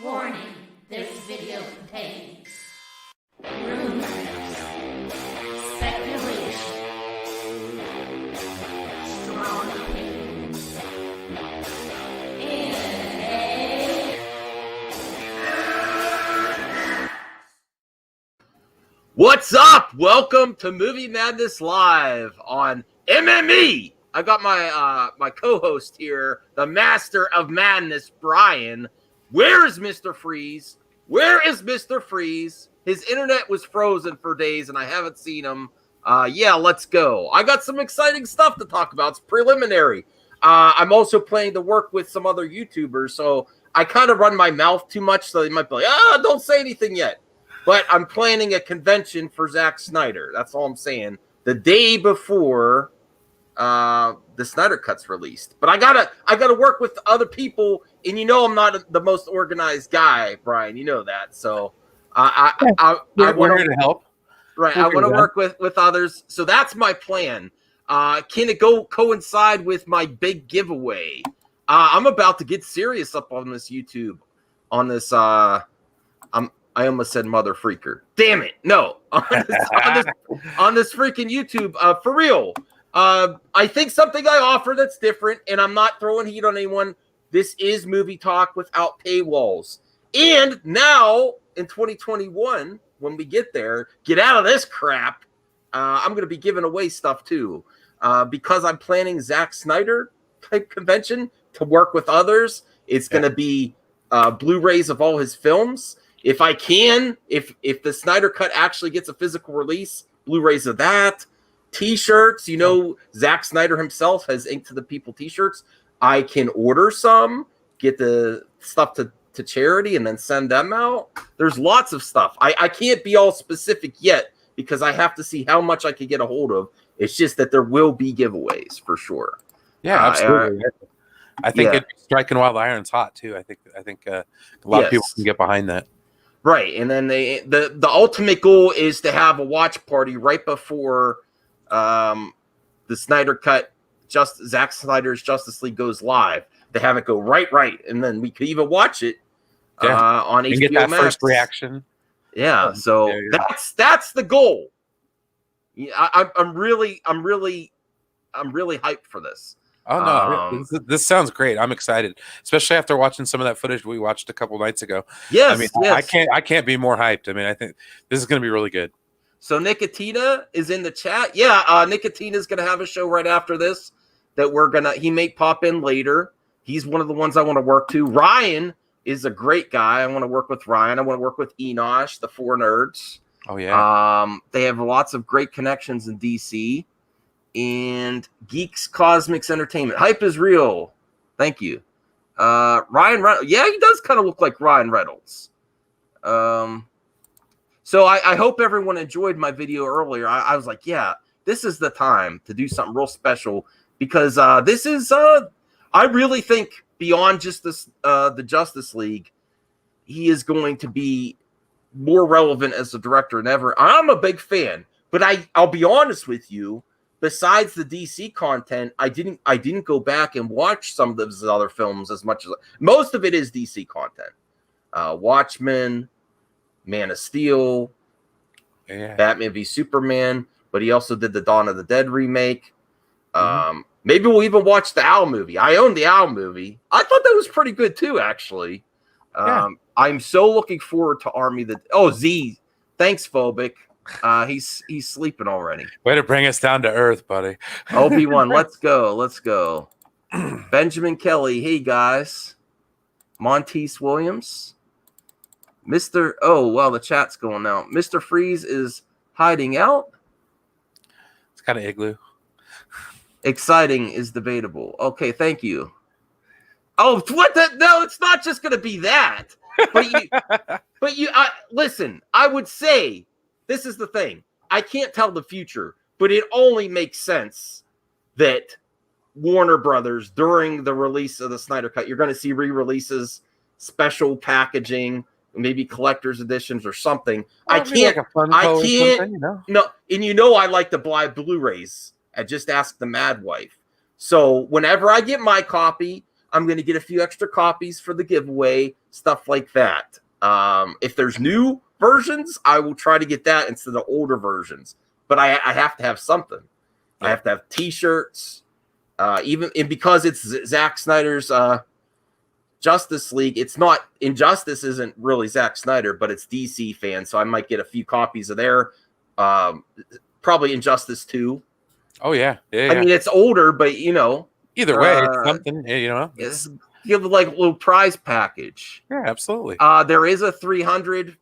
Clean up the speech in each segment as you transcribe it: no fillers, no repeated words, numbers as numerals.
Warning, this video contains rumors, speculation, strong opinions, What's up? Welcome to Movie Madness Live on MME. I got my co-host here, the master of madness, Brian. Where is Mr. Freeze? Where is Mr. Freeze? His internet was frozen for days, and I haven't seen him. Yeah, let's go. I got some exciting stuff to talk about. It's preliminary. I'm also planning to work with some other YouTubers, so I kind of run my mouth too much, so they might be like, don't say anything yet. But I'm planning a convention for Zack Snyder. That's all I'm saying. The day before the Snyder Cut's released. But I gotta work with other people, and you know I'm not the most organized guy, Brian. You know that. So I want to help. Right. I want to work with others. So that's my plan. Can it coincide with my big giveaway? I'm about to get serious up on this YouTube. On this I almost said mother freaker. Damn it. No. On this freaking YouTube. For real. I think something I offer that's different, and I'm not throwing heat on anyone. This is movie talk without paywalls. And now, in 2021, when we get there, get out of this crap, I'm going to be giving away stuff too. Because I'm planning Zack Snyder type convention to work with others. It's going to be Blu-rays of all his films. If I can, if the Snyder Cut actually gets a physical release, Blu-rays of that, T-shirts, you know, Zack Snyder himself has Ink to the People T-shirts. I can order some, get the stuff to charity, and then send them out. There's lots of stuff. I can't be all specific yet because I have to see how much I can get a hold of. It's just that there will be giveaways for sure. Yeah, absolutely. I think it's striking while the iron's hot too. I think a lot of people can get behind that. Right, and then the ultimate goal is to have a watch party right before the Snyder Cut, Zack Snyder's Justice League goes live. They have it go right, and then we could even watch it on HBO and get that Max. First reaction. Yeah, so that's the goal. Yeah, I'm really hyped for this. Oh no, this sounds great. I'm excited, especially after watching some of that footage we watched a couple nights ago. Yes, I mean, I can't be more hyped. I mean, I think this is going to be really good. So Nicotina is in the chat. Yeah, Nicotina is going to have a show right after this that he may pop in later. He's one of the ones I want to work to. Ryan is a great guy. I want to work with Ryan. I want to work with Enosh, the Four Nerds. Oh yeah. They have lots of great connections in DC. And Geeks Cosmics Entertainment. Hype is real. Thank you. Ryan Reynolds. Yeah, he does kind of look like Ryan Reynolds. So I hope everyone enjoyed my video earlier. I was like, yeah, this is the time to do something real special because this is I really think beyond just this the Justice League, he is going to be more relevant as a director than ever. I'm a big fan, but I'll be honest with you. Besides the DC content, I didn't go back and watch some of his other films as much as most of it is DC content. Watchmen, Man of Steel, Batman v Superman, but he also did the Dawn of the Dead remake. Maybe we'll even watch the Owl movie. I own the Owl movie. I thought that was pretty good too, actually. I'm so looking forward to Army Z. Thanks, Phobic. He's sleeping already. Way to bring us down to earth, buddy. Obi-Wan, let's go. Benjamin Kelly, hey guys. Monteith Williams. The chat's going out. Mr. Freeze is hiding out. It's kind of igloo. Exciting is debatable. Okay, thank you. Oh, what the? No, it's not just going to be that. But you listen, I would say this is the thing. I can't tell the future, but it only makes sense that Warner Brothers, during the release of the Snyder Cut, you're going to see re-releases, special packaging, maybe collector's editions or something. I can't. No, and I like to buy Blu-rays. I just asked the Mad Wife. So whenever I get my copy, I'm going to get a few extra copies for the giveaway, stuff like that. If there's new versions, I will try to get that instead of older versions. But I have to have something. Yeah. I have to have T-shirts. And because it's Zack Snyder's Justice League, it's not Injustice isn't really Zack Snyder, but it's DC fans, so I might get a few copies of their probably Injustice 2. Oh yeah. I mean, it's older, but either way, it's something, it's give like a little prize package. Yeah, absolutely. There is a 300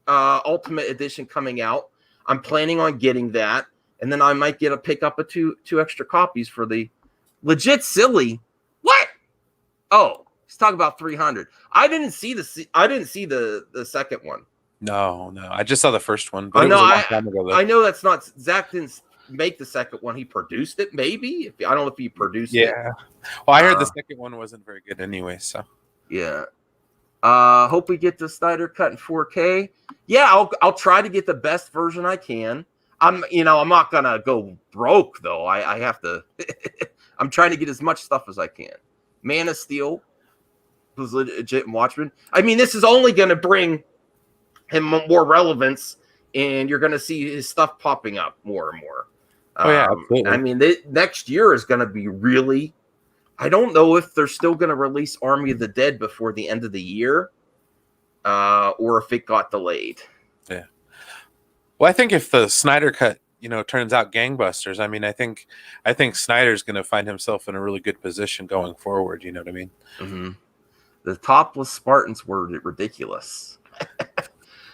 Ultimate Edition coming out. I'm planning on getting that, and then I might pick up two extra copies for the legit silly. What? Oh. Let's talk about 300. I didn't see the second one. No. I just saw the first one. But I know. It was a long time ago, I know that's not Zach didn't make the second one. He produced it, maybe. I don't know if he produced it. Yeah. Well, I heard the second one wasn't very good anyway. So yeah. Hope we get the Snyder cut in 4K. Yeah, I'll try to get the best version I can. I'm not gonna go broke though. I have to. I'm trying to get as much stuff as I can. Man of Steel was legit in Watchmen. I mean, this is only going to bring him more relevance, and you're going to see his stuff popping up more and more. Oh yeah, absolutely. I mean, next year is going to be really. I don't know if they're still going to release Army of the Dead before the end of the year, or if it got delayed. Yeah. Well, I think if the Snyder cut, turns out gangbusters, I mean, I think Snyder's going to find himself in a really good position going forward. You know what I mean? Mm-hmm. The topless Spartans were ridiculous.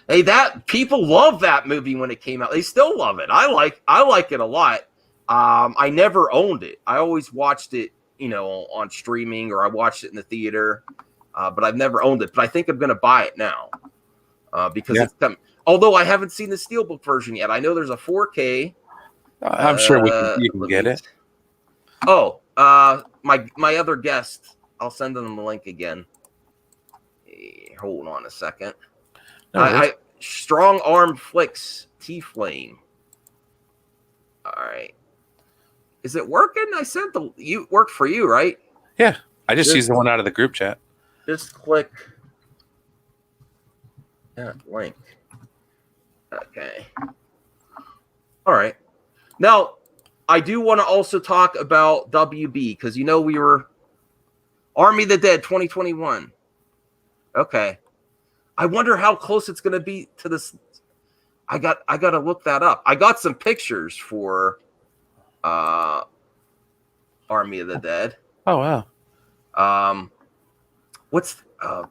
Hey, that people love that movie when it came out. They still love it. I like it a lot. I never owned it. I always watched it, on streaming, or I watched it in the theater. But I've never owned it. But I think I'm going to buy it now because it's coming. Although I haven't seen the Steelbook version yet. I know there's a 4K. I'm sure you can get it. Oh, my other guest. I'll send them the link again. Hold on a second. I Strong Arm Flicks T-Flame. All right. Is it working? I sent you worked for you, right? Yeah. I just used the one out of the group chat. Just click that link. Okay. All right. Now, I do want to also talk about WB because we were Army of the Dead 2021. Okay. I wonder how close it's going to be to this. I got to look that up. I got some pictures for Army of the Dead. Oh wow.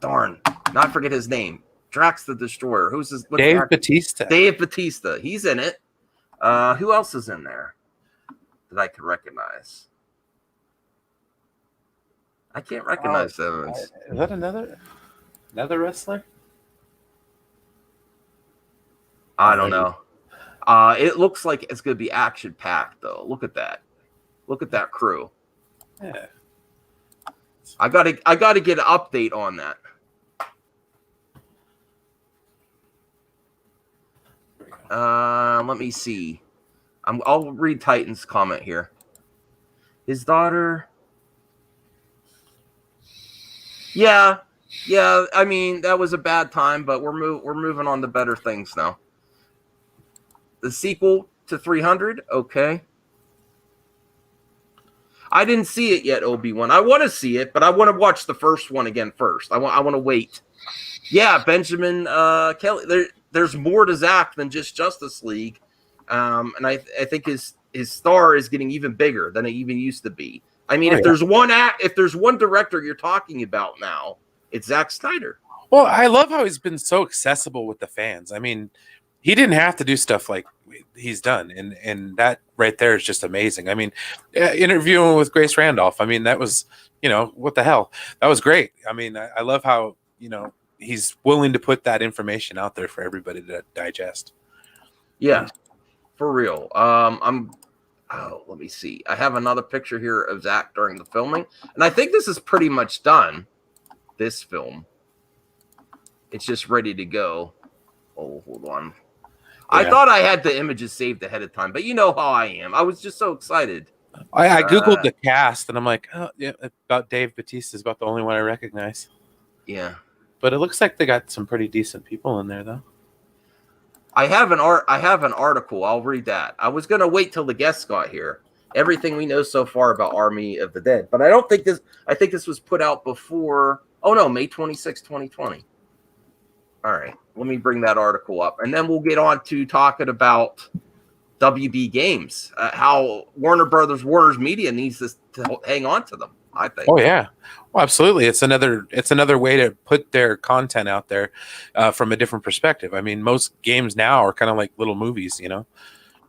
Darn. Not forget his name. Drax the Destroyer. Who's his Dave Bautista. Dave Bautista. He's in it. Who else is in there that I can recognize? I can't recognize them. Is that another wrestler? I don't know. It looks like it's going to be action packed though. Look at that. Look at that crew. Yeah. I got to get an update on that. Let me see. I'll read Titan's comment here. His daughter. Yeah. I mean, that was a bad time, but we're moving on to better things now. The sequel to 300, okay. I didn't see it yet, Obi-Wan. I want to see it, but I want to watch the first one again first. I want to wait. Yeah, Benjamin Kelly. There's more to Zack than just Justice League, and I think his star is getting even bigger than it even used to be. I mean, if there's one director you're talking about now, it's Zack Snyder. Well, I love how he's been so accessible with the fans. I mean, he didn't have to do stuff like he's done, and that right there is just amazing. I mean, interviewing with Grace Randolph. I mean, that was what the hell? That was great. I mean, I love how he's willing to put that information out there for everybody to digest. Yeah, for real. Let me see. I have another picture here of Zack during the filming, and I think this is pretty much done. This film, it's just ready to go. Oh, hold on. Yeah. I thought I had the images saved ahead of time, but you know how I am. I was just so excited. I googled the cast, and I'm like, oh, yeah, about Dave Bautista is about the only one I recognize. Yeah, But it looks like they got some pretty decent people in there, though. I have an article. I'll read that. I was gonna wait till the guests got here. Everything we know so far about Army of the Dead, but I don't think this. I think this was put out before. Oh no, May 26, 2020. All right, let me bring that article up, and then we'll get on to talking about WB Games, how Warner's Media needs to hang on to them. I think. Oh yeah, well, absolutely. It's another way to put their content out there from a different perspective. I mean, most games now are kind of like little movies, Yeah.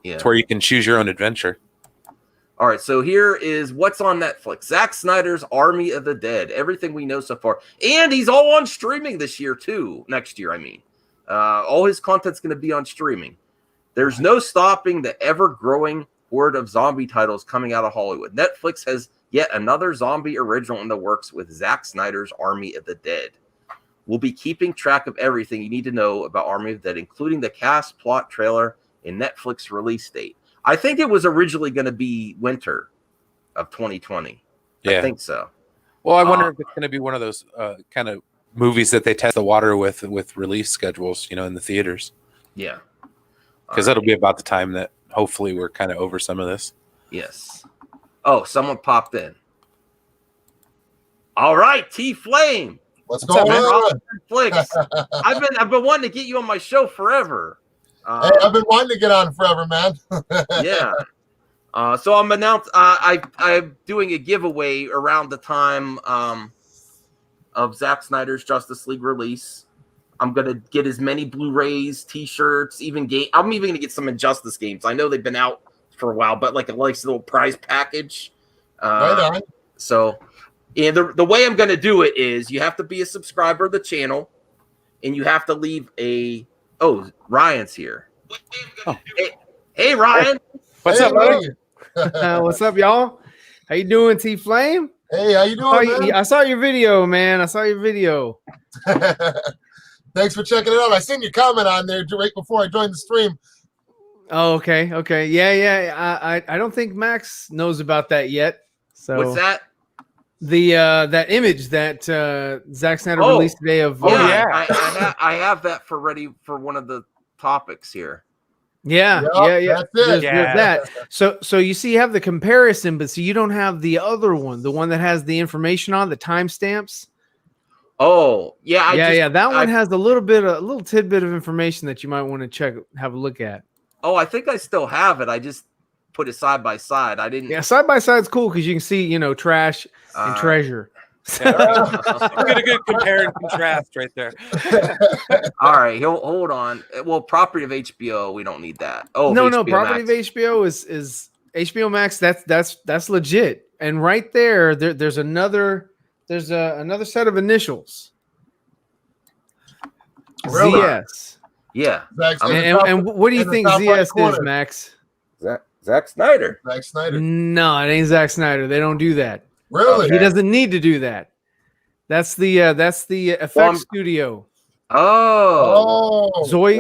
It's where you can choose your own adventure. All right, so here is what's on Netflix. Zack Snyder's Army of the Dead. Everything we know so far, and he's all on streaming this year too. Next year, I mean, all his content's going to be on streaming. There's no stopping the ever-growing horde of zombie titles coming out of Hollywood. Netflix has yet another zombie original in the works with Zack Snyder's Army of the Dead. We'll be keeping track of everything you need to know about Army of the Dead, including the cast, plot, trailer, and Netflix release date. I think it was originally going to be winter of 2020. Yeah. I think so. Well, I wonder if it's going to be one of those kind of movies that they test the water with release schedules, in the theaters. Yeah. Because that'll be about the time that hopefully we're kind of over some of this. Yes. Oh, someone popped in. All right, T Flame. What's going on? Netflix. I've been wanting to get you on my show forever. Hey, I've been wanting to get on forever, man. Yeah. So I'm doing a giveaway around the time of Zack Snyder's Justice League release. I'm gonna get as many Blu-rays, T-shirts, even game. I'm even gonna get some Injustice games. I know they've been out for a while, but like a nice little prize package. Right on. So, and the way I'm gonna do it is you have to be a subscriber of the channel, and you have to leave a. Oh, Ryan's here. Oh. Hey, Ryan. What's up, buddy? What's up, y'all? How you doing, T Flame? Hey, how you doing, man? I saw your video, man. I saw your video. Thanks for checking it out. I seen your comment on there right before I joined the stream. Oh, okay. Yeah. I don't think Max knows about that yet. So What's that? The that image that Zack Snyder released today of I have that ready for one of the topics here. Yeah. That's it. There's that. So you see, you have the comparison, but so you don't have the other one, the one that has the information on the timestamps. Oh, yeah. That one has a little tidbit of information that you might want to have a look at. Oh, I think I still have it. I just put it side by side. I didn't. Yeah, side by side is cool because you can see, trash and treasure. Get a good compare and contrast right there. All right, hold on. Well, property of HBO, we don't need that. Oh, no, HBO property Max. of HBO is HBO Max. That's legit. And right there's another set of initials. Really? ZS. Yeah. And what do you think ZS is, Max? Zack Snyder. Zack Snyder. No, it ain't Zack Snyder. They don't do that. Really? He doesn't need to do that. That's the effects studio. Oh. Zoe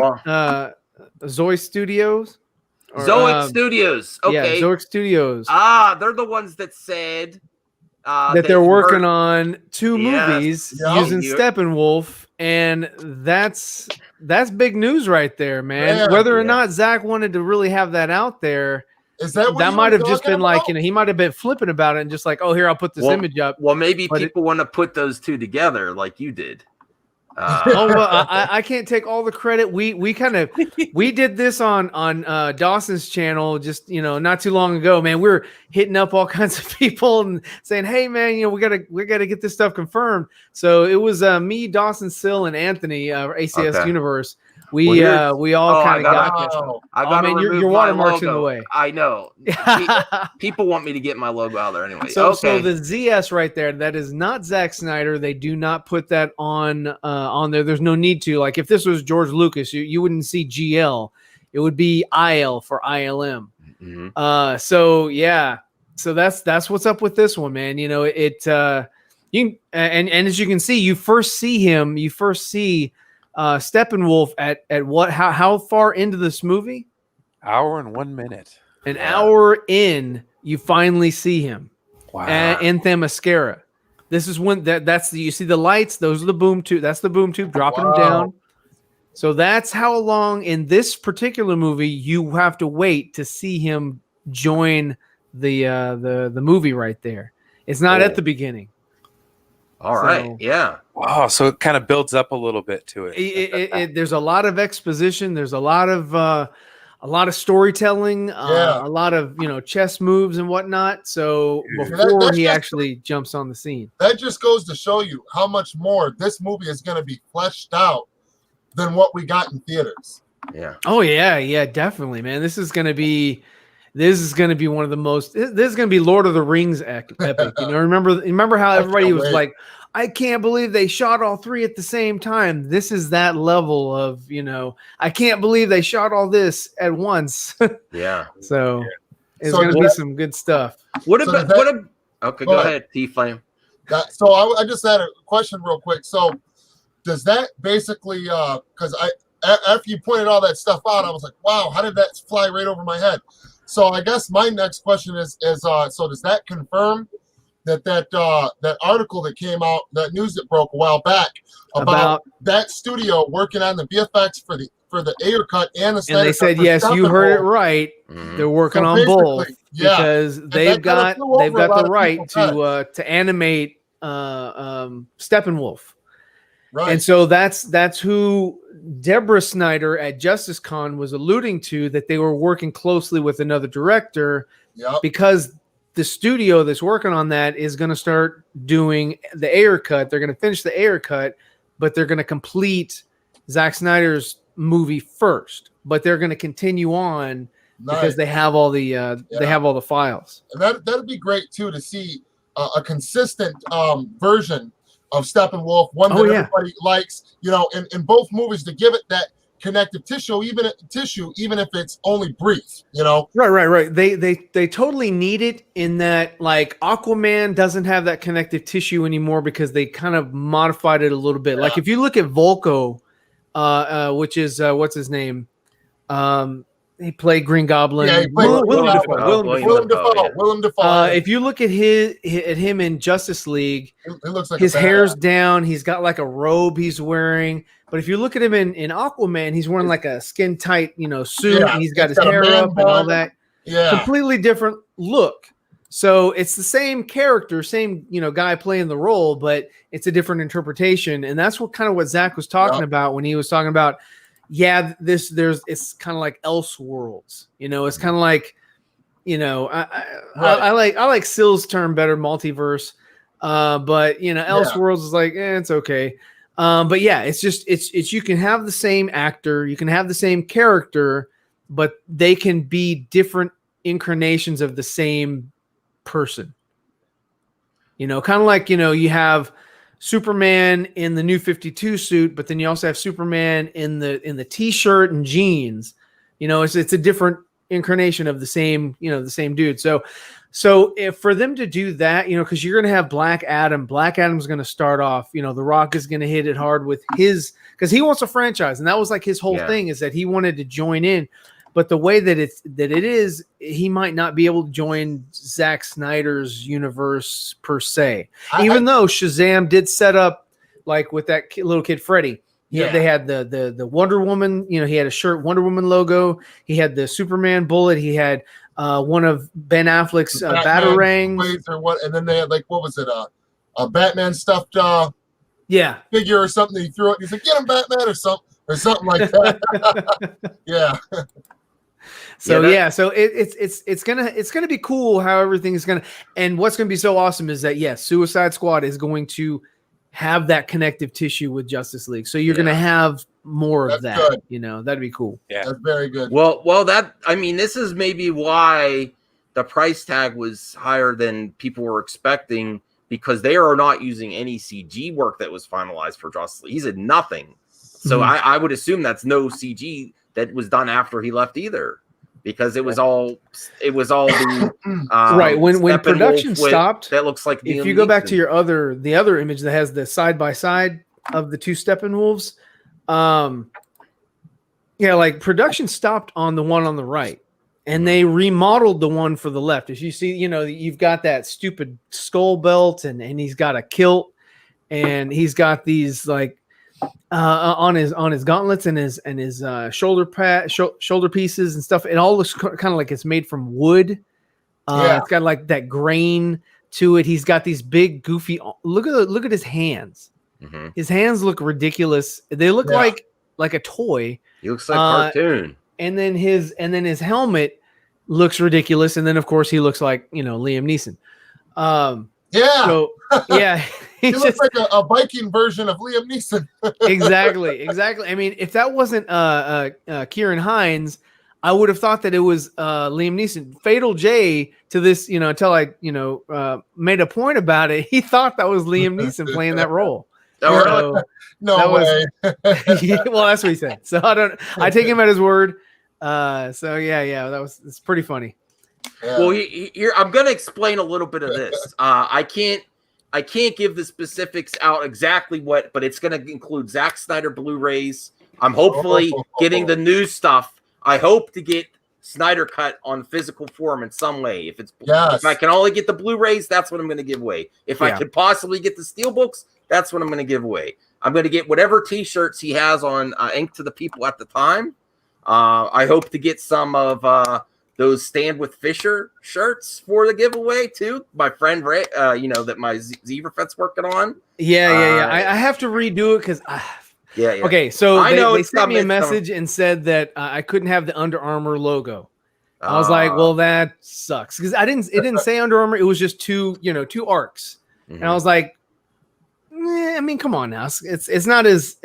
Studios. Zoic Studios. Okay. Yeah, Zoic Studios. They're the ones that said that they're working on two movies Yeah. using Steppenwolf, and that's big news right there, man. Yeah. Whether or not Zach wanted to really have that out there, Is that what that you might were have just talking been like, about? he might have been flipping about it and just like, oh, here, I'll put this image up. Well, maybe But people want to put those two together like you did. Oh well, I can't take all the credit. We did this on Dawson's channel just not too long ago, man. We were hitting up all kinds of people and saying, hey man, we gotta get this stuff confirmed. So it was me, Dawson, Sill, and Anthony, ACS Universe. We all kind of got this. I got your watermark's in the way. I know. People want me to get my logo out there anyway. So the ZS right there, that is not Zack Snyder. They do not put that on there. There's no need to. Like if this was George Lucas, you wouldn't see GL. It would be IL for ILM. Mm-hmm. So that's what's up with this one, man. And as you can see, you first see Steppenwolf at what? How far into this movie? Hour and 1 minute. An hour in you finally see him. Wow. And Themyscira. This is when that's the, you see the lights, those are the boom tube. That's the boom tube dropping them down. So that's how long in this particular movie you have to wait to see him join the movie right there. It's not at the beginning. All right. Yeah. Wow. So it kind of builds up a little bit to it. There's a lot of exposition. There's a lot of storytelling, a lot of chess moves and whatnot. So before he actually jumps on the scene, that just goes to show you how much more this movie is going to be fleshed out than what we got in theaters. Yeah. Oh yeah, definitely, man. This is gonna be one of the most. This is gonna be Lord of the Rings epic. Remember how everybody was like, I can't believe they shot all three at the same time. This is that level of I can't believe they shot all this at once. Yeah. So it's gonna be some good stuff. Okay, go ahead, T-Flame. So I just had a question real quick. So does that basically, because after you pointed all that stuff out, I was like, wow, how did that fly right over my head? So I guess my next question is so does that confirm that article that came out, that news that broke a while back about that studio working on the VFX for the Ayer cut and the Snyder and they said, yes, you heard it right. Mm-hmm. They're working on both because they've got the right to animate Steppenwolf. Right. And so that's who Deborah Snyder at Justice Con was alluding to, that they were working closely with another director because the studio that's working on that is going to start doing the Ayer cut. They're going to finish the Ayer cut, but they're going to complete Zack Snyder's movie first. But they're going to continue on because they have all the they have all the files. And that'd be great too to see a consistent version of Steppenwolf, one that everybody likes, in both movies, to give it that connective tissue, even if it's only brief, Right. They totally need it in that, like, Aquaman doesn't have that connective tissue anymore because they kind of modified it a little bit. Like if you look at Volko, which is what's his name? He played Green Goblin. Yeah, he played Willem Dafoe. Willem Dafoe. If you look at him in Justice League, it looks like his hair's down. He's got like a robe he's wearing. But if you look at him in Aquaman, he's wearing like a skin tight, suit, and he's got his hair up and all that. Yeah, completely different look. So it's the same character, same guy playing the role, but it's a different interpretation, and that's what Zach was talking about when he was talking about. Yeah, it's kind of like Elseworlds. It's kind of like, I like Sill's term better, multiverse. But Elseworlds is like, it's okay. But yeah, it's you can have the same actor, you can have the same character, but they can be different incarnations of the same person. Kind of like, you have Superman in the New 52 suit, but then you also have Superman in the t-shirt and jeans. It's a different incarnation of the same dude. So if for them to do that, because you're going to have Black Adam's going to start off, The Rock is going to hit it hard with his, because he wants a franchise, and that was like his whole thing, is that he wanted to join in. But the way that it is, he might not be able to join Zack Snyder's universe per se. Even though Shazam did set up, like with that little kid Freddy. They had the Wonder Woman. He had a shirt, Wonder Woman logo. He had the Superman bullet. He had one of Ben Affleck's batarangs. Or what? And then they had, like, what was it? A Batman stuffed figure or something. He threw it. He's like, "Get him, Batman," or something like that. Yeah. So so it's gonna be cool how everything is gonna, and what's gonna be so awesome is that Suicide Squad is going to have that connective tissue with Justice League. So you're gonna have more of that. Good. That'd be cool. Yeah, that's very good. Well, this is maybe why the price tag was higher than people were expecting, because they are not using any CG work that was finalized for Justice League. He said nothing. So I would assume that's no CG that was done after he left either, because it was all the right when production stopped. That looks like, if you go back to the other image that has the side by side of the two Steppenwolves, like production stopped on the one on the right. and they remodeled the one for the left. As you see, you've got that stupid skull belt, and he's got a kilt, and he's got these like on his gauntlets and his shoulder pieces and stuff. It all looks kind of like it's made from wood. It's got like that grain to it. He's got these big goofy. Look at his hands. Mm-hmm. His hands look ridiculous. They look like a toy. He looks like cartoon. And then his helmet looks ridiculous. And then of course he looks like Liam Neeson. So, yeah. He looks like a Viking version of Liam Neeson. Exactly. I mean, if that wasn't Kieran Hines, I would have thought that it was Liam Neeson. Fatal J to this, until I, made a point about it. He thought that was Liam Neeson playing that role. Oh, really? No way. Well, that's what he said. So I take him at his word. So it's pretty funny. Yeah. Well, here I'm going to explain a little bit of this. I can't give the specifics out exactly but it's going to include Zack Snyder Blu-rays. I'm hopefully getting the new stuff. I hope to get Snyder Cut on physical form in some way. If I can only get the Blu-rays, that's what I'm going to give away. If I could possibly get the steelbooks, that's what I'm going to give away. I'm going to get whatever T-shirts he has on Ink to the People at the time. I hope to get some of those Stand with Fisher shirts for the giveaway too. My friend Ray, that my Zeverfet's working on. Yeah. I have to redo it because. Yeah. Okay, so they sent me a coming. message and said that I couldn't have the Under Armour logo. I was like, well, that sucks because it didn't say Under Armour. It was just two arcs, and I was like, I mean, come on now, it's not as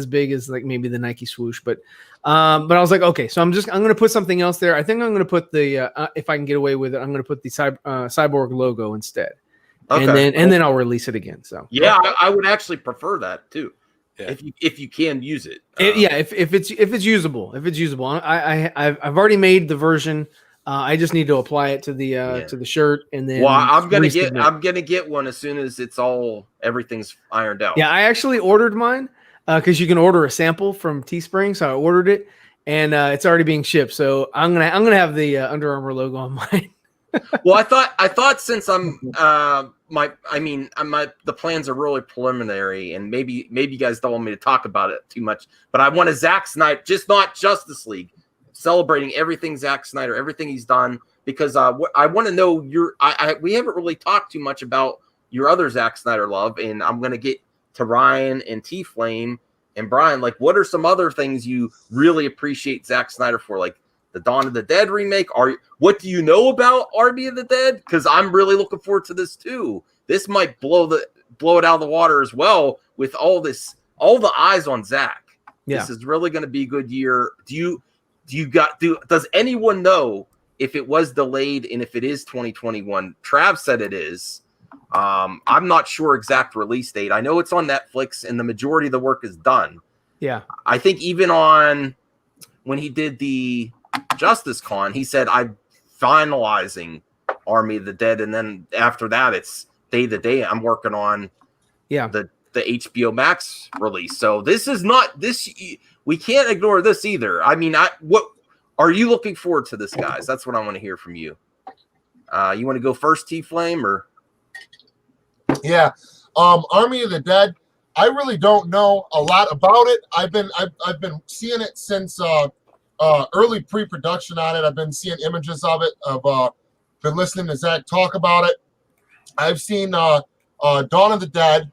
big as like maybe the Nike swoosh, but I was like, okay, so I'm gonna put something else there. I think I'm gonna put the if I can get away with it, I'm gonna put the Cyborg logo instead, and then I'll release it again. So I would actually prefer that too. Yeah. If you can use it, if it's usable, I've already made the version. I just need to apply it to the shirt, and then I'm gonna get one as soon as everything's ironed out. Yeah, I actually ordered mine because you can order a sample from Teespring, so I ordered it, and it's already being shipped. So I'm gonna have the Under Armour logo on mine. Well, I thought since the plans are really preliminary, and maybe you guys don't want me to talk about it too much, but I want a Zack Snyder, just not Justice League, celebrating everything Zack Snyder, everything he's done, because I want to know we haven't really talked too much about your other Zack Snyder love, and I'm gonna get to Ryan and T Flame and Brian. Like, what are some other things you really appreciate Zack Snyder for, like the Dawn of the Dead remake? What do you know about Army of the Dead? Because I'm really looking forward to this too. This might blow it out of the water as well with all the eyes on Zack. Yeah. This is really going to be a good year. Does anyone know if it was delayed and if it is 2021? Trav said it is. I'm not sure exact release date. I know it's on Netflix and the majority of the work is done. Yeah. I think even when he did the Justice Con, he said, I'm finalizing Army of the Dead, and then after that it's day to day I'm working on the HBO Max release. So this is not this, we can't ignore this either. I mean, what are you looking forward to this, guys? That's what I want to hear from you. You want to go first, T Flame, or Army of the Dead, I really don't know a lot about it. I've been seeing it since early pre-production on it. I've been seeing images of it. I've been listening to Zach talk about it. I've seen Dawn of the Dead,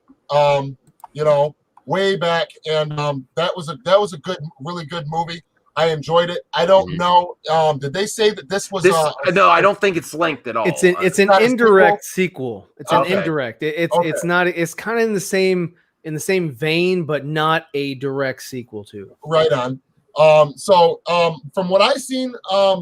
way back, and that was a good, really good movie. I enjoyed it. I don't know. Did they say that this was? No, I don't think it's linked at all. It's an indirect sequel. It's an indirect. It's not. It's kind of in the same vein, but not a direct sequel to. Right on. So from what I've seen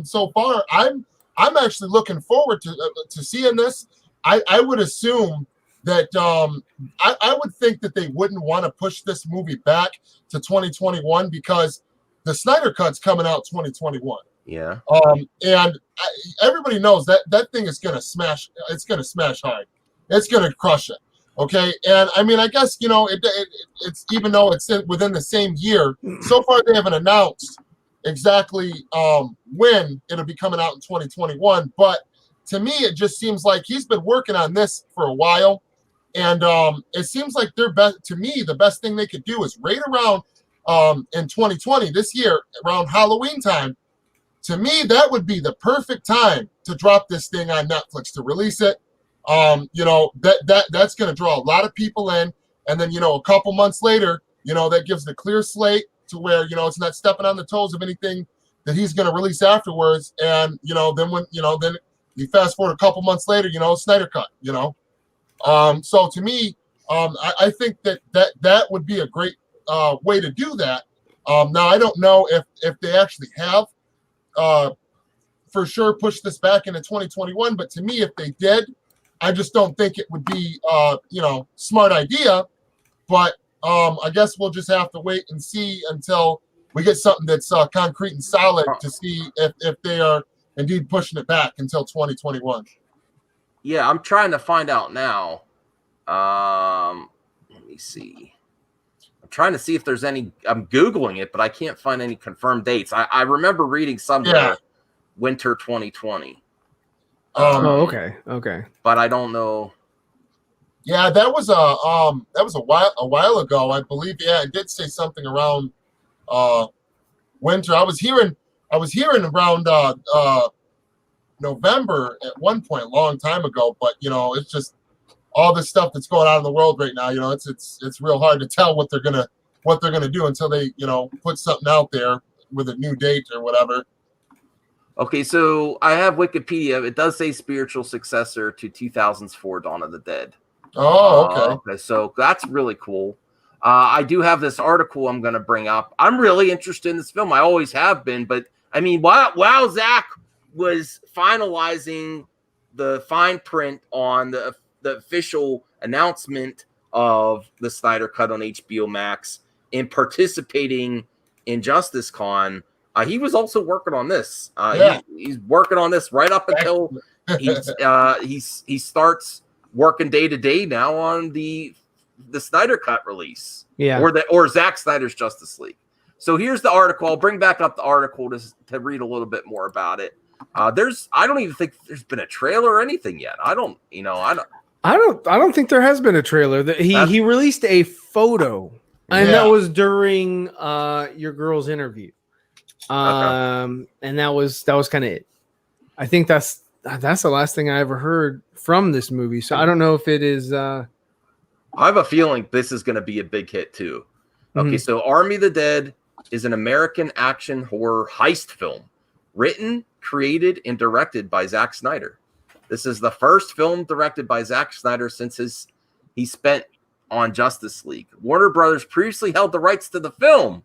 so far, I'm actually looking forward to seeing this. I would assume that I would think that they wouldn't want to push this movie back to 2021 because the Snyder Cut's coming out 2021. Yeah. And everybody knows that thing is gonna smash. It's gonna smash hard. It's gonna crush it. Okay. And I mean, I guess it's even though it's within the same year. So far, they haven't announced exactly when it'll be coming out in 2021. But to me, it just seems like he's been working on this for a while. And it seems like to me, the best thing they could do is right around in 2020, this year, around Halloween time. To me, that would be the perfect time to drop this thing on Netflix, to release it. That's going to draw a lot of people in. And then, a couple months later, that gives the clear slate to where, it's not stepping on the toes of anything that he's going to release afterwards. And, then you fast forward a couple months later, Snyder Cut, So to me, I think that would be a great way to do that. Now, I don't know if they actually have for sure pushed this back into 2021, but to me, if they did, I just don't think it would be smart idea. But I guess we'll just have to wait and see until we get something that's concrete and solid to see if they are indeed pushing it back until 2021. Yeah, I'm trying to find out now. Let me see. I'm trying to see if there's any. I'm Googling it, but I can't find any confirmed dates. I remember reading somewhere winter 2020. Okay. But I don't know. Yeah, that was a while ago, I believe. Yeah, it did say something around winter. I was hearing around November at one point, a long time ago. But it's just all this stuff that's going on in the world right now. It's real hard to tell what they're gonna do until they put something out there with a new date or whatever. Okay, so I have Wikipedia. It does say spiritual successor to 2000's Dawn of the Dead. Oh, okay. Okay, so that's really cool. I do have this article I'm going to bring up. I'm really interested in this film. I always have been, but I mean, while Zach was finalizing the fine print on the official announcement of the Snyder Cut on HBO Max and participating in Justice Con, he was also working on this. He's working on this right up until he starts working day to day now on the Snyder Cut release, or Zack Snyder's Justice League. So here's the article. I'll bring back up the article to read a little bit more about it. I don't even think there's been a trailer or anything yet. I don't think there has been a trailer. He released a photo, and that was during your girl's interview. And that was kind of it. I think that's the last thing I ever heard from this movie. So I don't know if it is. I have a feeling this is going to be a big hit too. Okay, so Army of the Dead is an American action horror heist film written, created, and directed by Zack Snyder. This is the first film directed by Zack Snyder since he spent on Justice League. Warner Brothers previously held the rights to the film,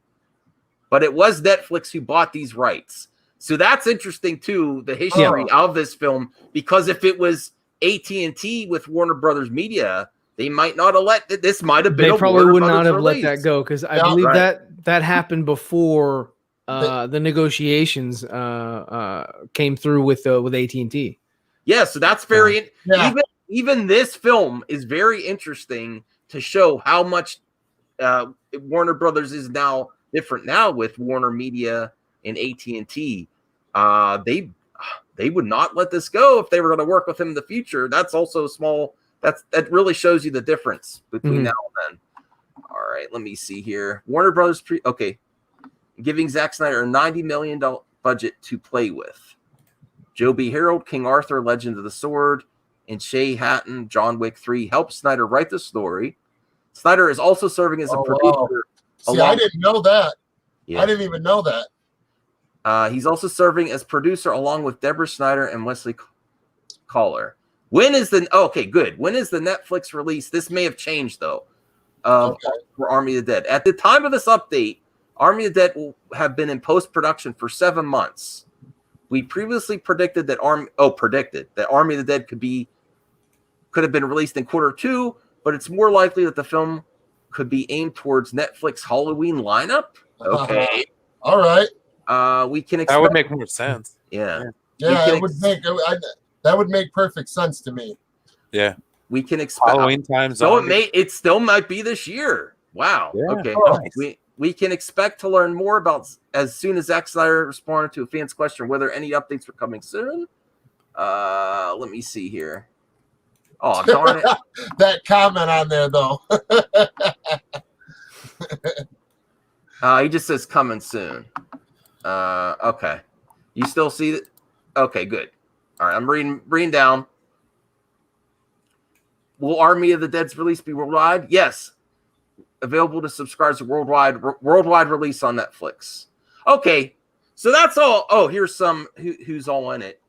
but it was Netflix who bought these rights. So that's interesting too, the history of this film, because if it was AT&T with Warner Brothers Media, they might not have let it. This might have been. They probably Warner would Brothers not have release. let that go, because I believe that happened before the negotiations came through with AT&T. Yeah, so that's very even this film is very interesting to show how much Warner Brothers is now different now with Warner Media and AT&T. They would not let this go if they were going to work with him in the future. That's also small. That really shows you the difference between now and then. All right, let me see here. Warner Brothers giving Zack Snyder a $90 million budget to play with. Joe B. Harold, King Arthur, Legend of the Sword, and Shay Hatton, John Wick 3 helped Snyder write the story. Snyder is also serving as a producer. Wow. See, I didn't know that. Yeah. I didn't even know that. He's also serving as producer along with Deborah Snyder and Wesley Collar. When is the Netflix release? This may have changed though. For Army of the Dead. At the time of this update, Army of the Dead will have been in post-production for 7 months. We previously predicted that Army of the Dead could have been released in Q2, but it's more likely that the film could be aimed towards Netflix Halloween lineup. Okay. All right. We can expect that would make more sense. Yeah, that would make perfect sense to me. Yeah. We can expect Halloween time. So it still might be this year. Wow. Yeah. Okay. Nice. we can expect to learn more about as soon as Zack Snyder responded to a fan's question whether any updates were coming soon. Let me see here. Oh, darn it. That comment on there, though. He just says coming soon. Okay. You still see it? Okay, good. All right, I'm reading down. Will Army of the Dead's release be worldwide? Yes. Available to subscribers to worldwide release on Netflix. Okay. So that's all. Oh, here's some who's all in it.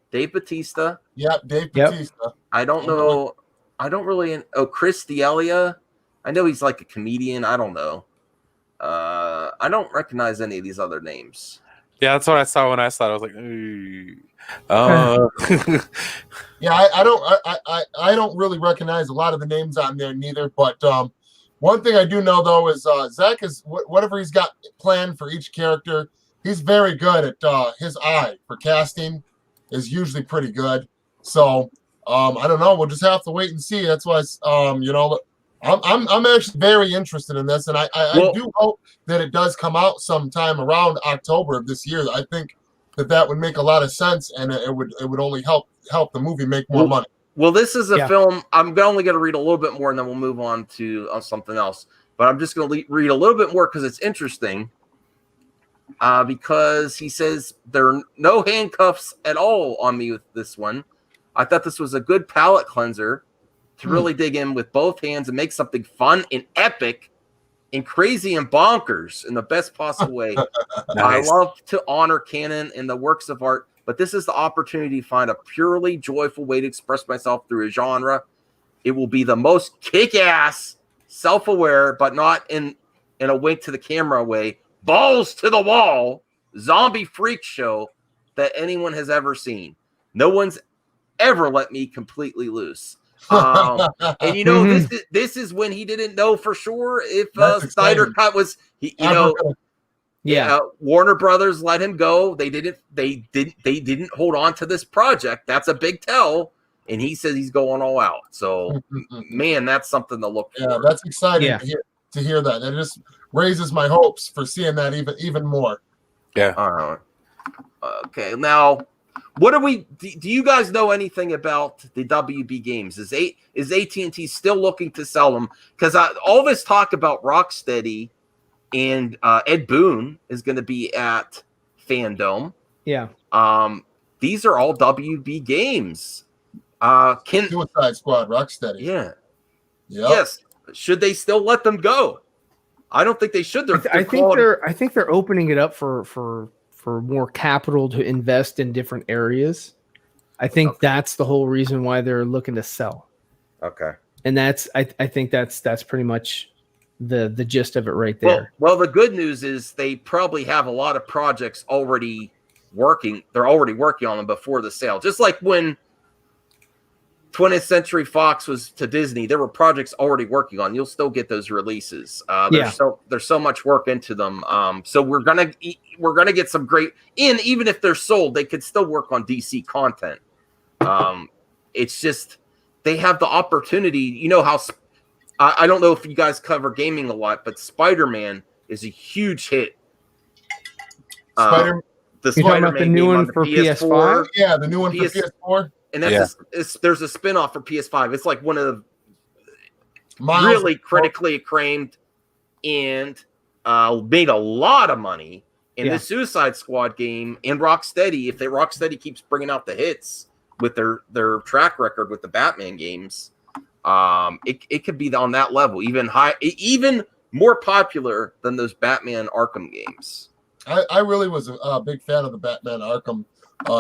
Dave Bautista. Yep, Dave Bautista. I don't know. I don't really. Oh, Chris D'Elia. I know he's like a comedian. I don't know. I don't recognize any of these other names. Yeah, that's what I saw when I saw it. I was like, Yeah, I don't really recognize a lot of the names on there neither. But one thing I do know though is Zach is whatever he's got planned for each character. He's very good at his eye for casting is usually pretty good. So I don't know. We'll just have to wait and see. That's why I'm actually very interested in this, and I do hope that it does come out sometime around October of this year. I think that would make a lot of sense, and it would only help the movie make more money. Well, this is a film. I'm only going to read a little bit more, and then we'll move on to something else. But I'm just going to read a little bit more because it's interesting. Because he says there are no handcuffs at all on me with this one. I thought this was a good palate cleanser to really dig in with both hands and make something fun and epic and crazy and bonkers in the best possible way. Nice. I love to honor canon and the works of art, but this is the opportunity to find a purely joyful way to express myself through a genre. It will be the most kick-ass, self-aware, but not in a wink to the camera way, balls to the wall, zombie freak show that anyone has ever seen. No one's ever let me completely loose. And this is when he didn't know for sure if Snyder Cut was Warner Brothers let him go. They didn't hold on to this project. That's a big tell, and he says he's going all out. So man, that's something to look for. Yeah, that's exciting to hear that. It just raises my hopes for seeing that even more. Yeah. All right. Okay, now what do you guys know anything about the WB games? Is AT&T still looking to sell them? Because all this talk about Rocksteady and Ed Boon is going to be at Fandom. Yeah. These are all WB games. Suicide Squad, Rocksteady. Yeah. Yep. Yes. Should they still let them go? I don't think they should. I think they're opening it up for more capital to invest in different areas. I think that's the whole reason why they're looking to sell. Okay. And I think that's pretty much the gist of it right there. Well, the good news is they probably have a lot of projects already working. They're already working on them before the sale. Just like when 20th Century Fox was to Disney, there were projects already working on. You'll still get those releases. There's so much work into them. So we're gonna get some great. Even if they're sold, they could still work on DC content. It's just they have the opportunity. You know how I don't know if you guys cover gaming a lot, but Spider-Man is a huge hit. The Spider-Man the new one for PS4. Yeah, the new one for PS4. And that's there's a spin-off for PS5. It's like one of the really critically acclaimed and made a lot of money. And the Suicide Squad game and Rocksteady, if Rocksteady keeps bringing out the hits with their track record with the Batman games, it could be on that level, even more popular than those Batman Arkham games. I really was a big fan of the Batman Arkham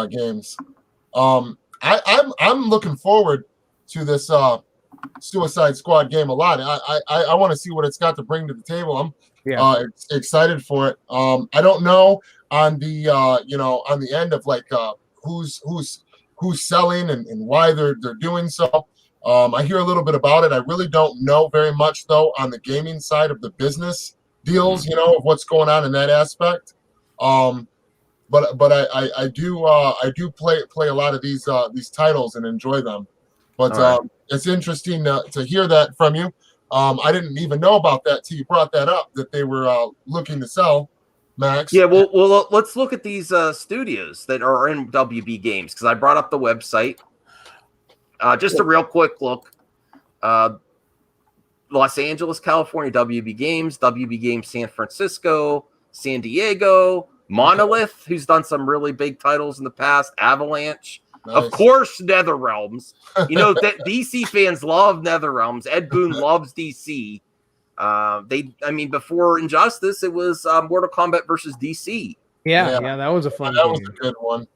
games. I'm looking forward to this Suicide Squad game a lot. I want to see what it's got to bring to the table. I'm excited for it. I don't know on the on the end of like who's selling and why they're doing so. I hear a little bit about it. I really don't know very much though on the gaming side of the business deals, of what's going on in that aspect. But I do play a lot of these titles and enjoy them. But it's interesting to hear that from you. I didn't even know about that till you brought that up, that they were looking to sell, Max. Yeah, well, let's look at these studios that are in WB Games, because I brought up the website. Just a real quick look. Los Angeles, California, WB Games San Francisco, San Diego, Monolith, who's done some really big titles in the past, Avalanche, Nice. of course, NetherRealms. You know that DC fans love NetherRealms. Ed Boon loves DC. Before Injustice, it was Mortal Kombat versus DC. Yeah, that was a fun That game. was a good one.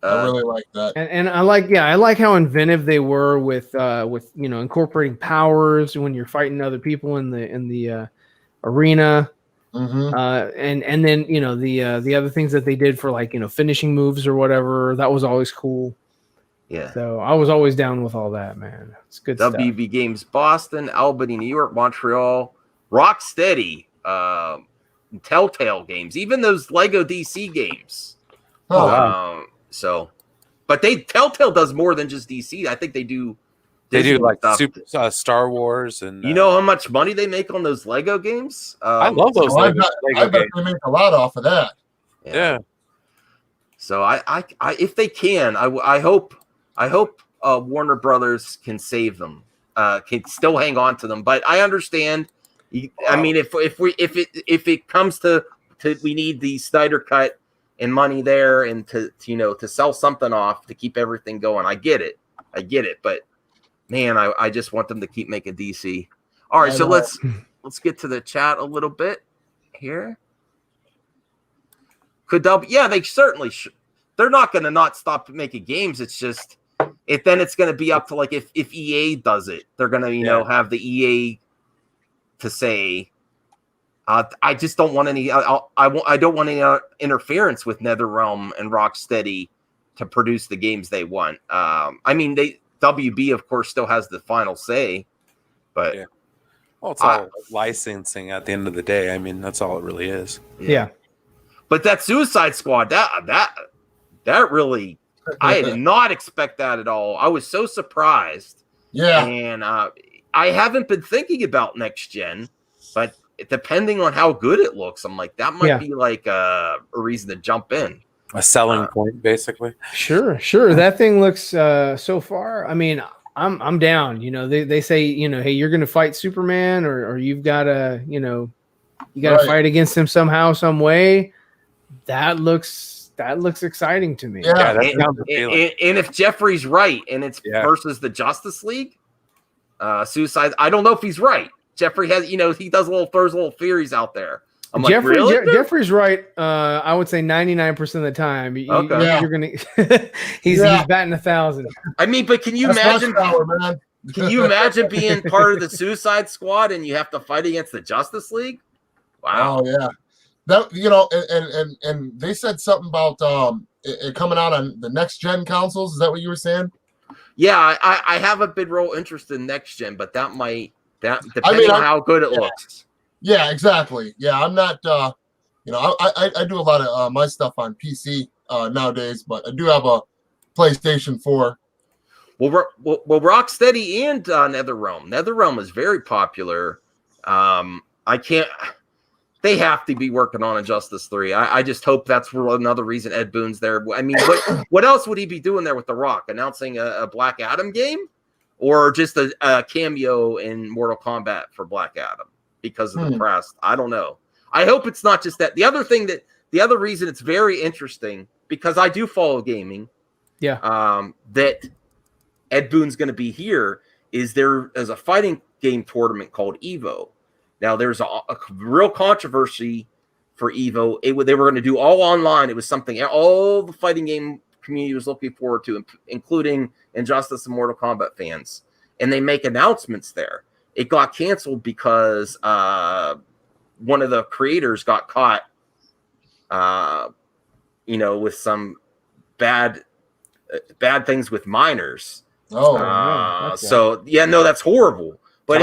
I really like that. And I like how inventive they were with incorporating powers when you're fighting other people in the arena. Mm-hmm. And then the other things that they did for finishing moves or whatever, that was always cool. Yeah. So I was always down with all that, man. It's good stuff. WB Games Boston, Albany, New York, Montreal, Rocksteady, Telltale Games, even those Lego DC games. Oh, wow. But Telltale does more than just DC. I think they do. They do like stuff. Star Wars, and you know how much money they make on those Lego games? I love those I Lego bet games. they make a lot off of that. Yeah. So I if they can, I hope Warner Brothers can save them, can still hang on to them. But I understand. I mean, if it comes to we need the Snyder cut and money there, and to sell something off to keep everything going. I get it. But man, I just want them to keep making DC. All right, so let's get to the chat a little bit here. They certainly should. They're not going to not stop making games. It's just then it's going to be up to if EA does it, they're going to have the EA to say. I just don't want any. I don't want any interference with NetherRealm and Rocksteady to produce the games they want. WB of course still has the final say, but it's all licensing at the end of the day. I mean, that's all it really is. Yeah. But that Suicide Squad, that really, I did not expect that at all. I was so surprised. Yeah. And I haven't been thinking about next gen, but depending on how good it looks, I'm like, that might be like a reason to jump in. A selling point, basically. Sure. That thing looks so far. I mean, I'm down. They say, hey, you're going to fight Superman, or you've got to, fight against him somehow, some way. That looks exciting to me. Yeah, and if Jeffrey's right, and it's versus the Justice League, Suicide. I don't know if he's right. Jeffrey has, he throws little theories out there. I'm like, really? Jeffrey's right. I would say 99% of the time. Okay. You're gonna. he's batting 1,000. I mean, but can you imagine? Man. Can you imagine being part of the Suicide Squad and you have to fight against the Justice League? Wow. Oh yeah. That and they said something about it coming out on the next gen consoles. Is that what you were saying? Yeah, I haven't been real interested in next gen, but depending on how good it looks. Yeah, exactly. Yeah, I'm not. I do a lot of my stuff on PC nowadays, but I do have a PlayStation 4. Well, Rocksteady and NetherRealm. NetherRealm is very popular. They have to be working on Injustice 3. I just hope that's another reason Ed Boon's there. I mean, what else would he be doing there with The Rock? Announcing a Black Adam game? Or just a cameo in Mortal Kombat for Black Adam because of the press? I don't know. I hope it's not just that. The other reason it's very interesting, because I do follow gaming. Yeah. That Ed Boon's going to be here is there is a fighting game tournament called Evo. Now, there's a real controversy for Evo. They were going to do all online. It was something all the fighting game community was looking forward to, including Injustice and Mortal Kombat fans. And they make announcements there. It got canceled because one of the creators got caught, with some bad things with minors. Oh, that's horrible. But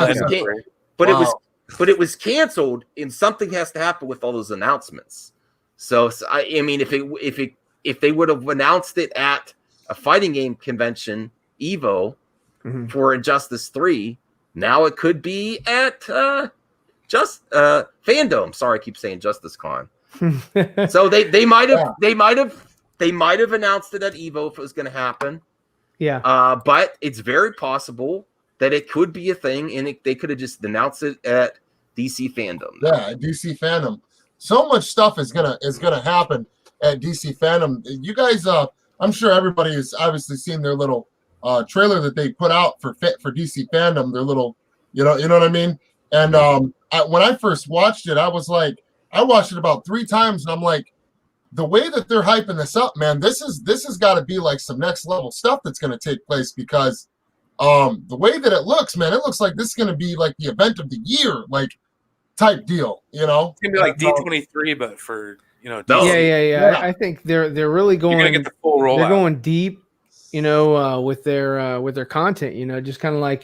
it was canceled, and something has to happen with all those announcements. So I mean, if they would have announced it at a fighting game convention, Evo, for Injustice 3, Now it could be at Fandom. Sorry, I keep saying Justice Con. So they might have announced it at Evo if it was going to happen. Yeah. But it's very possible that it could be a thing, and they could have just announced it at DC Fandom. Yeah, DC Fandom. So much stuff is gonna happen at DC Fandom. You guys, I'm sure everybody has obviously seen their little trailer that they put out for DC Fandom. Their little, you know what I mean. And when I first watched it, I was like, I watched it about 3 times, and I'm like, the way that they're hyping this up, man, this has got to be like some next level stuff that's going to take place, because the way that it looks, man, it looks like this is going to be like the event of the year, like type deal, you know? It's gonna be like D23, but for No. DC. Yeah. I think they're really going. You're gonna get the full rollout. They're going deep, with their content. Just kind of like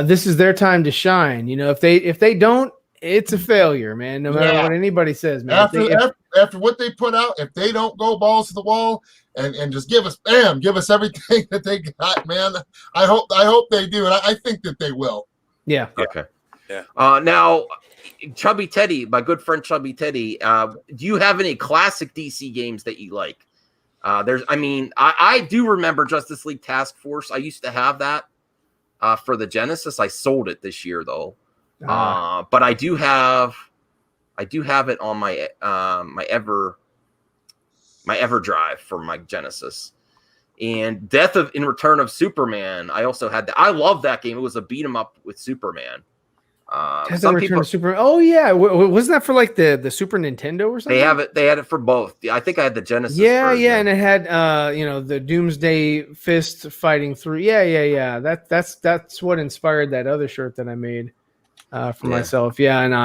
this is their time to shine. If they don't, it's a failure, man. No matter what anybody says, man. After what they put out, if they don't go balls to the wall and just give us everything that they got, man, I hope they do, and I think that they will. Yeah. Okay. Yeah. Now, Chubby Teddy, my good friend Chubby Teddy, do you have any classic DC games that you like? I do remember Justice League Task Force. I used to have that for the Genesis. I sold it this year though. But I do have it on my my EverDrive for my Genesis. And in Return of Superman, I also had that. I love that game. It was a beat 'em up with Superman. Some people, Superman. Oh yeah, wasn't that for like the Super Nintendo or something? They had it for both. I think I had the Genesis. Yeah, version. yeah, and it had the Doomsday Fist fighting through. Yeah. That's what inspired that other shirt that I made for myself. Yeah, and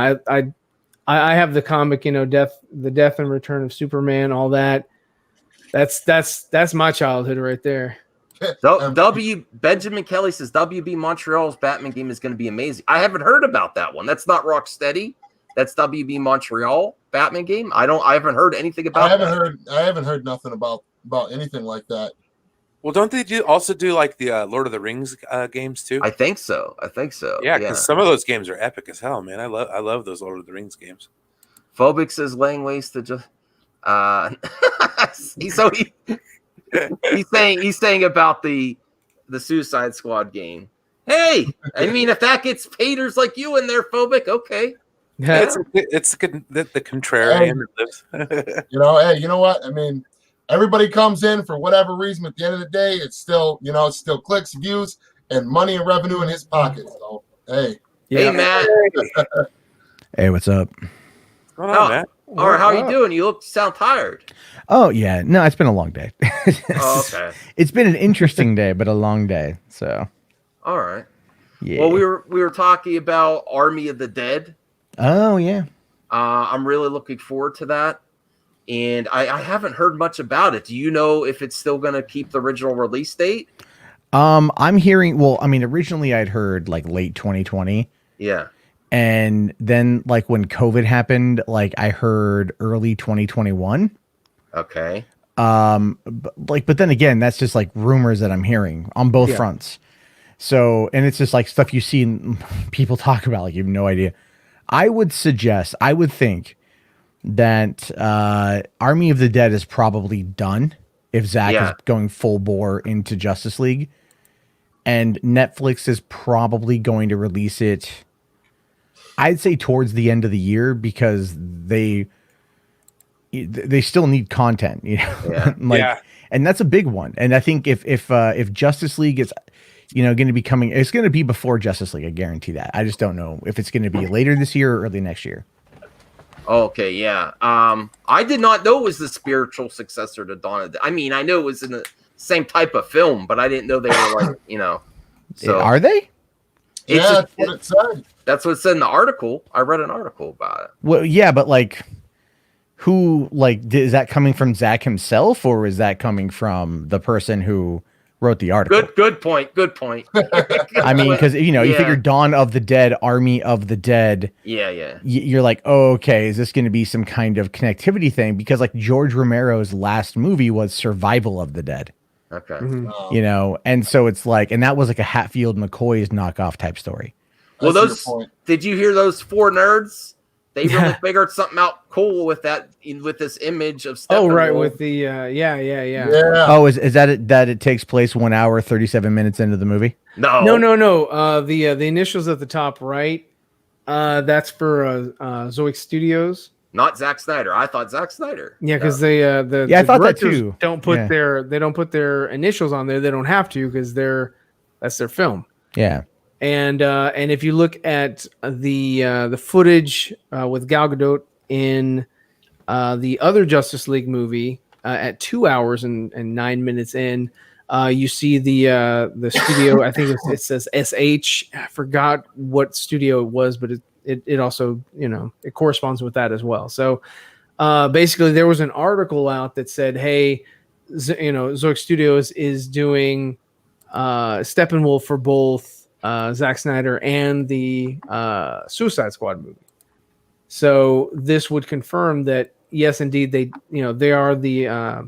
I have the comic, the Death and Return of Superman, all that. That's my childhood right there. Benjamin Kelly says WB Montreal's Batman game is going to be amazing. I haven't heard about that one. That's not Rocksteady. That's WB Montreal Batman game. I haven't heard anything about. I haven't heard nothing about anything like that. Well, don't they also do like the Lord of the Rings games too? I think so. Yeah, because some of those games are epic as hell, man. I love those Lord of the Rings games. Phobic says laying waste to just. He's saying about the Suicide Squad game. Hey, I mean, if that gets haters like you in there, Phobic, okay. Yeah, it's good, the contrarian. Hey, you know what? I mean, everybody comes in for whatever reason. At the end of the day, it's still clicks, views, and money and revenue in his pocket. So, hey. Hey, Matt. Hey, what's up? What's going on, Matt? All right, how are you doing? You sound tired. Oh, yeah. No, it's been a long day. Okay. It's been an interesting day, but a long day. So. All right. Yeah. Well, we were talking about Army of the Dead. Oh, yeah. I'm really looking forward to that. And I haven't heard much about it. Do you know if it's still going to keep the original release date? I'm hearing, well, I mean, originally I'd heard like late 2020. Yeah. And then like when COVID happened, like I heard early 2021. Okay. But then again, that's just like rumors that I'm hearing on both fronts. So, and it's just like stuff you see people talk about, like you have no idea. I would think that Army of the Dead is probably done if Zack is going full bore into Justice League. And Netflix is probably going to release it, I'd say, towards the end of the year, because they still need content, and that's a big one. And I think if Justice League is, going to be coming, it's going to be before Justice League. I guarantee that. I just don't know if it's going to be later this year or early next year. Okay, yeah. I did not know it was the spiritual successor to Dawn of the Dead. I mean, I know it was in the same type of film, but I didn't know they were like, So are they? Yeah, that's what it said. That's what it said in the article. I read an article about it. Well, yeah, but like, who is that coming from Zack himself, or is that coming from the person who wrote the article? Good point. I mean, because you figure Dawn of the Dead, Army of the Dead. Yeah. You're like, oh, okay, is this going to be some kind of connectivity thing? Because like George Romero's last movie was Survival of the Dead. Okay. You know, and so it's like, and that was like a Hatfield McCoy's knockoff type story. Well, I see your those point. did you hear those 4 nerds? They really Yeah. figured something out cool with that with this image of Oh, right, Steppenwolf. with the yeah. Yeah. Oh, is that it, that it takes place 1 hour 37 minutes into the movie? No. The initials at the top right, that's for Zoic Studios. Not Zack Snyder. I thought Zack Snyder. Yeah, because No. Yeah, I the thought that directors too. Don't put Yeah. they don't put their initials on there. They don't have to because that's their film. Yeah. And if you look at the footage with Gal Gadot in the other Justice League movie at 2 hours and 9 minutes in, you see the studio. I think it says SH. I forgot what studio it was, but it also, you know, it corresponds with that as well. So basically, there was an article out that said, "Hey, Zoic Studios is doing Steppenwolf for both Zack Snyder and the Suicide Squad movie." So this would confirm that yes, indeed, they are the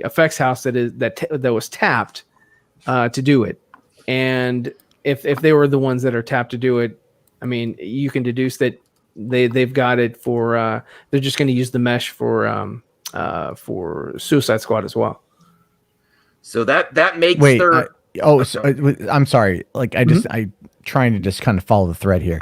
effects house that was tapped to do it. And if they were the ones that are tapped to do it, I mean, you can deduce that they've got it for they're just going to use the mesh for Suicide Squad as well. So that makes Wait. their I'm sorry. Like I trying to just kind of follow the thread here.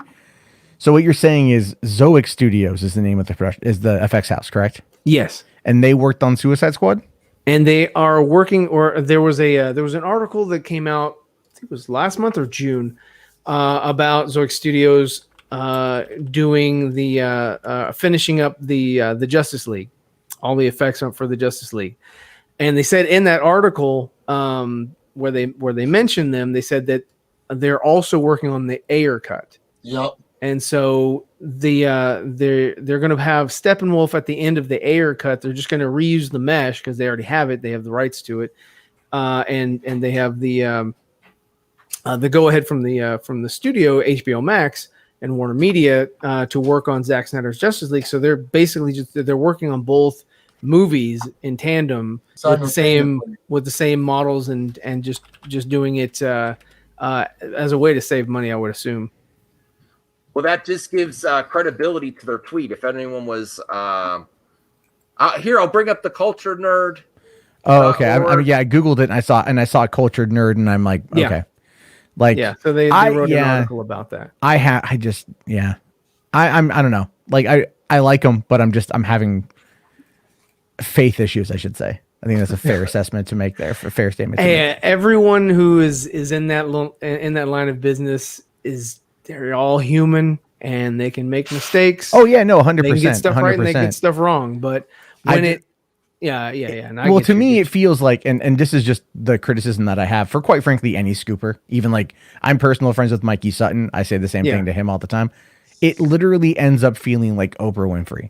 So what you're saying is Zoic Studios is the name of the production, is the FX house, correct? Yes. And they worked on Suicide Squad? And they are working, or there was an article that came out, I think it was last month or June, about Zoic Studios doing the finishing up the Justice League, all the effects for the Justice League. And they said in that article where they mentioned them, they said that they're also working on the Ayer cut. Yep. And so they're going to have Steppenwolf at the end of the Ayer cut. They're just going to reuse the mesh because they already have it. They have the rights to it, and they have the go ahead from the studio HBO Max and Warner Media to work on Zack Snyder's Justice League. So they're basically they're working on both movies in tandem with the same models and just doing it as a way to save money, I would assume. Well, that just gives credibility to their tweet. If anyone was here, I'll bring up the Cultured Nerd. Oh, okay. I mean, yeah, I googled it and I saw Cultured Nerd, and I'm like, okay, like, yeah. So they wrote an article about that. I don't know. Like, I like them, but I'm having faith issues, I should say. I think that's a fair assessment to make there, for fair statement. Hey, everyone who is in that line of business they're all human and they can make mistakes. Oh yeah, no, 100%. They can get stuff 100%. right and they get stuff wrong. But when well, to me, it feels like, and this is just the criticism that I have for, quite frankly, any scooper. Even like, I'm personal friends with Mikey Sutton. I say the same thing to him all the time. It literally ends up feeling like Oprah Winfrey.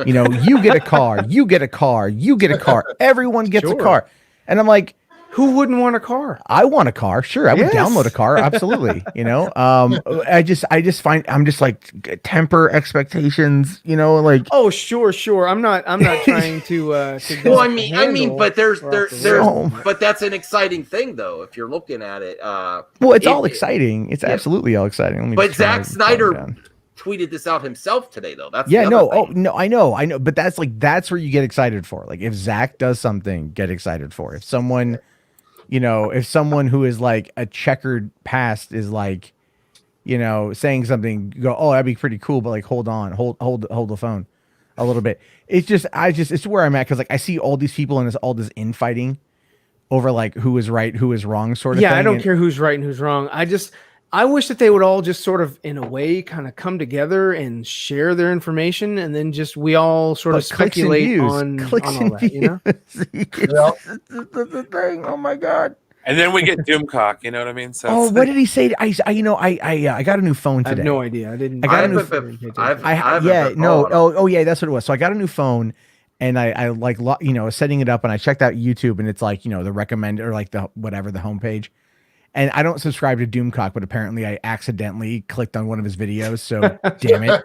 You know, you get a car, you get a car, you get a car. Everyone gets a car, and I'm like, who wouldn't want a car? I want a car. Sure, I would download a car. Absolutely. You know, I just find, I'm just like, temper expectations. You know, like, oh, sure. I'm not trying to well, I mean, but there's but that's an exciting thing though. If you're looking at it, well, it's all exciting. It's absolutely all exciting. But Zack Snyder tweeted this out himself today, though. That's I know. But that's where you get excited for. Like, if Zack does something, get excited for. If someone, you know, if someone who is like a checkered past is like, you know, saying something, you go, oh, that'd be pretty cool, but like, hold on, hold the phone a little bit. It's just, it's where I'm at, because like, I see all these people and all this infighting over like who is right, who is wrong, sort of thing. Yeah, I don't care who's right and who's wrong. I wish that they would all just sort of, in a way, kind of come together and share their information, and then just we all sort of speculate on all that. You know, the thing. Oh my god! And then we get Doomcock. You know what I mean? So what did he say? I got a new phone today. I have no idea. I didn't. I got a new phone. That's what it was. So I got a new phone, and I like, you know, setting it up, and I checked out YouTube, and it's like, you know, the recommended, or like the whatever, the homepage. And I don't subscribe to Doomcock, but apparently I accidentally clicked on one of his videos. So damn it.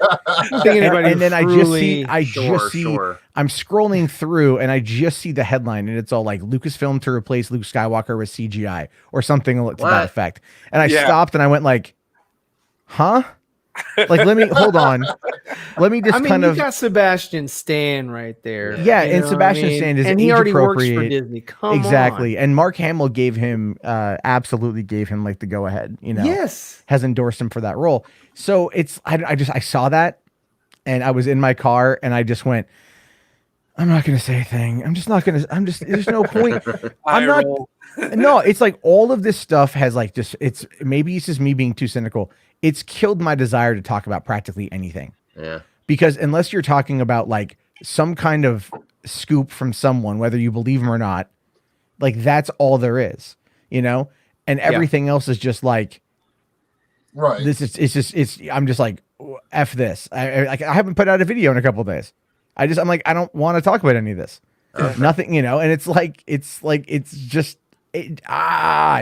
And then I just see, I'm scrolling through and I just see the headline and it's all like Lucasfilm to replace Luke Skywalker with CGI or something to that effect. And I stopped and I went like, huh? Like, let me hold on. Let me just you got Sebastian Stan right there. Yeah, and Sebastian Stan is and he already works for Disney. Come on. And Mark Hamill gave him absolutely gave him like the go ahead. Yes, has endorsed him for that role. So it's I saw that, and I was in my car, and I just went, I'm not gonna say a thing. There's no point. I'm not. No, it's like all of this stuff has like maybe it's just me being too cynical. It's killed my desire to talk about practically anything. Yeah. Because unless you're talking about like some kind of scoop from someone, whether you believe them or not, like that's all there is, and everything else is just like, right. I'm just like, F this. I haven't put out a video in a couple of days. I'm like, I don't want to talk about any of this. Nothing, and it's just, it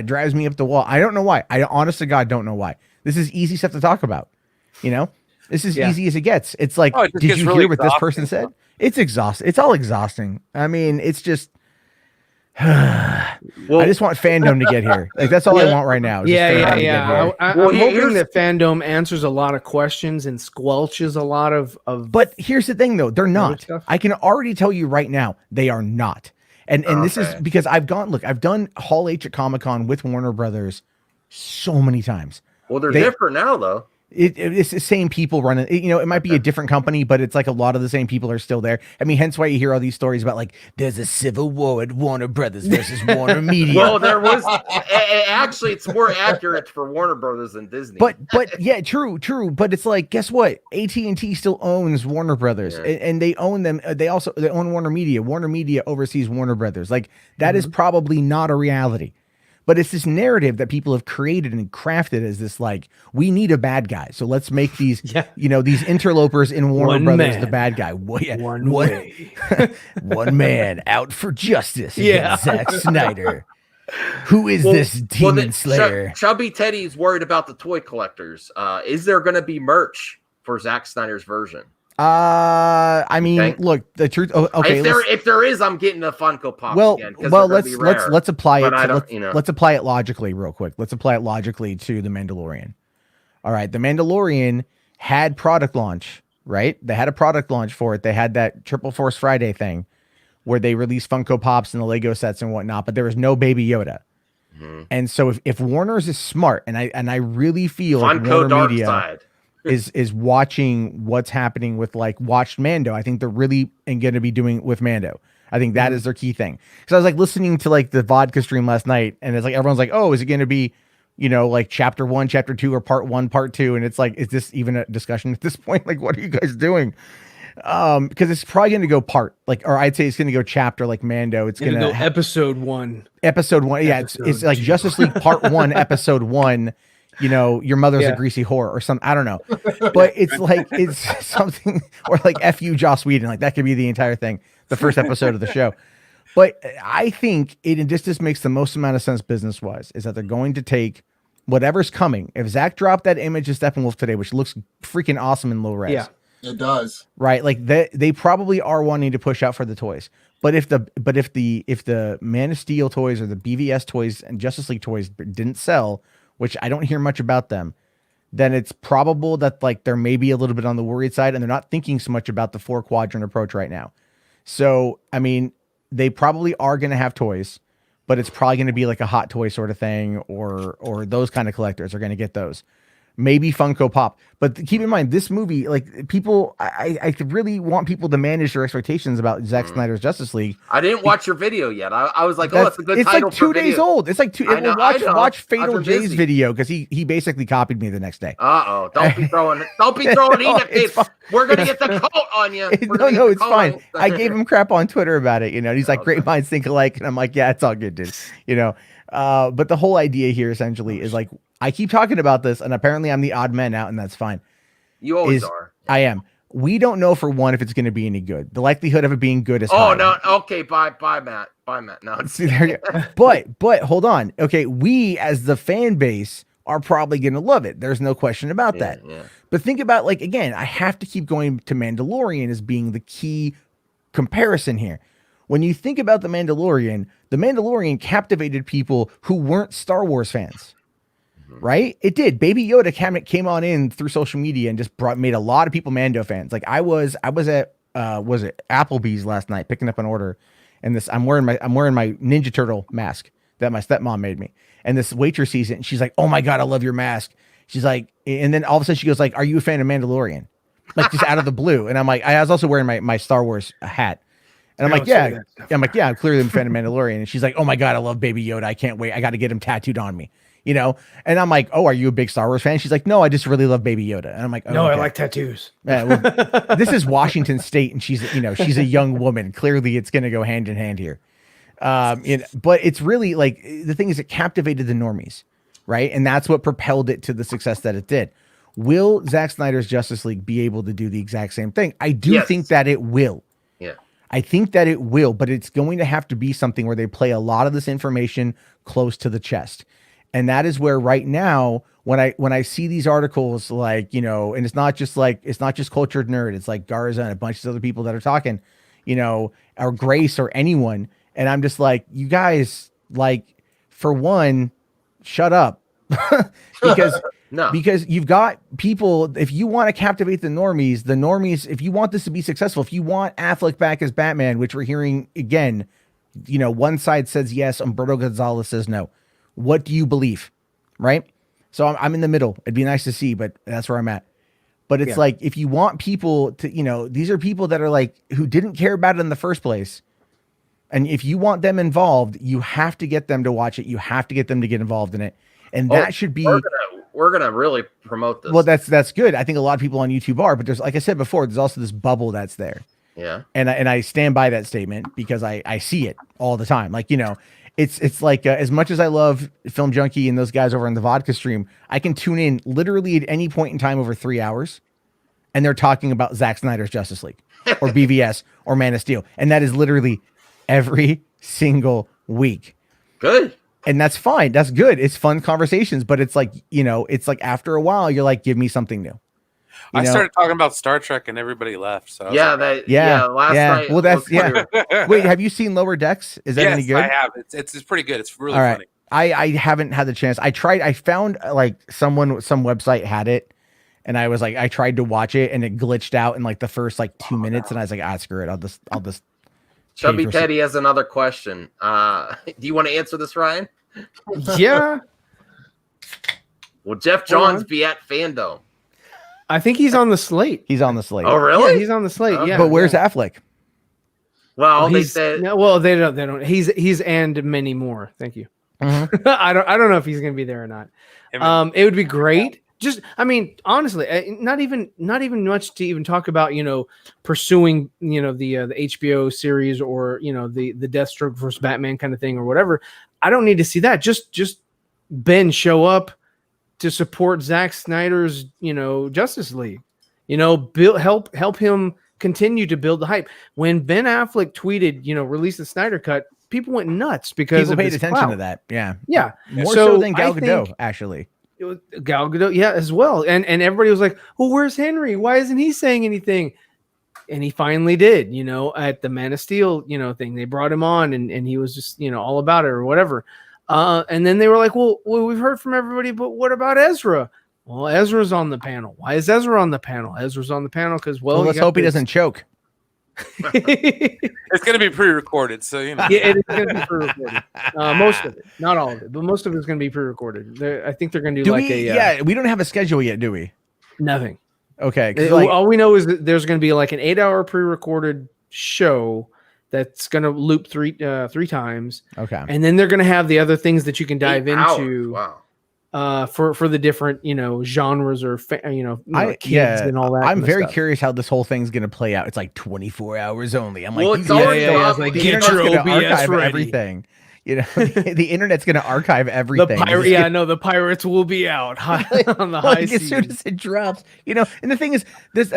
drives me up the wall. I don't know why. I honest to God don't know why. This is easy stuff to talk about. This is easy as it gets. It's like, did you hear what this person said? It's exhausting. It's all exhausting. I mean, it's just, I just want Fandom to get here. Like that's all I want right now. I'm hoping that Fandom answers a lot of questions and squelches a lot of. But here's the thing, though, they're not. I can already tell you right now, they are not. And this is because I've done Hall H at Comic-Con with Warner Brothers so many times. Well, they're different now, though. It's the same people running. It might be a different company, but it's like a lot of the same people are still there. I mean, hence why you hear all these stories about like there's a civil war at Warner Brothers versus Warner Media. Well, there was actually it's more accurate for Warner Brothers than Disney. But yeah, true. But it's like, guess what? AT&T still owns Warner Brothers, and they own them. They own Warner Media. Warner Media oversees Warner Brothers. Like that is probably not a reality. But it's this narrative that people have created and crafted as this, like, we need a bad guy. So let's make these, these interlopers in Warner Brothers the bad guy. One man out for justice. Zack Snyder. Who is this demon slayer? Chubby Teddy's worried about the toy collectors. Is there going to be merch for Zack Snyder's version? I mean, look, the truth. Okay, if there is, I'm getting a Funko Pop. Again, let's apply it. Let's apply it logically, real quick. Let's apply it logically to the Mandalorian. All right, the Mandalorian had product launch, right? They had a product launch for it. They had that Triple Force Friday thing where they released Funko Pops and the Lego sets and whatnot, but there was no Baby Yoda. Mm-hmm. And so if Warner's is smart, and I really feel like Warner Media is watching what's happening with like watched Mando. I think they're really going to be doing with Mando. I think that is their key thing. Because I was like listening to like the vodka stream last night, and it's like everyone's like, oh, is it going to be, like chapter 1, chapter 2, or part 1, part 2? And it's like, is this even a discussion at this point? Like, what are you guys doing? Because it's probably going to go or I'd say it's going to go chapter like Mando. It's going to go episode 1. Episode 1. Yeah, it's like Justice League part 1, episode 1. Your mother's a greasy whore or something. I don't know. But it's like, it's something, or like F you, Joss Whedon. Like that could be the entire thing, the first episode of the show. But I think it just makes the most amount of sense business-wise is that they're going to take whatever's coming. If Zach dropped that image of Steppenwolf today, which looks freaking awesome in low res. Yeah, it does. Right? Like they probably are wanting to push out for the toys. But if the Man of Steel toys or the BVS toys and Justice League toys didn't sell, which I don't hear much about them, then it's probable that like they're maybe a little bit on the worried side and they're not thinking so much about the 4-quadrant approach right now. So, I mean, they probably are going to have toys, but it's probably going to be like a hot toy sort of thing, or those kind of collectors are going to get those. Maybe Funko Pop. But keep in mind, this movie, like people, I really want people to manage their expectations about Zack Snyder's Justice League. I didn't watch your video yet. I was like, it's a good title. It's like 2 days old. It's like watch Fatal J's video because he basically copied me the next day. Don't be throwing Enid. We're gonna get the coat on you. No, it's fine. I gave him crap on Twitter about it. And he's like, great minds think alike, and I'm like, yeah, it's all good, dude. But the whole idea here essentially is like, I keep talking about this, and apparently I'm the odd man out, and that's fine. You always are. I am. We don't know for one if it's going to be any good. The likelihood of it being good is high. Oh no. Okay. Bye, Matt. Bye, Matt. No. See, there you go. But hold on. Okay, we as the fan base are probably going to love it. There's no question about that. Yeah. But think about, like, again, I have to keep going to Mandalorian as being the key comparison here. When you think about the Mandalorian captivated people who weren't Star Wars fans. Right? It did. Baby Yoda came on in through social media and just made a lot of people Mando fans. Like I was at was it Applebee's last night picking up an order, and this I'm wearing my Ninja Turtle mask that my stepmom made me. And this waitress sees it and she's like, "Oh my god, I love your mask." She's like, and then all of a sudden she goes like, "Are you a fan of Mandalorian?" Like just out of the blue. And I'm like, I was also wearing my Star Wars hat. And I'm like, yeah. I'm like, yeah, I'm clearly a fan of Mandalorian. And she's like, "Oh my god, I love Baby Yoda. I can't wait. I got to get him tattooed on me." You know, and I'm like, "Oh, are you a big Star Wars fan?" She's like, "No, I just really love Baby Yoda." And I'm like, "Oh, No, okay." I like tattoos. Yeah, well, this is Washington State, and she's a young woman. Clearly, it's going to go hand in hand here. But it's really like the thing is, it captivated the normies, right? And that's what propelled it to the success that it did. Will Zack Snyder's Justice League be able to do the exact same thing? I do think that it will. Yeah. I think that it will, but it's going to have to be something where they play a lot of this information close to the chest. And that is where right now, when I see these articles, like, and it's not just Cultured Nerd, it's like Garza and a bunch of other people that are talking, or Grace or anyone. And I'm just like, you guys, like, for one, shut up. Because you've got people, if you want to captivate the normies, if you want this to be successful, if you want Affleck back as Batman, which we're hearing again, one side says yes, Humberto Gonzalez says no. What do you believe? Right? So I'm in the middle. It'd be nice to see, but that's where I'm at. But it's like, if you want people to, these are people that are like, who didn't care about it in the first place. And if you want them involved, you have to get them to watch it. You have to get them to get involved in it. And that should be, we're gonna really promote this. Well, that's good. I think a lot of people on YouTube are, but there's, like I said before, there's also this bubble that's there. Yeah. And I stand by that statement because I see it all the time. Like, it's like, as much as I love Film Junkie and those guys over on the Vodka stream, I can tune in literally at any point in time over 3 hours, and they're talking about Zack Snyder's Justice League or BVS or Man of Steel. And that is literally every single week. Good. And that's fine. That's good. It's fun conversations, but it's like, it's like after a while, you're like, give me something new. I started talking about Star Trek and everybody left. So last night. Well, that's Wait, have you seen Lower Decks? Is that any good? I have. It's pretty good. It's really funny. I haven't had the chance. I found like some website had it, and I was like, I tried to watch it and it glitched out in like the first like 2 minutes, and I was like, screw it. I'll just. Chubby Teddy has another question. Do you want to answer this, Ryan? Yeah. Will Jeff Johns be at Fandom? I think he's on the slate. He's on the slate. Oh, really? Yeah, he's on the slate. Yeah. But where's Affleck? Well, they said. No, well, they don't. He's and many more. Thank you. Mm-hmm. I don't know if he's going to be there or not. It would be great. Just, I mean, honestly, not even much to even talk about. Pursuing the HBO series or the Deathstroke versus Batman kind of thing or whatever. I don't need to see that. Just Ben show up to support Zack Snyder's Justice League. Help him continue to build the hype. When Ben Affleck tweeted, release the Snyder cut, people went nuts because people paid attention to that. Yeah. More so than Gal Gadot, actually. Gal Gadot, yeah, as well. And everybody was like, well, where's Henry? Why isn't he saying anything? And he finally did, at the Man of Steel, thing. They brought him on and he was just, all about it or whatever. And then they were like, well, we've heard from everybody, but what about Ezra? Well, Ezra's on the panel. Why is Ezra on the panel? Ezra's on the panel because, let's hope he doesn't choke. It's going to be pre-recorded, so Yeah, it is going to be pre-recorded. Most of it, not all of it, but most of it's going to be pre-recorded. I think they're going to do we don't have a schedule yet, do we? Nothing. Okay. All we know is that there's going to be like an 8-hour pre-recorded show that's going to loop three times. Okay. And then they're going to have the other things that you can dive 8 hours. into. Wow. For the different genres or kids and all that. I'm very curious how this whole thing's gonna play out. It's like 24 hours only. I'm like, Well, it's already like, get your OBS ready. everything. You know, the internet's going to archive everything. The pirates will be out on the high like, as soon as it drops, you know. And the thing is, this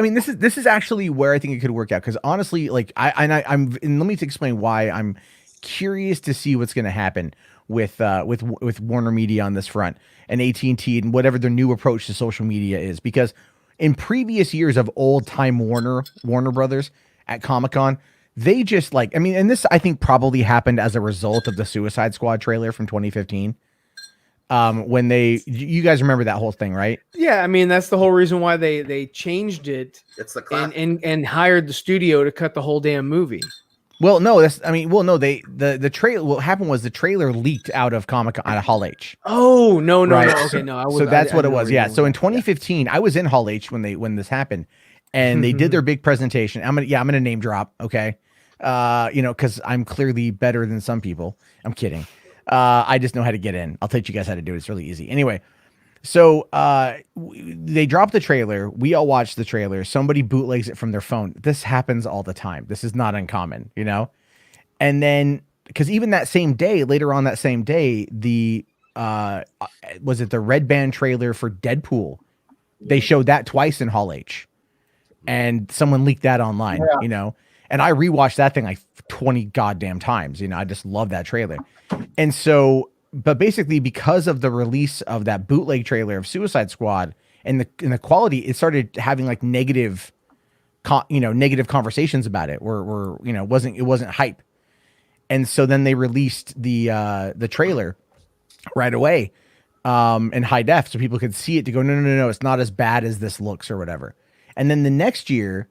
is actually where I think it could work out, because honestly, like I'm and let me explain why I'm curious to see what's going to happen with Warner Media on this front, and AT&T, and whatever their new approach to social media is, because in previous years of old time Warner Brothers at Comic-Con, they just like, I mean, and this I think probably happened as a result of the Suicide Squad trailer from 2015. When you guys remember that whole thing, right? Yeah, I mean, that's the whole reason why they changed it. It's the classic. and hired the studio to cut the whole damn movie. Well, no, the trailer. What happened was the trailer leaked out of Comic-Con out of Hall H. Oh, no. Right. Okay, no. So that's what it was. Yeah. So in 2015, I was in Hall H when this happened, and they did their big presentation. I'm gonna name drop. Okay. You know, because I'm clearly better than some people. I'm kidding. I just know how to get in. I'll teach you guys how to do it. It's really easy. Anyway, so they dropped the trailer. We all watched the trailer. Somebody bootlegs it from their phone. This happens all the time. This is not uncommon, you know? And then, because even later on that same day, the was it the Red Band trailer for Deadpool? They showed that twice in Hall H. And someone leaked that online, you know? And I rewatched that thing like 20 goddamn times. You know, I just love that trailer. And so, but basically because of the release of that bootleg trailer of Suicide Squad and the quality, it started having like negative conversations about it where you know, it wasn't hype. And so then they released the trailer right away in high def so people could see it to go, no, it's not as bad as this looks or whatever. And then the next year,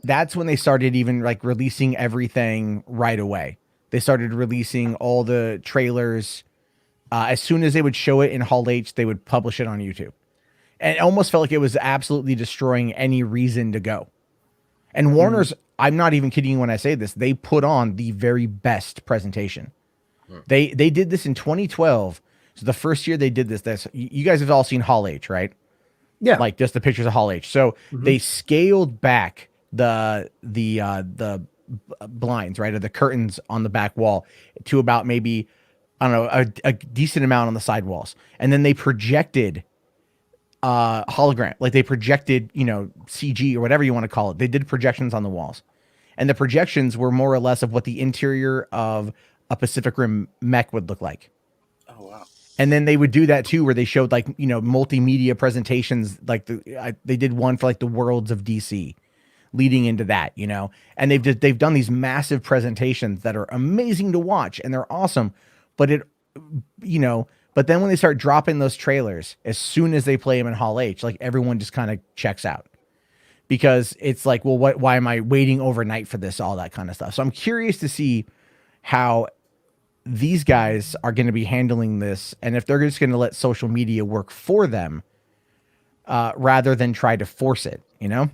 that's when they started even like releasing everything right away. They started releasing all the trailers. As soon as they would show it in Hall H, they would publish it on YouTube. And it almost felt like it was absolutely destroying any reason to go. And Warner's, I'm not even kidding you when I say this, they put on the very best presentation. They did this in 2012. So the first year they did this, you guys have all seen Hall H, right? Yeah. Like just the pictures of Hall H. So they scaled back the blinds, right, or the curtains on the back wall to about maybe, I don't know, a decent amount on the side walls. And then they projected hologram, like they projected, you know, CG or whatever you want to call it. They did projections on the walls. And the projections were more or less of what the interior of a Pacific Rim mech would look like. Oh, wow. And then they would do that too, where they showed like, you know, multimedia presentations. Like they did one for like the worlds of DC leading into that, you know, and they've done these massive presentations that are amazing to watch and they're awesome. But but then when they start dropping those trailers, as soon as they play them in Hall H, like everyone just kind of checks out because it's like, well, why am I waiting overnight for this? All that kind of stuff. So I'm curious to see how these guys are going to be handling this, and if they're just going to let social media work for them rather than try to force it, you know?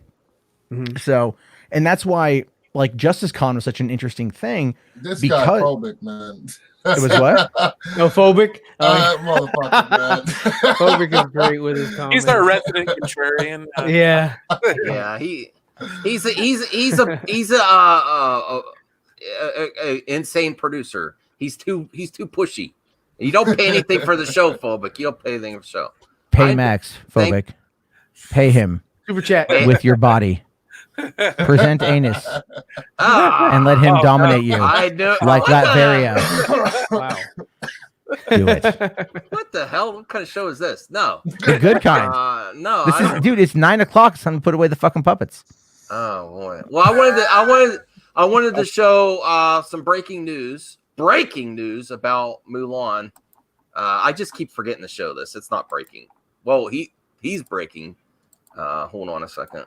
So, and that's why like Justice Con was such an interesting thing. This guy phobic, man. It was what? No, phobic. Motherfucker, man. Phobic is great with his comments. He's our resident contrarian. Yeah. Yeah, he's a insane producer. He's too pushy. You don't pay anything for the show, Phobic. You don't pay anything for the show. Pay Max, Phobic. Pay him Super chat with your body. Present anus and let him dominate you. I know, like Latveria. Wow. Do it. What the hell? What kind of show is this? No, The good kind. no. This is, dude. It's 9 o'clock. It's time to put away the fucking puppets. Oh boy. Well, I wanted to show some breaking news about Mulan. I just keep forgetting to show this. It's not breaking. Well, he's breaking. Hold on a second.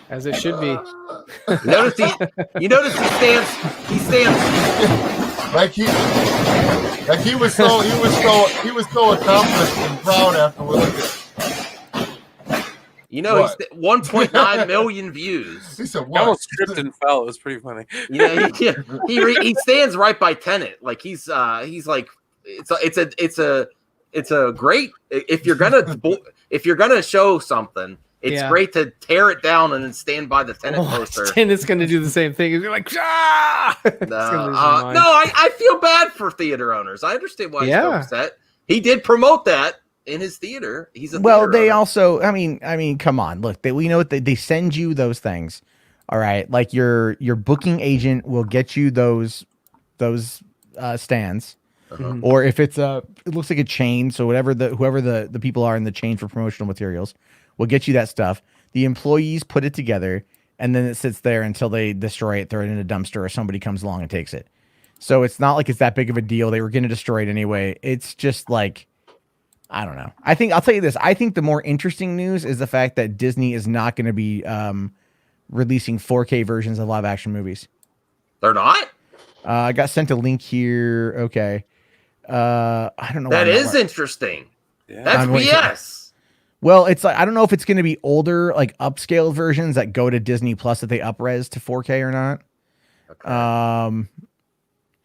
As it should be. You notice he stands like he was so accomplished and proud after we looked at. You know, he's 1.9 million views. He said, He "What?" almost tripped and fell. It was pretty funny. Yeah, he stands right by Tenet. Like he's like it's it's a great if you're gonna show something. It's great to tear it down and then stand by the Tenet poster. Tenet's going to do the same thing. You're like, ah! No, I feel bad for theater owners. I understand why he's so upset. He did promote that in his theater. He's a well. They owner. also, I mean, come on. Look, we know what they send you those things. All right, like your booking agent will get you those stands. Or if it's it looks like a chain, so whoever the people are in the chain for promotional materials will get you that stuff. The employees put it together, and then it sits there until they destroy it, throw it in a dumpster, or somebody comes along and takes it. So it's not like it's that big of a deal. They were going to destroy it anyway. It's just like, I don't know. I'll tell you this. I think the more interesting news is the fact that Disney is not going to be releasing 4K versions of live action movies. They're not? I got sent a link here. Okay. I don't know. That is interesting. Yeah. That's BS. Well, it's like, I don't know if it's going to be older, like upscale versions that go to Disney Plus that they upres to 4K or not. Okay.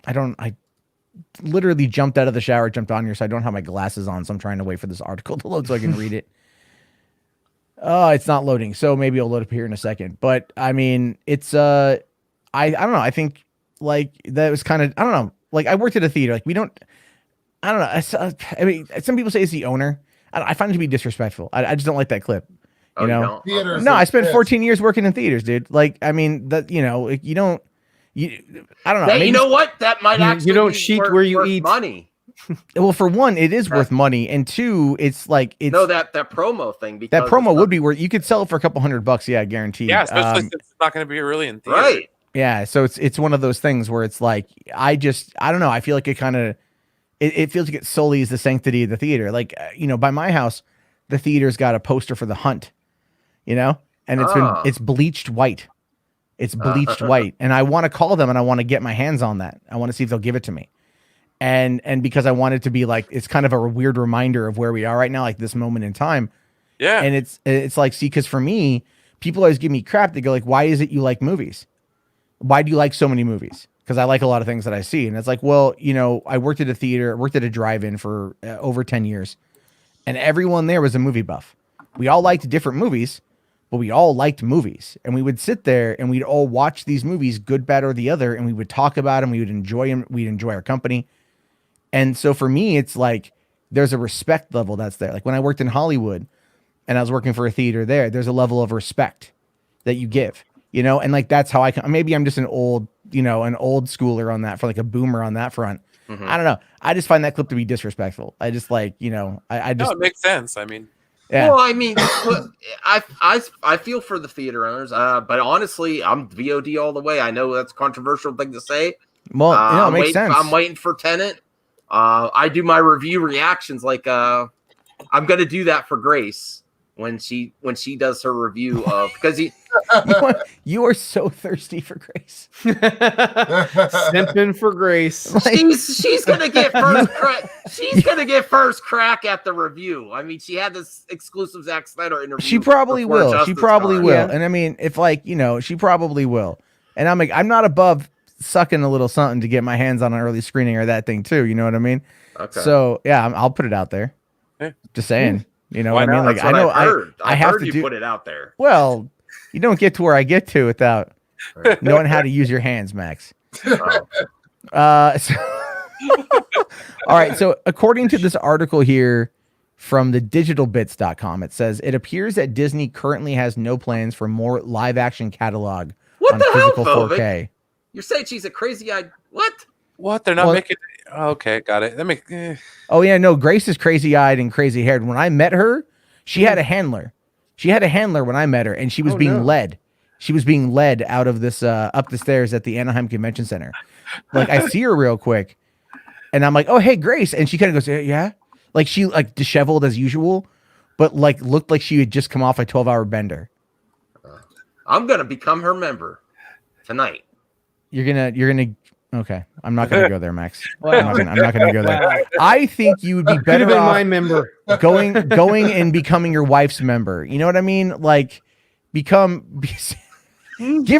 I literally jumped out of the shower, jumped on here, so I don't have my glasses on, so I'm trying to wait for this article to load so I can read it. Oh, it's not loading, so maybe it'll load up here in a second. But I mean, it's I don't know. I think like that was kind of, I don't know. Like I worked at a theater. Like I don't know. I mean, some people say it's the owner. I find it to be disrespectful. I just don't like that clip. You know? No, I spent 14 years working in theaters, dude. Like, I mean, that I don't know. That, you know what? That might actually you don't cheat where you eat money. Well, for one, it is worth money, and two, it's like it's that promo thing. Because that promo would be worth. You could sell it for a couple $100, yeah, guaranteed. Yeah, especially since it's not going to be really in theater. Right. Yeah, so it's one of those things where it's like I don't know. I feel like it kind of it feels like it solely is the sanctity of the theater. Like by my house, the theater's got a poster for The Hunt, and it's bleached white. It's bleached white, and I want to call them and I want to get my hands on that. I want to see if they'll give it to me, and because I want it to be like it's kind of a weird reminder of where we are right now, like this moment in time. Yeah, and it's like because for me, people always give me crap. They go like, "Why is it you like movies? Why do you like so many movies?" Because I like a lot of things that I see. And it's like, well, I worked at a theater, worked at a drive-in for over 10 years. And everyone there was a movie buff. We all liked different movies, but we all liked movies. And we would sit there and we'd all watch these movies, good, bad, or the other. And we would talk about them. We would enjoy them. We'd enjoy our company. And so for me, it's like, there's a respect level that's there. Like when I worked in Hollywood and I was working for a theater there's a level of respect that you give. And like that's how maybe I'm just an old schooler on that, for like a boomer on that front. Mm-hmm. I don't know. I just find that clip to be disrespectful. I just like, I just. No, it makes sense. I mean, yeah. Well, I mean, I feel for the theater owners, but honestly, I'm VOD all the way. I know that's a controversial thing to say. Well, it makes sense. I'm waiting for Tenet. I do my review reactions like I'm gonna do that for Grace when she does her review of because you are so thirsty for Grace. Simping for Grace. Like, she's gonna get first crack. She's gonna get first crack at the review. I mean, she had this exclusive Zack Snyder interview. She probably will. She probably will. Yeah. And I mean, if she probably will. And I'm like, I'm not above sucking a little something to get my hands on an early screening or that thing too. You know what I mean? Okay. So yeah, I'll put it out there. Yeah. Just saying. You know what I mean? Like I know I have heard to you put it out there. Well, you don't get to where I get to without knowing how to use your hands, Max. All right. So according to this article here from the digitalbits.com, it says it appears that Disney currently has no plans for more live action catalog on physical hell, 4K. You're saying she's a crazy-eyed what? What? They're not making. Okay, got it. Oh yeah, no. Grace is crazy-eyed and crazy-haired. When I met her, she had a handler. She had a handler when I met her, and she was being led. She was being led out of this up the stairs at the Anaheim Convention Center. Like I see her real quick, and I'm like, "Oh, hey, Grace," and she kind of goes, "Yeah," like she like disheveled as usual, but like looked like she had just come off a 12-hour bender. I'm gonna become her member tonight. You're gonna. Okay, I'm not gonna go there, Max. I'm not gonna go there. I think you would be better off my member going and becoming your wife's member. You know what I mean? Like, give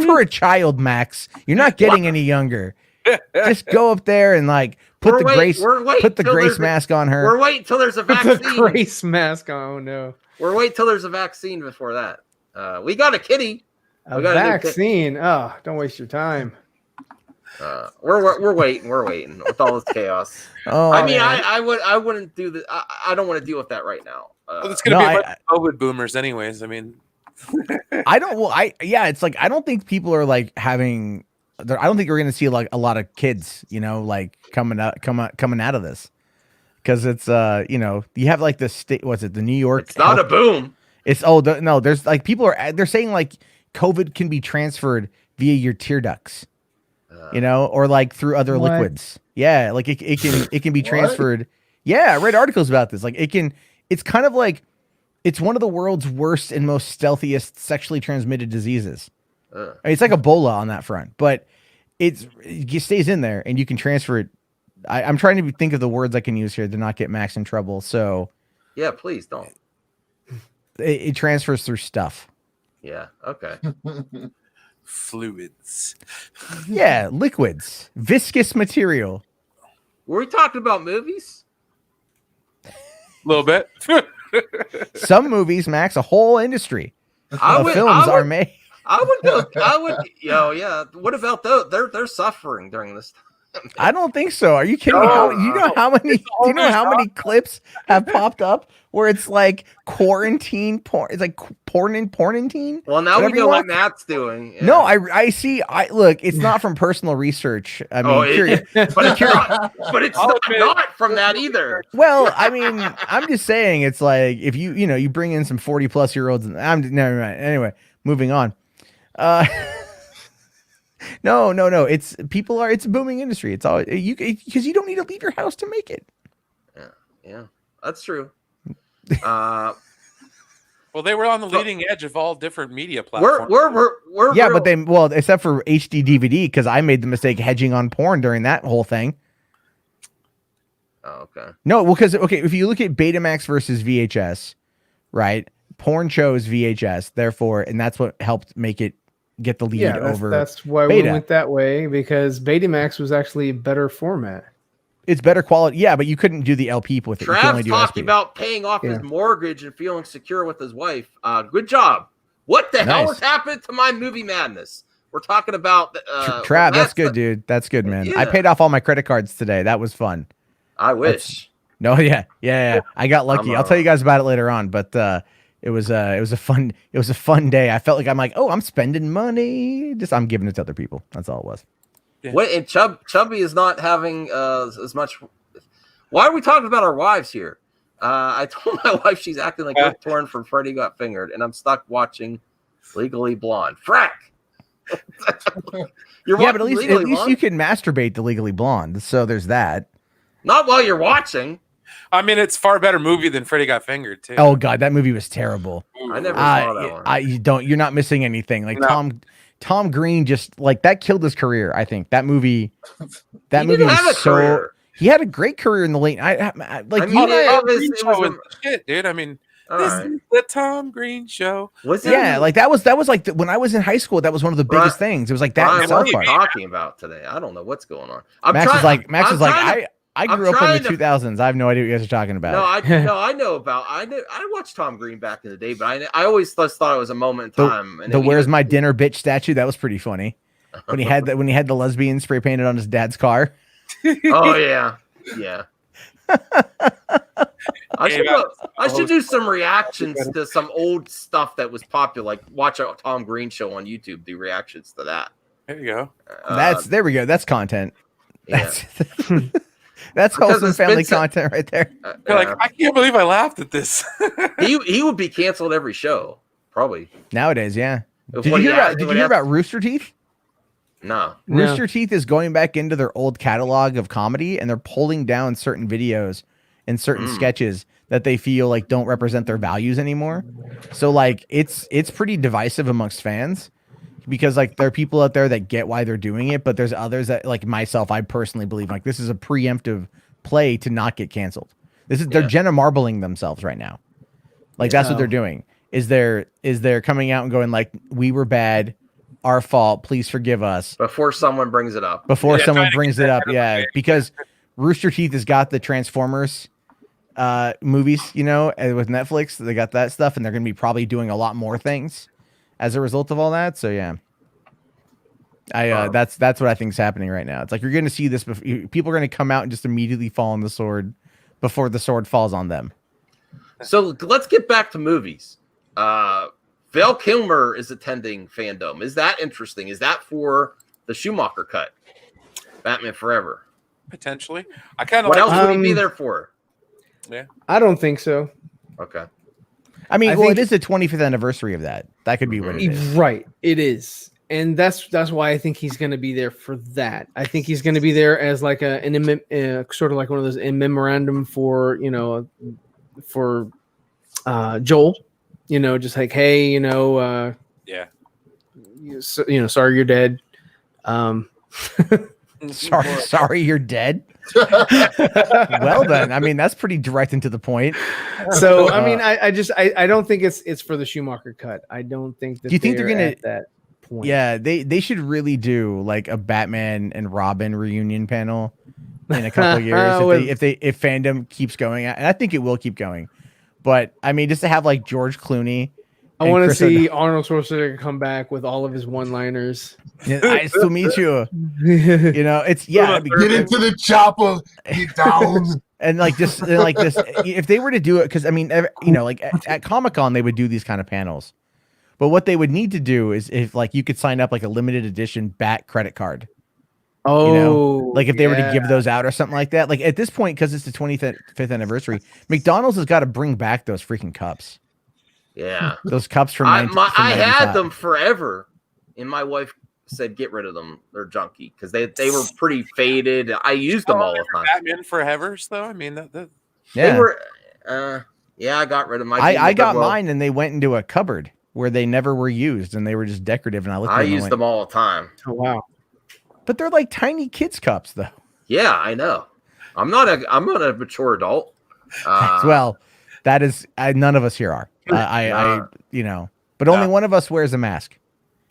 her a child, Max. You're not getting any younger. Just go up there and like Put the till grace there's mask on her. We're waiting till there's a The vaccine. grace mask. Oh no. We're waiting till there's a vaccine before that. We got a kitty. A We got a new kid. vaccine. Oh, don't waste your time. We're waiting with all this chaos. Oh, I mean, man. I wouldn't do that. I don't want to deal with that right now. Well, it's gonna No, be a bunch of COVID boomers, anyways. I mean, I don't. Well, it's like I don't think people are like having. I don't think we're gonna see like a lot of kids, like coming out of this, because it's you have like the state. What's it? The New York. It's not a boom. It's no. There's like they're saying like COVID can be transferred via your tear ducts, or like through other What? liquids. Yeah, like it can be What? transferred. Yeah, I read articles about this. Like it's kind of like it's one of the world's worst and most stealthiest sexually transmitted diseases. I mean, it's like Ebola on that front, but it stays in there and you can transfer it. I'm trying to think of the words I can use here to not get Max in trouble. So Yeah, please don't. it transfers through stuff. Yeah. Okay. fluids. Yeah, liquids, viscous material. Were we talking about movies? A little bit. Some movies, Max, a whole industry I of would- films I are would- made. I would go. I would. Yeah. What about those? They're suffering during this time. I don't think so. Are you kidding me? No. You know how many? Do you know how many clips have popped up where it's like quarantine porn? It's like pornantine. Well, now we Whatever you know what want. Matt's doing. Yeah. No, I see. Look. It's not from personal research. I mean, but it's not. But it's I'll not, admit- not from that either. well, I mean, I'm just saying. It's like if you bring in some 40-plus-year-olds. Never mind. Anyway, moving on. No. It's a booming industry. It's all because you don't need to leave your house to make it. Yeah, that's true. Well, they were on the leading edge of all different media platforms. We're Yeah, real- but except for HD DVD, because I made the mistake hedging on porn during that whole thing. Oh, okay. No, well, because if you look at Betamax versus VHS, right? Porn chose VHS, therefore, and that's what helped make it get the lead Yeah, over. that's why Beta. we went that way, because Betamax was actually a better format. It's better quality, yeah, but you couldn't do the LP with it. You could only Trav's do talking SP. about paying off his Yeah. mortgage and feeling secure with his wife. Good job. What the hell Nice. has happened to my movie madness? We're talking about Trav, that's good, dude. That's good, man. I Yeah. paid off all my credit cards today. That was fun. I wish. No, yeah. I got lucky. I'll tell you guys about it later on, but it was a fun day. I felt like I'm spending money. I'm giving it to other people. That's all it was. Yeah. What and Chubby is not having as much. Why are we talking about our wives here? I told my wife she's acting like Rip Torn from Freddy Got Fingered, and I'm stuck watching Legally Blonde. Frack. You're Yeah, watching but at least Legally Blonde? you can masturbate to Legally Blonde. So there's that. Not while you're watching. I mean, it's far better movie than Freddy Got Fingered too. Oh god, that movie was terrible. I never saw that one. You're not missing anything. Like No. Tom Green just like that killed his career. I think that movie. He didn't have a career. He had a great career in the late. Like I you mean, and I- it was- Green it Show was was a- shit, dude. I mean, All this right. is the Tom Green Show. Was it? yeah, like that was like when I was in high school. That was one of the biggest things. It was like that. Brian, in what are South you Park. talking about today? I don't know what's going on. Max is like I I I'm grew up in trying the to- 2000s. I have no idea what you guys are talking about. I know about. I watched Tom Green back in the day, but I always just thought it was a moment in time. And The then "Where's My Dinner, Bitch" statue, that was pretty funny. When he had the lesbian spray painted on his dad's car. Oh yeah. I should do some reactions to some old stuff that was popular. Like watch a Tom Green show on YouTube. Do reactions to that. There you go. There we go. That's content. Yeah. That's Because wholesome it's been family so- content right there. You're like, I can't believe I laughed at this. he would be canceled every show probably. Nowadays, yeah. If Did what you he hear has- about, did what you he hear has- about Rooster Teeth? No. No. Rooster Teeth is going back into their old catalog of comedy, and they're pulling down certain videos and certain sketches that they feel like don't represent their values anymore. So like it's pretty divisive amongst fans, because like there are people out there that get why they're doing it, but there's others that, like myself, I personally believe like this is a preemptive play to not get canceled. They're Jenna Marbling themselves right now. Like that's what they're doing. Is they're coming out and going like, we were bad, our fault, please forgive us. Before someone brings it up. Before Yeah, someone trying to brings get it that up, out of the yeah, way. because Rooster Teeth has got the Transformers movies, you know, and with Netflix. They got that stuff, and they're going to be probably doing a lot more things as a result of all that. So yeah. That's what I think is happening right now. It's like you're going to see this. People are going to come out and just immediately fall on the sword before the sword falls on them. So let's get back to movies. Val Kilmer is attending Fandom. Is that interesting? Is that for the Schumacher cut? Batman Forever. Potentially. I kind of. What else would he be there for? Yeah. I don't think so. Okay. I mean, I well, think- it is the 25th anniversary of that. That could be what it is. Right, it is. And that's why I think he's going to be there for that. I think he's going to be there as like sort of like one of those in memorandum for, you know, for Joel, you know, just like, hey, you know, Yeah. Sorry you're dead. Sorry, you're dead. Well then, I mean, that's pretty direct and to the point. So I mean, I don't think it's for the Schumacher cut. I don't think that. Do you think they're gonna at that point? Yeah, they should really do like a Batman and Robin reunion panel in a couple of years if Fandom keeps going, and I think it will keep going. But I mean, just to have like George Clooney. I want to see Arnold Schwarzenegger come back with all of his one-liners. I still meet you. You know, it's Get into the chopper, get down. And like this, if they were to do it, because I mean, you know, like at Comic-Con they would do these kind of panels, but what they would need to do is if like you could sign up like a limited edition Bat credit card. Oh, you know, like if they were to give those out or something like that. Like at this point, because it's the 25th anniversary, McDonald's has got to bring back those freaking cups. Yeah. Those cups from I 95. had them forever, and my wife said get rid of them. They're junky because they were pretty faded. I used them all the time. Batman Forevers, though. I mean, that Yeah. They were. Yeah, I got rid of my. I got mine, and they went into a cupboard where they never were used, and they were just decorative. And I used them all the time. Oh wow! But they're like tiny kids cups, though. Yeah, I know. I'm not a mature adult. Well, that is none of us here are. I you know, but only one of us wears a mask.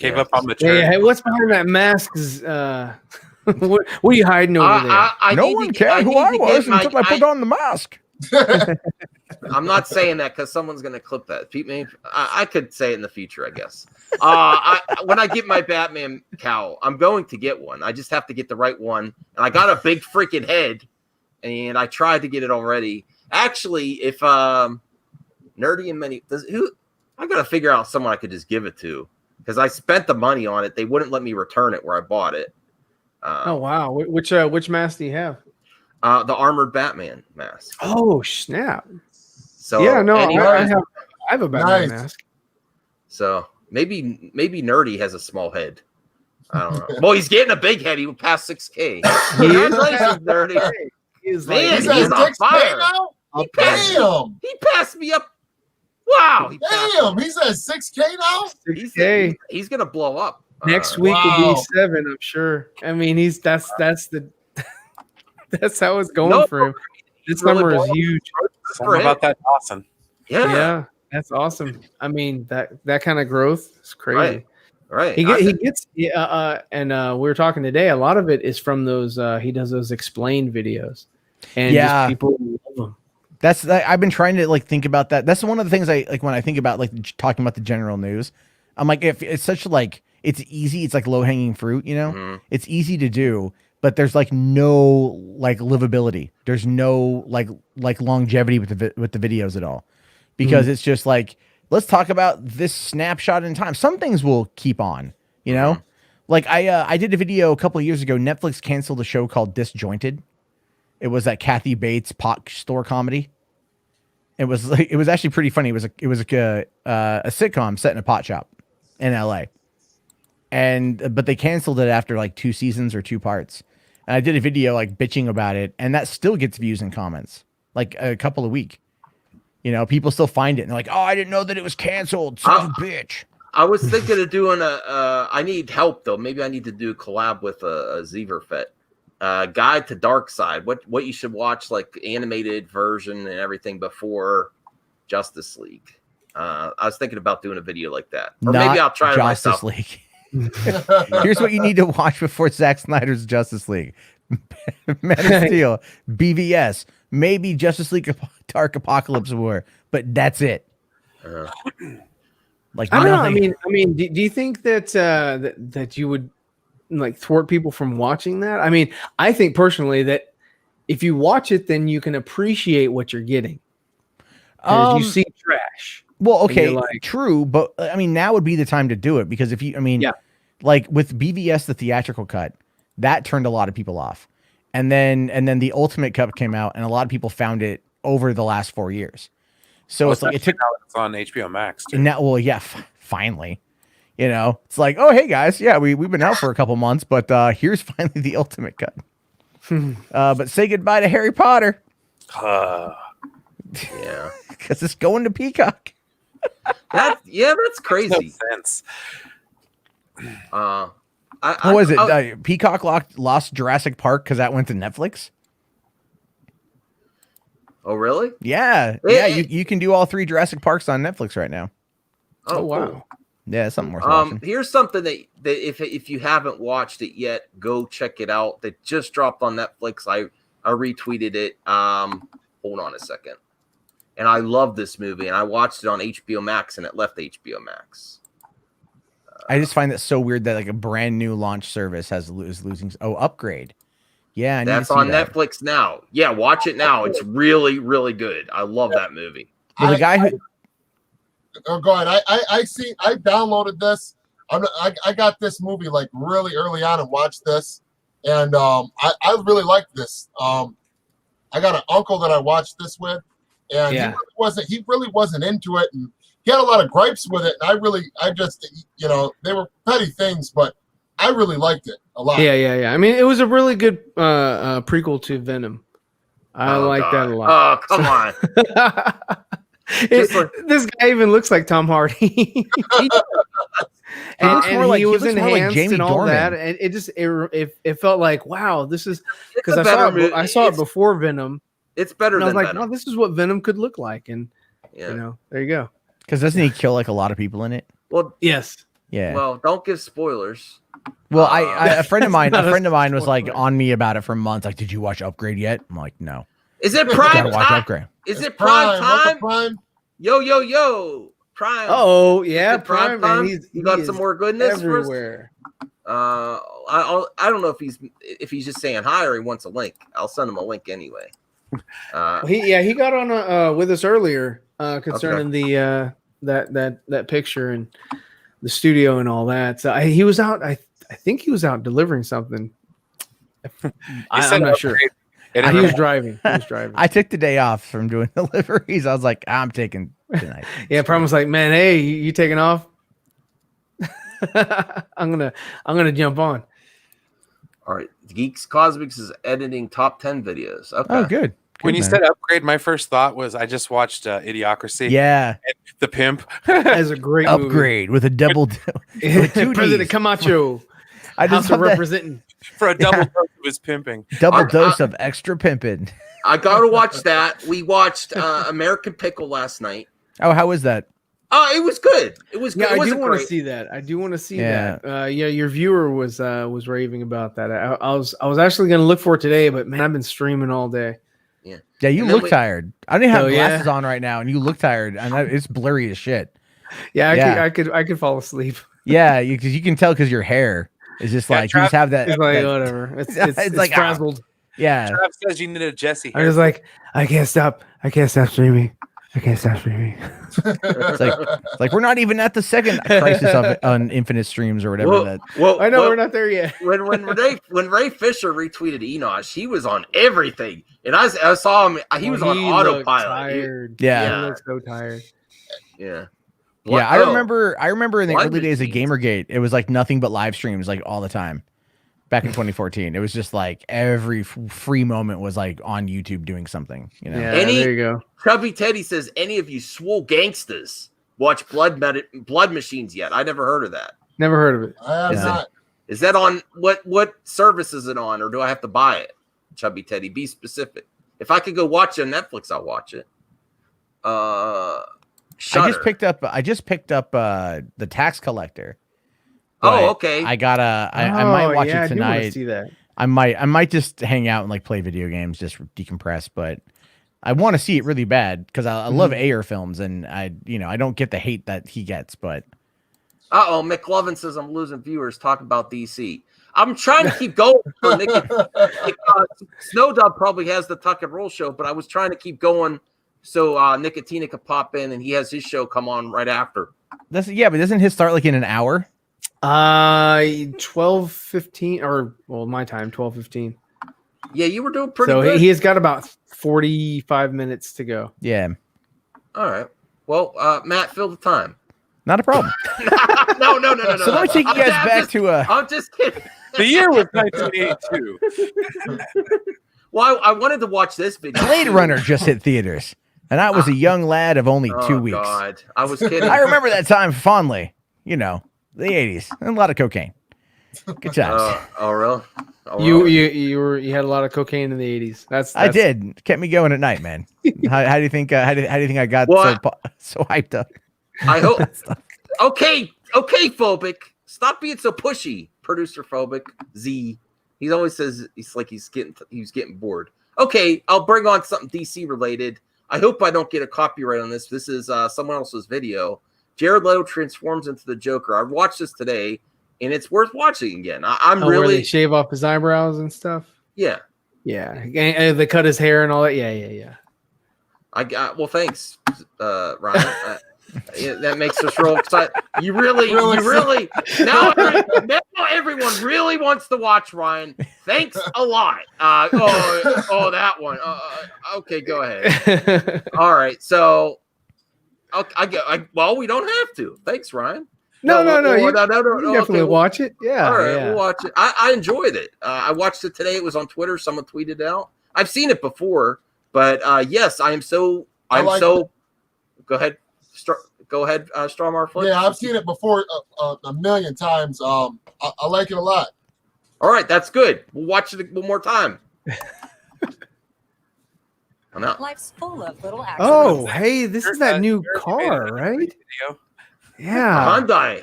gave up on the turn. Hey, what's behind that mask? Is what are you hiding over there? No one cared who I was until I put on the mask. I'm not saying that because someone's going to clip that. I could say it in the future, I guess. When I get my Batman cowl, I'm going to get one. I just have to get the right one. And I got a big freaking head, and I tried to get it already. Actually, if Nerdy and Many, I got to figure out someone I could just give it to because I spent the money on it. They wouldn't let me return it where I bought it. Oh wow! Which mask do you have? The armored Batman mask. Oh snap! So yeah, no, anyway, I have a Batman mask. So maybe Nerdy has a small head. I don't know. Well, he's getting a big head. He will pass 6K. Congratulations, Nerdy. He's Man, like, he's on fire. Now? Damn! He passed me up. Wow! Damn! He's at 6K now. 6K. He's gonna blow up. Next week will be 7, I'm sure. I mean, that's how it's going for him. This number is huge. Something about that, Dawson. Yeah, that's awesome. I mean, that kind of growth is crazy. Right. He gets and we were talking today. A lot of it is from those. He does those explained videos, and just people love them. I've been trying to like think about that. That's one of the things I like when I think about like talking about the general news. I'm like, if it's such like it's easy, it's like low hanging fruit, you know. Mm-hmm. It's easy to do, but there's like no like livability. There's no like longevity with the videos at all, because it's just like, let's talk about this snapshot in time. Some things will keep on, you know. Like I did a video a couple of years ago. Netflix canceled a show called Disjointed. It was that Kathy Bates pot store comedy. It was actually pretty funny. It was a sitcom set in a pot shop in LA. But they canceled it after like 2 seasons or 2 parts. And I did a video like bitching about it, and that still gets views and comments like a couple a week. You know, people still find it and they're like, "Oh, I didn't know that it was canceled. Son of a bitch." I was thinking of doing I need help though. Maybe I need to do a collab with a Zeverfet. Guide to Dark Side. What you should watch, like animated version and everything before Justice League. I was thinking about doing a video like that, or maybe I'll try it myself. League. Here's what you need to watch before Zack Snyder's Justice League: Man of Steel, BVS, maybe Justice League Dark Apocalypse War, but that's it. Like I don't know. nothing. I mean, do you think that that you would like thwart people from watching that? I mean, I think personally that if you watch it, then you can appreciate what you're getting. 'Cause you see trash. Well, and you're okay, like- true, but I mean, now would be the time to do it because if you, I mean, Yeah. like with BVS, the theatrical cut, that turned a lot of people off, and then the Ultimate Cut came out, and a lot of people found it over the last 4 years. So it's like it took. It's on HBO Max. Too. And now, well, yeah, finally, you know, it's like, oh, hey guys, yeah, we've been out for a couple months, but here's finally the Ultimate Cut. But say goodbye to Harry Potter Yeah. because it's going to Peacock. That's crazy. No sense. What was it? Peacock lost Jurassic Park because that went to Netflix. Oh, really? Yeah, yeah. You can do all 3 Jurassic Parks on Netflix right now. Oh wow. Cool. Yeah, it's something worth watching. Here's something that if you haven't watched it yet, go check it out. That just dropped on Netflix. I retweeted it. Hold on a second. And I love this movie, and I watched it on HBO Max, and it left HBO Max. I just find that so weird that like a brand new launch service is losing. Oh, Upgrade. Yeah, I need That's to see on that. Netflix now. Yeah, watch it now. It's really, really good. I love that movie. Well, the guy who Go ahead. I downloaded this. I got this movie like really early on and watched this, and I really liked this. I got an uncle that I watched this with, and he really wasn't into it, and he had a lot of gripes with it. And I just they were petty things, but I really liked it a lot. Yeah. I mean, it was a really good prequel to Venom. I like that a lot. Oh, come on. This guy even looks like Tom Hardy. and he was enhanced Jamie and all Dornan. that, and it felt like, wow, this is because a better movie. I saw it before Venom. It's better And I than was like, Venom. wow, this is what Venom could look like, and Yeah. there you go. because doesn't he kill like a lot of people in it? Well, Yes. Yeah. well, don't give spoilers. Well, a friend of mine, not a was like spoiler. on me about it for months. Like, did you watch Upgrade yet? I'm like, no. Is it You prime gotta watch time? Upgrade. Is it prime What's the time? Prime? Yo, prime. Oh yeah, Is it prime man. time? He You got is some more goodness for us? everywhere. I don't know if he's just saying hi or he wants a link. I'll send him a link anyway. He got on with us earlier concerning the that picture and the studio and all that. So he was out. I think he was out delivering something. I'm not sure. He was driving. I took the day off from doing deliveries. I was like, I'm taking tonight. Yeah, Prime was like, man, hey, you taking off? I'm gonna jump on. All right, Geeks Cosmics is editing top 10 videos. Okay. Oh, good. When you man. said Upgrade, my first thought was I just watched Idiocracy. Yeah, And The Pimp. As a great movie. Upgrade with a double. with two President Ds. Camacho. I House just of love that representing. For a double dose of his pimping. double dose of extra pimping. I got to watch that. We watched American Pickle last night. Oh, how was that? It was good. It was good. Yeah, It I do wasn't want to great. see that. I do want to see Yeah. that. Yeah, your viewer was raving about that. I was actually going to look for it today, but man, I've been streaming all day. Yeah, you And then look tired. I didn't have Oh, yeah. glasses on right now, and you look tired, and it's blurry as shit. Yeah, Yeah. I could fall asleep. Yeah, you can tell because your hair is just Yeah, like you just have that. It's like that- whatever. It's It's it's like, like frazzled. yeah, Trav says you need a Jesse. I was like, I can't stop streaming. it's like we're not even at the second crisis of on Infinite Streams or whatever. Well, I know we're not there yet. when Ray Fisher retweeted Enosh, he was on everything, and I saw him. He was on looked autopilot. Tired. Yeah. He looked so tired. Yeah. Yeah, I Oh, remember in the Blood early days of Machines. Gamergate, it was like nothing but live streams like all the time. Back in 2014, it was just like every free moment was like on YouTube doing something. You know, Yeah, Any- there you go. Chubby Teddy says, "Any of you swole gangsters watch Blood Machines yet? I never heard of that. Never heard of it. I have Is it- not. Is that on what service is it on, or do I have to buy it?" Chubby Teddy, be specific. If I could go watch it on Netflix, I'll watch it. Shudder. I just picked up the Tax Collector. Oh, but okay. I might watch it I do wanna tonight. see that. I might just hang out and like play video games, just decompress. But I want to see it really bad because I love Ayer films, and I don't get the hate that he gets. But McLovin says I'm losing viewers. Talk about DC. I'm trying to keep going for Nick. Snowdub probably has the Tuck and Roll show, but I was trying to keep going so Nicotina could pop in, and he has his show come on right after. but doesn't his start like in an hour? 12:15 or my time 12:15. Yeah, you were doing pretty So good. he has got about 45 minutes to go. Yeah, All right. Well, Matt, fill the time. not a problem. No. So let me take you guys back to I'm just kidding. The year was 1982. Well, I wanted to watch this video. Blade Runner just hit theaters, and I was a young lad of only 2 weeks. God, I was kidding. I remember that time fondly. The 80s, and a lot of cocaine. Good times. Oh, really? You had a lot of cocaine in the 80s. That's I did. Kept me going at night, man. How do you think? How do you think I got so hyped up? I hope. Okay, phobic. Stop being so pushy. Producer phobic. Z. He always says he's getting bored. Okay, I'll bring on something DC related. I hope I don't get a copyright on this. This is someone else's video. Jared Leto transforms into the Joker. I watched this today, and it's worth watching again. I'm where really they shave off his eyebrows and stuff. Yeah. And they cut his hair and all that. Yeah. Thanks, Ryan. That makes us real excited. You really now everyone really wants to watch Ryan. Thanks a lot. That one. Okay, go ahead. All right, so we don't have to. Thanks, Ryan. No. You definitely okay, watch it. Yeah. All right, we'll watch it. I enjoyed it. I watched it today. It was on Twitter. Someone tweeted it out. I've seen it before, but yes, I'm so. Go ahead. Go ahead, Strawmar Flip. Yeah, I've seen it before a million times. I like it a lot. All right, that's good. We'll watch it one more time. Life's full of little accidents. Oh, hey, this is that new car, right? Yeah. Hyundai.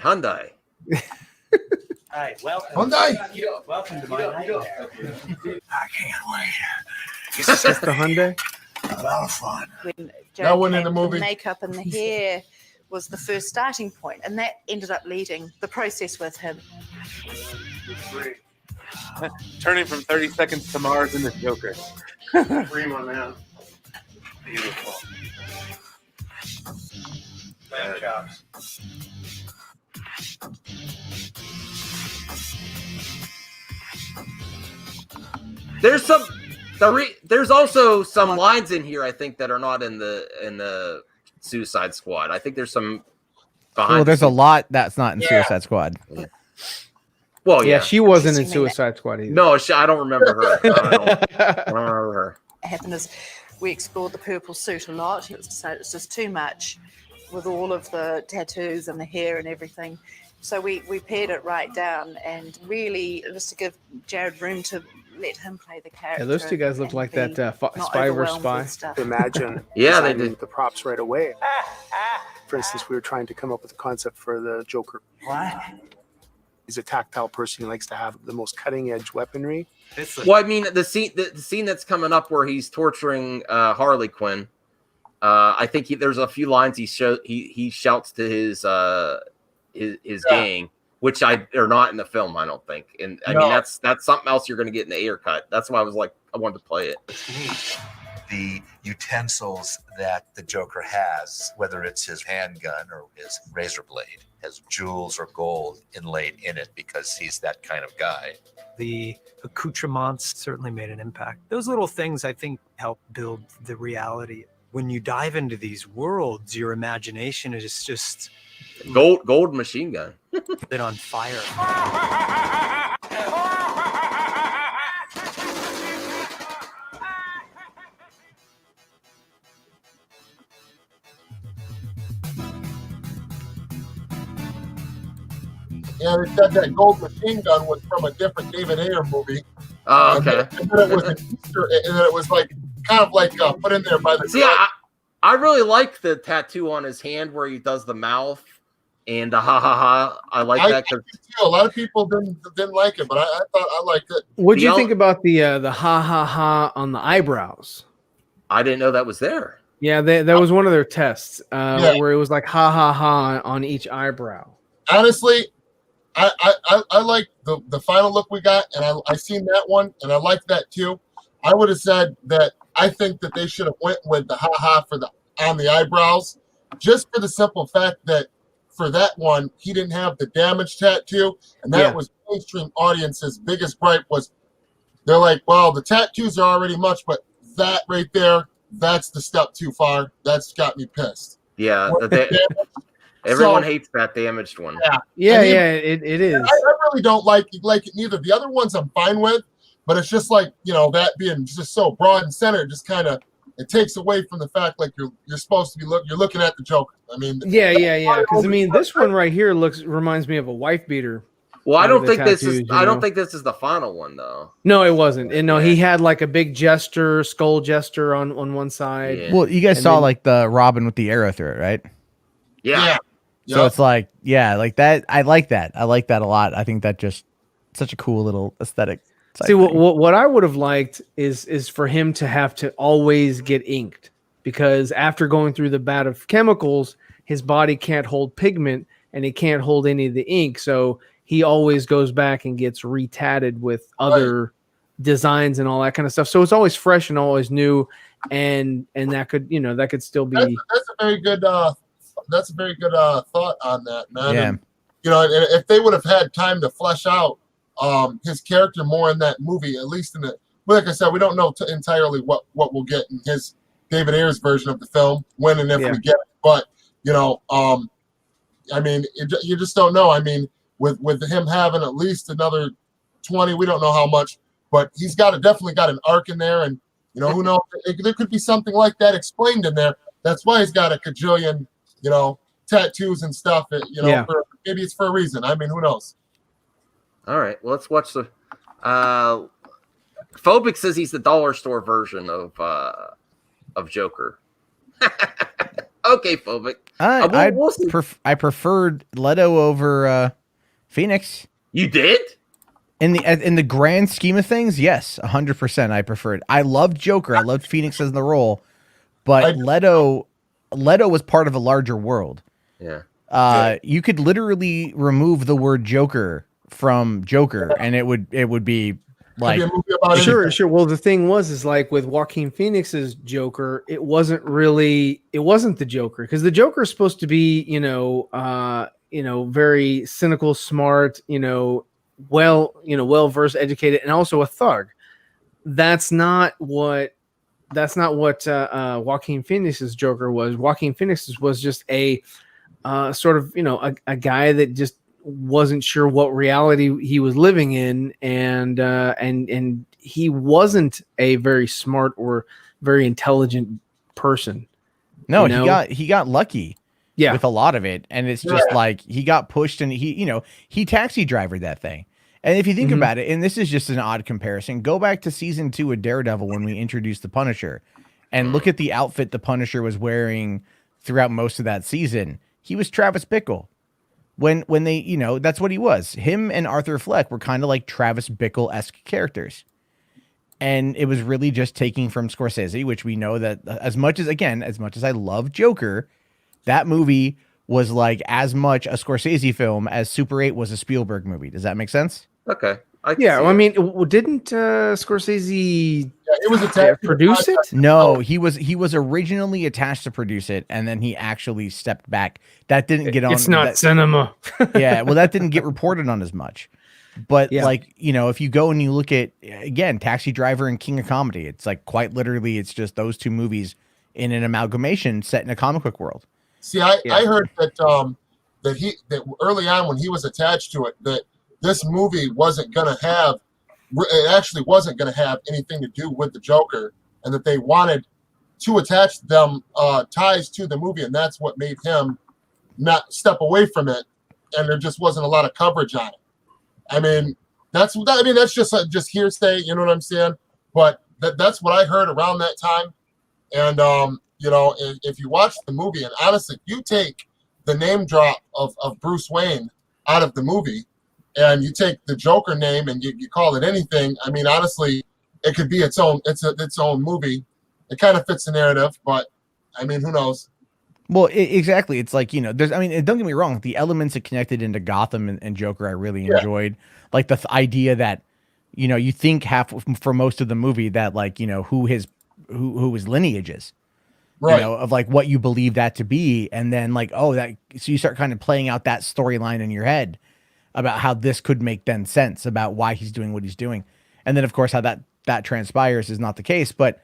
Hi, welcome. Hyundai. Welcome to my nightmare. I can't wait. Is this the Hyundai? A lot of fun. When That one in came, the movie. makeup and the hair was the first starting point, and that ended up leading the process with him. Turning from 30 Seconds to Mars into Joker. Bring one now. Beautiful. Lamb chops. There's also some lines in here I think that are not in the Suicide Squad. I think there's some behind. Well, there's a lot that's not in Suicide Squad. Well, Yeah, yeah. she wasn't in Interesting, man. Suicide Squad either. No, I don't remember her. I don't remember her. What happened is we explored the purple suit a lot. It was decided it's just too much with all of the tattoos and the hair and everything. So we pared it right down and really just to give Jared room to let him play the character. Yeah, those two guys look and like be that not Spy vs. overwhelmed Spy. with stuff. Imagine Yeah, they designing did. the props right away. For instance, we were trying to come up with a concept for the Joker. What? He's a tactile person. He likes to have the most cutting edge weaponry. Well, I mean, the scene that's coming up where he's torturing Harley Quinn. I think there's a few lines he shouts to his gang, which are not in the film, I don't think. And I mean, that's something else you're going to get in the Ayer cut. That's why I was like, I wanted to play it. The utensils that the Joker has, whether it's his handgun or his razor blade, has jewels or gold inlaid in it because he's that kind of guy. The accoutrements certainly made an impact. Those little things, I think, help build the reality. When you dive into these worlds, your imagination is just Gold machine gun. lit on fire. Yeah, they said that gold machine gun was from a different David Ayer movie. Oh, okay. And then it was an Easter, and then it was like kind of like put in there by the. See, I really like the tattoo on his hand where he does the mouth, And the ha ha ha, I like that because a lot of people didn't like it, but I thought I liked it. What'd you think about the ha ha ha on the eyebrows? I didn't know that was there. Yeah, that was one of their tests where it was like ha ha ha on each eyebrow. Honestly, I like the final look we got, and I seen that one, and I liked that too. I would have said that I think that they should have went with the ha ha on the eyebrows, just for the simple fact that for that one he didn't have the damage tattoo, and that was mainstream audience's biggest gripe was they're like, well, the tattoos are already much, but that right there, that's the step too far. That's got me pissed. Yeah, everyone hates that damaged one. Yeah, it is. I really don't like it neither. The other ones I'm fine with, but it's just like, that being just so broad and centered, just kind of it takes away from the fact like you're supposed to be you're looking at the Joker. I mean, yeah. Because I mean, this one right here reminds me of a wife beater. Well, I don't think this is. I don't think this is the final one though. No, it wasn't. And no, he had like a big skull jester on one side. Yeah. Well, you guys saw like the Robin with the arrow through it, right? Yeah. So it's like, like that. I like that. I like that a lot. I think that just such a cool little aesthetic. See, what I would have liked is for him to have to always get inked, because after going through the vat of chemicals, his body can't hold pigment and he can't hold any of the ink. So he always goes back and gets retatted with other designs and all that kind of stuff. So it's always fresh and always new, and that could still be. That's a very good. That's a very good thought on that, man. Yeah. And, if they would have had time to flesh out his character more in that movie, at least like I said, we don't know entirely what we'll get in his David Ayers version of the film, when and if we get it. But I mean, you just don't know. I mean, with him having at least another 20, we don't know how much, but he's definitely got an arc in there, and who knows? There could be something like that explained in there. That's why he's got a cajillion, tattoos and stuff. Maybe it's for a reason. I mean, who knows? All right, well, let's watch the. Phobic says he's the dollar store version of Joker. Okay, Phobic. I preferred Leto over Phoenix. You did? In the grand scheme of things, yes, 100%. I preferred. I loved Joker. I loved Phoenix as the role, but Leto was part of a larger world. Yeah. You could literally remove the word Joker from Joker, and it would be like sure. Well, the thing is like with Joaquin Phoenix's Joker, it wasn't the Joker, because the Joker is supposed to be, very cynical, smart, well versed, educated, and also a thug. That's not what Joaquin Phoenix's Joker was. Joaquin Phoenix's was just a sort of a guy that just wasn't sure what reality he was living in, and he wasn't a very smart or very intelligent person. No, he got lucky. Yeah. With a lot of it, and it's just like he got pushed, and he taxi drivered that thing. And if you think about it, and this is just an odd comparison, go back to season 2 of Daredevil when we introduced the Punisher, and look at the outfit the Punisher was wearing throughout most of that season. He was Travis Bickle. When they, that's what he was. Him and Arthur Fleck were kind of like Travis Bickle-esque characters. And it was really just taking from Scorsese, which we know that as much as I love Joker, that movie was like as much a Scorsese film as Super 8 was a Spielberg movie. Does that make sense? Okay. I mean, didn't Scorsese it was attached produce it? No, he was originally attached to produce it, and then he actually stepped back. That didn't get on. It's not cinema. Yeah, well, that didn't get reported on as much. But if you go and you look at, again, Taxi Driver and King of Comedy, it's like quite literally, it's just those two movies in an amalgamation set in a comic book world. See, I heard that early on when he was attached to it, that this movie wasn't going to have anything to do with the Joker, and that they wanted to attach them ties to the movie, and that's what made him not step away from it, and there just wasn't a lot of coverage on it. I mean, that's just hearsay, you know what I'm saying? But that's what I heard around that time. And if you watch the movie, and honestly, you take the name drop of Bruce Wayne out of the movie, and you take the Joker name and you call it anything. I mean, honestly, it could be its own movie. It kind of fits the narrative, but I mean, who knows? Well, exactly. It's like, there's, I mean, don't get me wrong. The elements that connected into Gotham and Joker, I really enjoyed. Like the idea that, you think for most of the movie that like, who his lineage is, Right. of like what you believe that to be. And then like, so you start kind of playing out that storyline in your head about how this could make then sense about why he's doing what he's doing. And then of course, how that transpires is not the case, but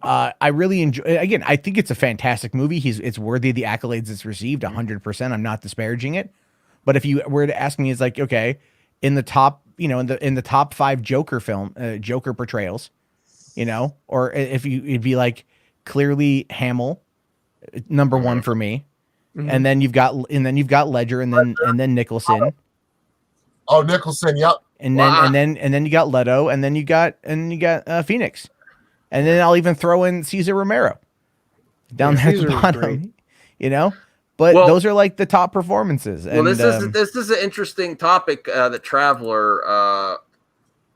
I really enjoy. Again, I think it's a fantastic movie. It's worthy of the accolades it's received. 100%. I'm not disparaging it, but if you were to ask me, it's like, okay, in the top, in the top 5 Joker Joker portrayals, or if it'd be like clearly Hamill, number 1 for me, and then you've got Ledger, and then Nicholson. Oh, Nicholson, yep. And then you got Leto, and then you got Phoenix. And then I'll even throw in Cesar Romero down there at the bottom, But those are like the top performances. Well, and, this is an interesting topic that Traveler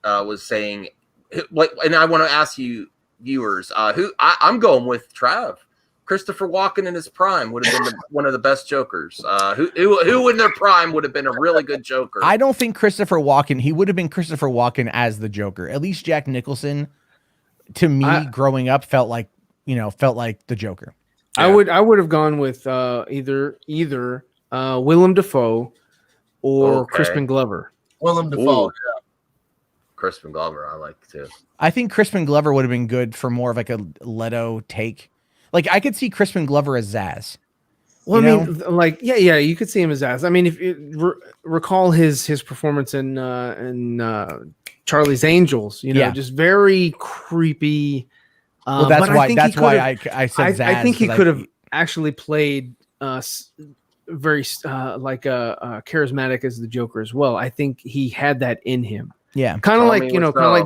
was saying. And I want to ask you viewers, I'm going with Trav. Christopher Walken in his prime would have been one of the best Jokers. Who in their prime would have been a really good Joker? I don't think Christopher Walken. He would have been Christopher Walken as the Joker. At least Jack Nicholson, to me, growing up, felt like the Joker. Yeah. I would have gone with either Willem Dafoe or Crispin Glover. Willem Dafoe, yeah. Crispin Glover, I like too. I think Crispin Glover would have been good for more of like a Leto take. Like I could see Crispin Glover as Zaz. Well, I mean, like, yeah, you could see him as Zaz. I mean, if you recall his performance in Charlie's Angels, just very creepy. Well, that's why I said Zaz. I think he could have actually played very charismatic as the Joker as well. I think he had that in him. Yeah, kind of like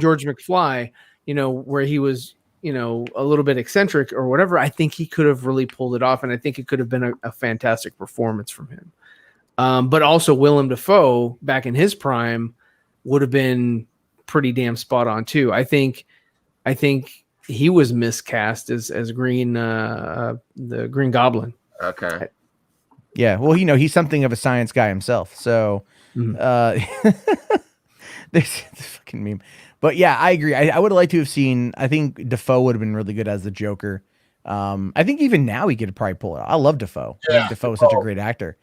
George McFly, where he was, a little bit eccentric or whatever. I think he could have really pulled it off, and I think it could have been a fantastic performance from him. But also Willem Dafoe back in his prime would have been pretty damn spot on too. I think he was miscast as Green, the Green Goblin. Okay. Yeah. Well, he's something of a science guy himself. So, there's the fucking meme. But yeah, I agree. I would have liked to have seen. I think Dafoe would have been really good as the Joker. I think even now he could probably pull it off. I love Dafoe. I think Dafoe is such a great actor.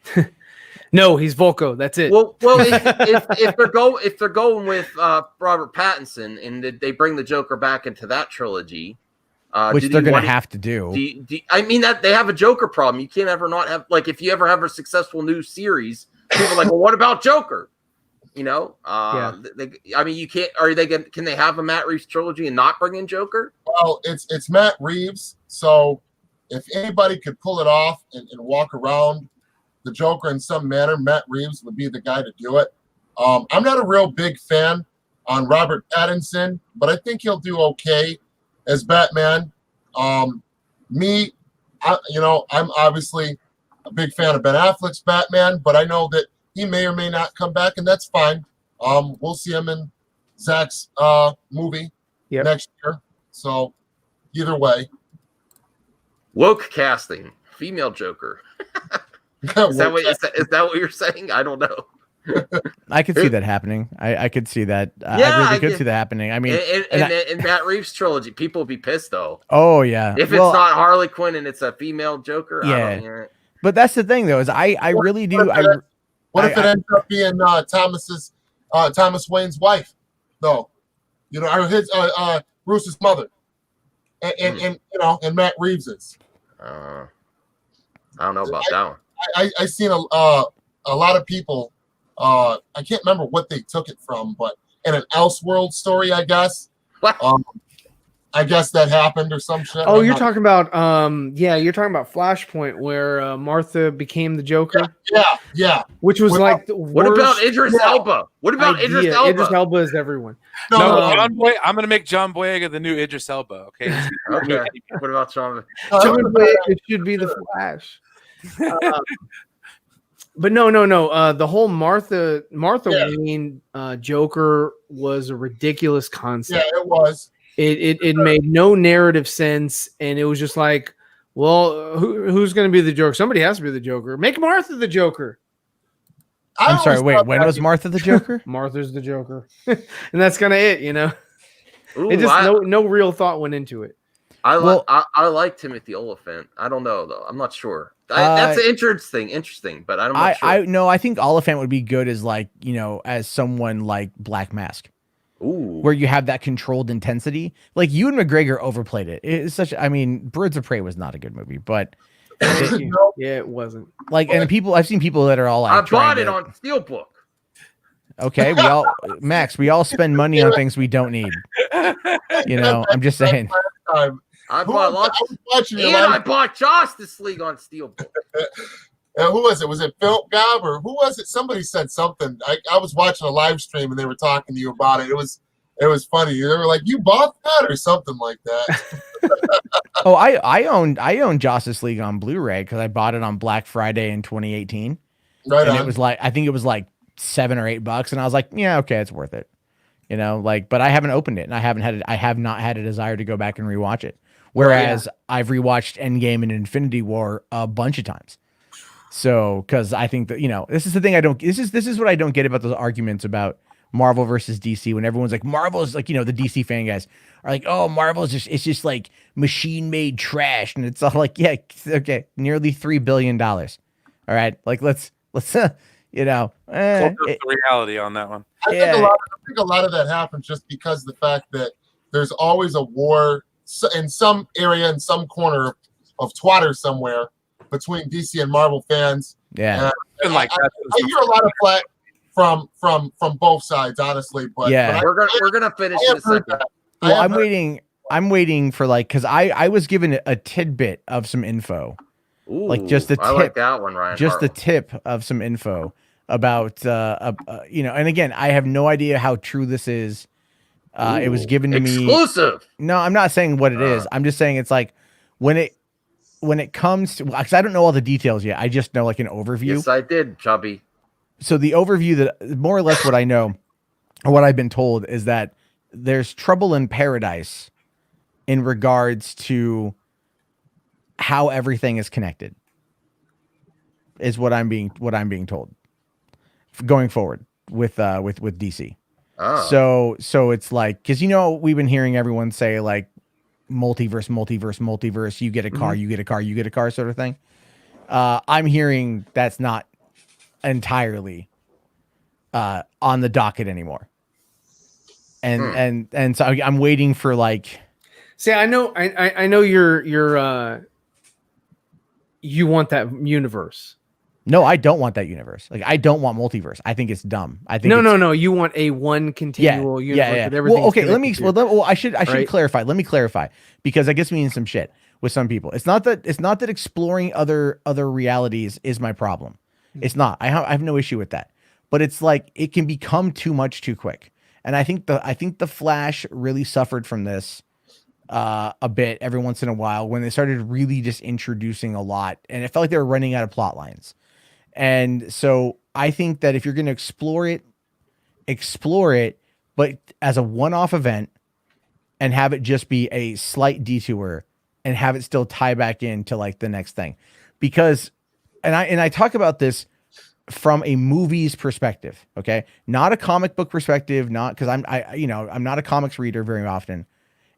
No, he's Volko. That's it. Well, if they're going with Robert Pattinson and they bring the Joker back into that trilogy, which they're going to have to do. I mean that they have a Joker problem. You can't ever not have, like, if you ever have a successful new series, people are like, well, what about Joker? I mean, you can't. Can they have a Matt Reeves trilogy and not bring in Joker? Well, it's Matt Reeves, so if anybody could pull it off and walk around the Joker in some manner, Matt Reeves would be the guy to do it. I'm not a real big fan on Robert Pattinson, but I think he'll do okay as Batman. I'm obviously a big fan of Ben Affleck's Batman, but I know that he may or may not come back, and that's fine. We'll see him in Zack's movie next year. So either way. Woke casting, female Joker. Is that what you're saying? I don't know. I could see that happening. I could see that. I really could see that happening. I mean, in Matt Reeves' trilogy, people will be pissed though. Oh yeah. If it's not Harley Quinn and it's a female Joker, yeah. I don't hear it. But that's the thing though, is I really do. What if it ends up being Thomas Wayne's wife, though? Or his Bruce's mother, and Matt Reeves's. I don't know about that one. I seen a lot of people. I can't remember what they took it from, but in an Elseworld story, I guess. What? I guess that happened or some shit. Oh, you're talking about you're talking about Flashpoint where Martha became the Joker. Yeah. Which was like the what about Idris Elba? What about Idris Elba? Idris Elba is everyone. No, John I'm going to make John Boyega the new Idris Elba. Okay. Okay. What about John? John Boyega should be the Flash. But no. The whole Martha Yeah. Wayne Joker was a ridiculous Yeah, concept. it was. It made no narrative sense, and it was just like, well, who's going to be the Joker? Somebody has to be the Joker. Make Martha the Joker. I'm sorry. Wait, when was Martha the Joker? Martha's the Joker, and that's kind of it. Ooh, It just no real thought went into it. I like Timothy Oliphant. I don't know though. I'm not sure. That's interesting, but I'm not sure. I think Oliphant would be good as like, as someone like Black Mask. Ooh. Where you have that controlled intensity. Like Ewan McGregor overplayed it. It's Birds of Prey was not a good movie, but it wasn't. Like, and I've seen people that are all like, I bought it on Steelbook. Okay, we all spend money on things we don't need. I'm just saying. I bought lots, I bought Justice League on Steelbook. Who was it? Was it Phil Gobb or who was it? Somebody said something. I was watching a live stream and they were talking to you about it. It was funny. They were like, "You bought that" or something like that. Oh, I own Justice League on Blu-ray because I bought it on Black Friday in 2018. Right. And it was like, I think it was like $7 or $8, and I was like, yeah, okay, it's worth it. But I haven't opened it, and I have not had a desire to go back and rewatch it. Whereas I've rewatched Endgame and Infinity War a bunch of times. So, because I think that, this is the thing this is what I don't get about those arguments about Marvel versus DC when everyone's like, Marvel's like, the DC fan guys are like, oh, Marvel's it's just like machine made trash. And it's all like, yeah, okay, nearly $3 billion. All right. Like, let's the reality on that one. I think a lot of that happens just because the fact that there's always a war in some area, in some corner of twatter somewhere between DC and Marvel fans. Yeah. I hear a lot of flack from both sides, honestly. But we're gonna finish in a second. Well, I'm waiting for because I was given a tidbit of some info. Ooh, like just the tip. I like that one, Ryan. Just the tip of some info about and again, I have no idea how true this is. It was given to me exclusive. No, I'm not saying what it is. I'm just saying it's like when it comes to, because I don't know all the details yet. I just know like an overview. Yes, I did, Chubby. So the overview that more or less what I know or what I've been told is that there's trouble in paradise in regards to how everything is connected. Is what I'm being told going forward with DC. Oh. So it's like, because we've been hearing everyone say like multiverse, you get a car, you get a car sort of thing. I'm hearing that's not entirely on the docket anymore. And so I'm waiting for like, see, I know you're you want that universe. No, I don't want that universe. Like, I don't want multiverse. I think it's dumb. I think no. You want a one continual universe. Yeah. With everything well, okay. Let me. Well, I should clarify. Let me clarify because I guess me in some shit with some people. It's not that exploring other realities is my problem. It's not. I have no issue with that. But it's like it can become too much too quick. And I think the Flash really suffered from this a bit every once in a while when they started really just introducing a lot, and it felt like they were running out of plot lines. And so I think that if you're going to explore it, but as a one-off event and have it just be a slight detour and have it still tie back into like the next thing. Because, and I talk about this from a movie's perspective, okay? Not a comic book perspective, not because I'm not a comics reader very often.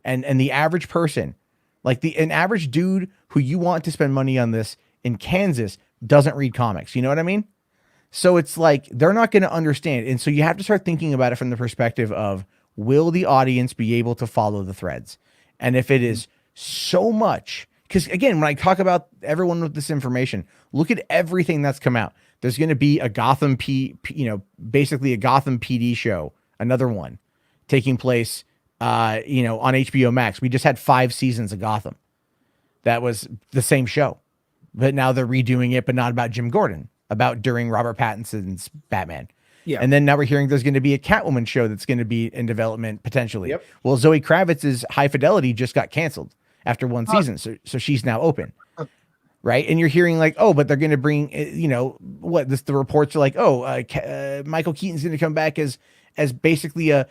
And the average person, like an average dude who you want to spend money on this in Kansas doesn't read comics. You know what I mean? So it's like, they're not going to understand. And so you have to start thinking about it from the perspective of, will the audience be able to follow the threads? And if it is so much, because again, when I talk about everyone with this information, look at everything that's come out. There's going to be a Gotham basically a Gotham PD show, another one taking place, on HBO Max. We just had 5 seasons of Gotham. That was the same show. But now they're redoing it, but not about Jim Gordon, about during Robert Pattinson's Batman. Yeah. And then now we're hearing there's going to be a Catwoman show that's going to be in development potentially. Yep. Well, Zoe Kravitz's High Fidelity just got canceled after 1 season. So she's now open. right? And you're hearing like, oh, but they're going to bring, the reports are like, Michael Keaton's going to come back as basically a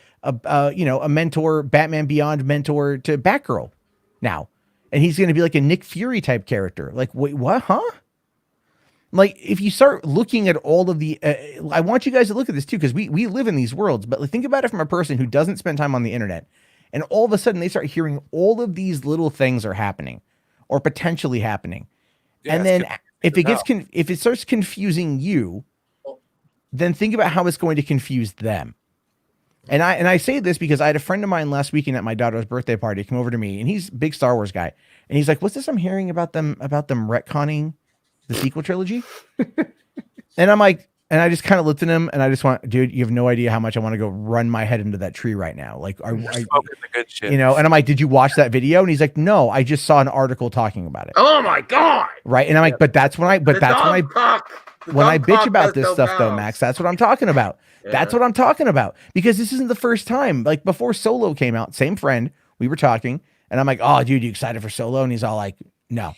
mentor, Batman Beyond mentor to Batgirl now. And he's going to be like a Nick Fury type character. Like, wait, what? Huh? Like, if you start looking at all of the, I want you guys to look at this too, because we live in these worlds, but think about it from a person who doesn't spend time on the internet. And all of a sudden they start hearing all of these little things are happening or potentially happening. Yeah, and then if it starts confusing you, then think about how it's going to confuse them. And I say this because I had a friend of mine last weekend at my daughter's birthday party come over to me, and he's a big Star Wars guy. And he's like, what's this I'm hearing about them retconning the sequel trilogy? And I'm like, and I just kind of looked at him and I just went, dude, you have no idea how much I want to go run my head into that tree right now. Like, the good shit. and I'm like, did you watch that video? And he's like, no, I just saw an article talking about it. Oh my God. Right. And I'm like, but that's when I bitch about this stuff though, Max, that's what I'm talking about. Yeah. That's what I'm talking about, because this isn't the first time. Like before Solo came out, same friend, we were talking and I'm like, oh dude, you excited for Solo? And he's all like, no.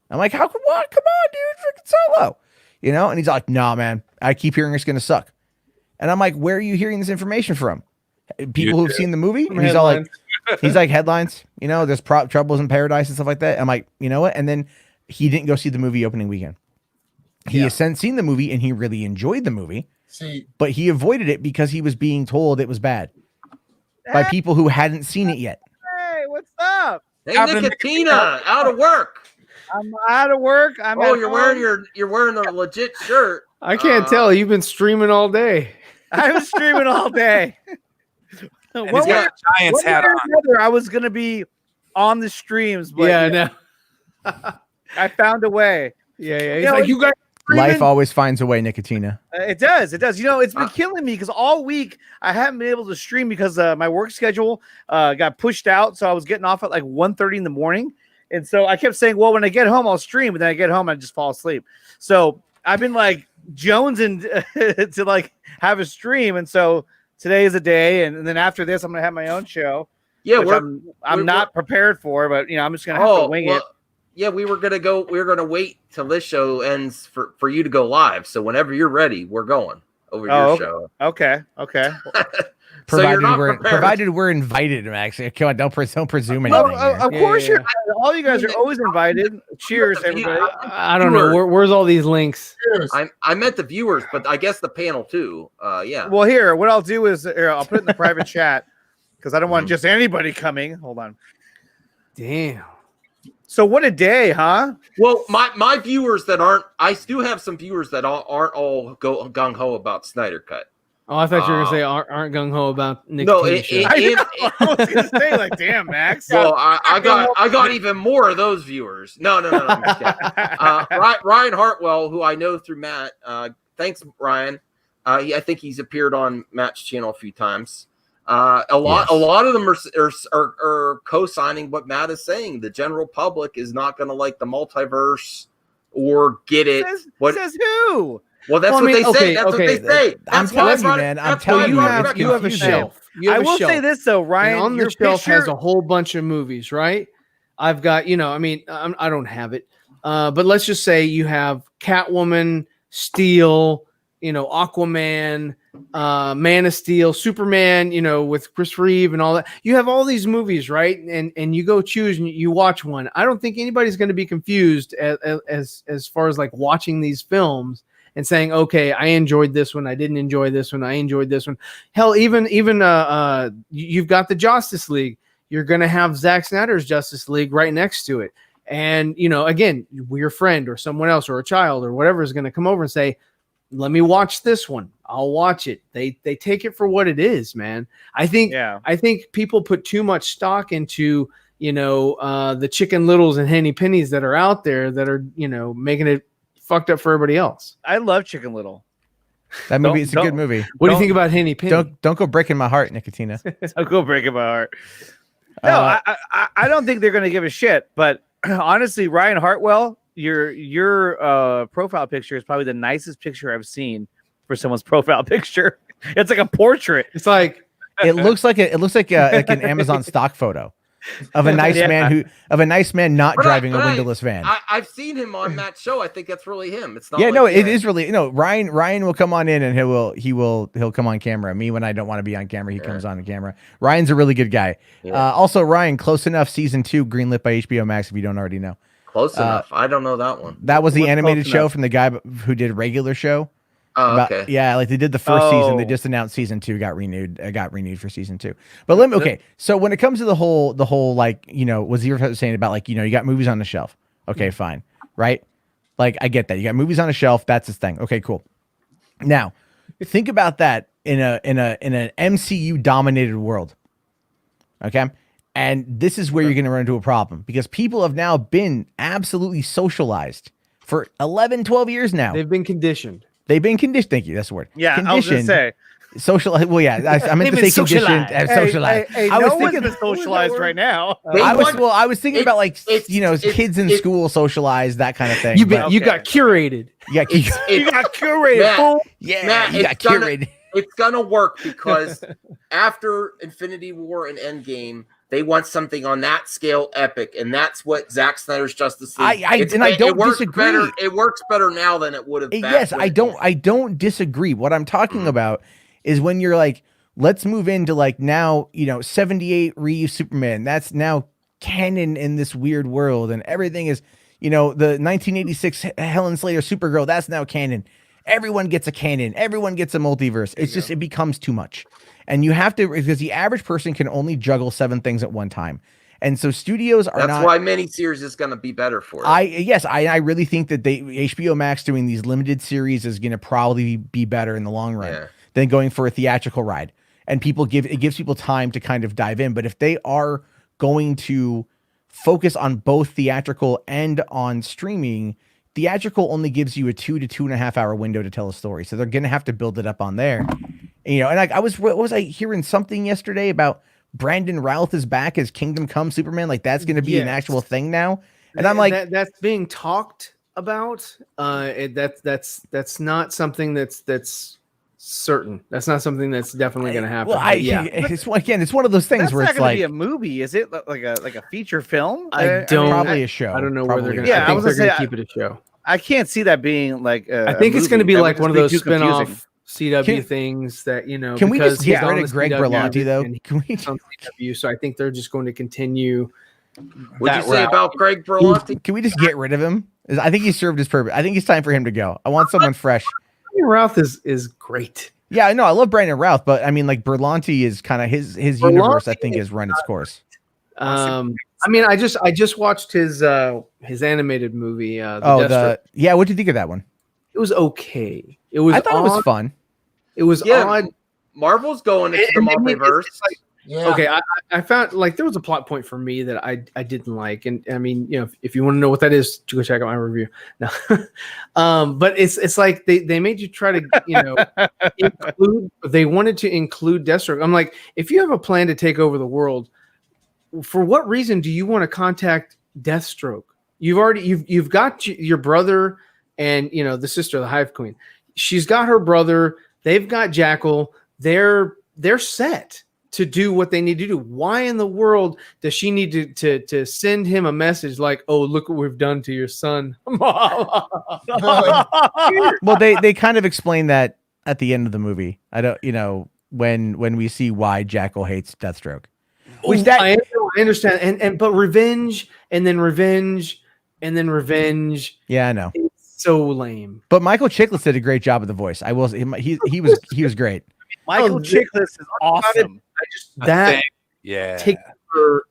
I'm like, how come? What? Come on, dude, freaking Solo. And he's like, nah, man, I keep hearing it's going to suck. And I'm like, where are you hearing this information from? People who've seen the movie? And he's all like, headlines, there's troubles in paradise and stuff like that. I'm like, you know what? And then he didn't go see the movie opening weekend. He has since seen the movie and he really enjoyed the movie, but he avoided it because he was being told it was bad by people who hadn't seen it yet. Hey, what's up? Hey, Nicotina, out of work. I'm out of work. You're wearing a legit shirt. I can't tell. You've been streaming all day. I was streaming all day. And he's got a Giants hat on. I was gonna be on the streams, but Yeah, no. I found a way. Yeah. He's like, you guys. Life always finds a way, Nicotina. It does. It's been killing me because all week I haven't been able to stream because my work schedule got pushed out. So I was getting off at like 1:30 in the morning. And so I kept saying, well, when I get home, I'll stream. And then I get home, I just fall asleep. So I've been like jonesing to like have a stream. And so today is a day. And then after this, I'm going to have my own show. Yeah, I'm not prepared for, but I'm just going to have to wing it. Yeah, we were going to wait till this show ends for you to go live. So whenever you're ready, we're going over your show. Okay. Provided we're invited, Max. Come on, don't presume anything. Of course, all you guys are always invited. Cheers, everybody. I don't know. Where's all these links? I meant the viewers, but I guess the panel too. Yeah. Well, here, what I'll do is I'll put it in the private chat because I don't want just anybody coming. Hold on. Damn. So what a day, huh? Well, my viewers that aren't, I do have some viewers that aren't all gung ho about Snyder Cut. Oh, I thought you were gonna say aren't gung ho about Nick. No, I was gonna say like, damn, Max. Well, I got even more of those viewers. No. I'm just kidding. Ryan Hartwell, who I know through Matt. Thanks, Ryan. I think he's appeared on Matt's channel a few times. A lot of them are co-signing what Matt is saying. The general public is not going to like the multiverse or get it. Says who? Well, that's what they say. That's what they say. I'm telling you, man. I'm telling you, you have a shelf. I will say this though, Ryan. And on the shelf has a whole bunch of movies, right? I've got, I don't have it, but let's just say you have Catwoman, Steel, Aquaman, Man of Steel, Superman, with Christopher Reeve and all that. You have all these movies, right? And you go choose and you watch one. I don't think anybody's going to be confused as far as like watching these films and saying, okay, I enjoyed this one, I didn't enjoy this one, I enjoyed this one. Hell, even you've got the Justice League. You're going to have Zack Snyder's Justice League right next to it. And, again, your friend or someone else or a child or whatever is going to come over and say, let me watch this one. I'll watch it. They take it for what it is, man. I think people put too much stock into, the Chicken Littles and Henny Pennies that are out there that are, making it fucked up for everybody else. I love Chicken Little. That movie is a good movie. What do you think about Henny Penny? Don't go breaking my heart, Nicotina. Don't go breaking my heart. No, I don't think they're going to give a shit. But honestly, Ryan Hartwell, your profile picture is probably the nicest picture I've seen for someone's profile picture. It's like a portrait. It's like it looks like an Amazon stock photo. of a nice man not driving a But windowless van. I've seen him on that show. I think that's really him. It's not. Yeah, like, no, it is really Ryan will come on in and he'll come on camera. Me, when I don't want to be on camera, he comes on camera. Ryan's a really good guy. Yeah. Also, Ryan, Close Enough season 2 greenlit by HBO Max. If you don't already know, Close Enough. I don't know that one. That was the What's animated Close show Enough? from the guy who did regular show. Oh, okay. Yeah, like they did the first season. They Oh. just announced season 2 got renewed for season 2. But let me, okay. So when it comes to the whole like, what Zero was saying about like, you got movies on the shelf. Okay, fine. Right? Like I get that. You got movies on a shelf, that's his thing. Okay, cool. Now, think about that in an MCU dominated world. Okay? And this is where you're going to run into a problem because people have now been absolutely socialized for 11, 12 years now. They've been conditioned. They've been conditioned. Thank you. That's the word. Yeah, I was gonna say. Social. Well, yeah, I meant to say conditioned. Socialized. Hey, I was no one's thinking been socialized right now. I was thinking about like kids in school socialized, that kind of thing. You got curated. You got You got curated. Matt, fool. yeah, Matt, you got curated. It's gonna work because after Infinity War and Endgame, they want something on that scale epic, and that's what Zack Snyder's Justice League. I don't disagree. It works better now than it would have. Yes, I don't disagree. What I'm talking about is when you're like, let's move into like now, 78 Reeves Superman. That's now canon in this weird world, and everything is, the 1986 Helen Slater Supergirl. That's now canon. Everyone gets a canon. Everyone gets a multiverse. It's just, it becomes too much. And you have to, because the average person can only juggle 7 things at one time. And so studios are That's why miniseries is going to be better for it. I really think that HBO Max doing these limited series is going to probably be better in the long run than going for a theatrical ride. And it gives people time to kind of dive in. But if they are going to focus on both theatrical and on streaming, theatrical only gives you a 2 to 2.5 hour window to tell a story. So they're going to have to build it up on there. And what was I hearing something yesterday about Brandon Routh is back as Kingdom Come Superman? Like that's going to be an actual thing now. And I'm like, that's being talked about. That's not something that's certain. That's not something that's definitely going to happen. Well, it's one of those things That's where not it's gonna like be a movie, is it? Like a feature film? probably a show. I don't know Probably where they're a going. show. I think they're going to keep it a show. I can't see that being like. I think it's going to be like one of those spin-off confusing. CW things that Can we just because get he's on rid of the Greg CW Berlanti though? and Can we? he's on CW, so I think they're just going to continue. What'd you that say route. about Greg Berlanti? Can we just get rid of him? I think he served his purpose. I think it's time for him to go. I want someone fresh. Brandon Routh is great. Yeah, I know. I love Brandon Routh, but I mean, like Berlanti is kind of his universe. I think has run its course. I mean, I just watched his animated movie. Deathstroke. What do you think of that one? It was okay. It was. I thought it was fun. It was odd. Marvel's going into the multiverse. Okay, I found like there was a plot point for me that I didn't like, and I mean, if you want to know what that is, to go check out my review. No, but it's like they made you try to include. They wanted to include Deathstroke. I'm like, if you have a plan to take over the world, for what reason do you want to contact Deathstroke? You've got your brother and the sister, the Hive Queen. She's got her brother. They've got Jackal. They're set to do what they need to do. Why in the world does she need to send him a message like, "Oh, look what we've done to your son"? Well, they kind of explain that at the end of the movie. I don't, when we see why Jackal hates Deathstroke. I understand, but revenge and then revenge and then revenge. Yeah, I know. So lame. But Michael Chiklis did a great job of the voice. I will. He was great. Michael Chiklis is awesome. Take her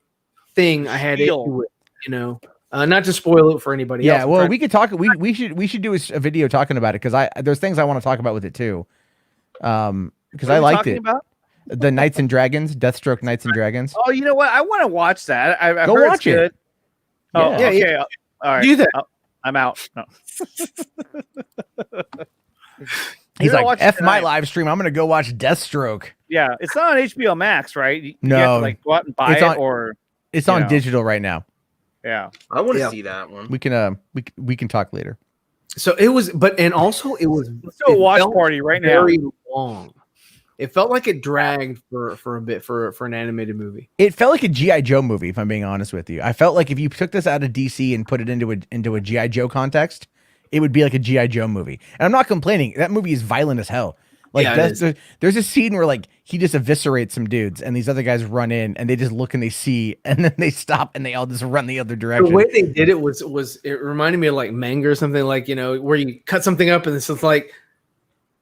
thing. I had issue with, not to spoil it for anybody else. Yeah, well, we could talk. We should do a video talking about it because there's things I want to talk about with it too. Because I liked it. About? The Knights and Dragons, Deathstroke Knights and Dragons. Oh, you know what? I want to watch that. I Go heard watch it's good. it. Oh, Yeah. okay. All right. Do that. I'm out. No. He's like, F my live stream. I'm going to go watch Deathstroke. Yeah, it's not on HBO Max, right? You No. have to, like, go out and buy it, or it's on digital right now. Yeah, I want to see that one. We can talk later. So it was, but and also it was let's do a watch party right now. Very long. It felt like it dragged for a bit for an animated movie. It felt like a G.I. Joe movie, if I'm being honest with you. I felt like if you took this out of DC and put it into a G.I. Joe context, it would be like a G.I. Joe movie. And I'm not complaining. That movie is violent as hell. Like there's a scene where like he just eviscerates some dudes and these other guys run in and they just look and they see and then they stop and they all just run the other direction. The way they did it was it reminded me of like manga or something, like, you know, where you cut something up and it's just like,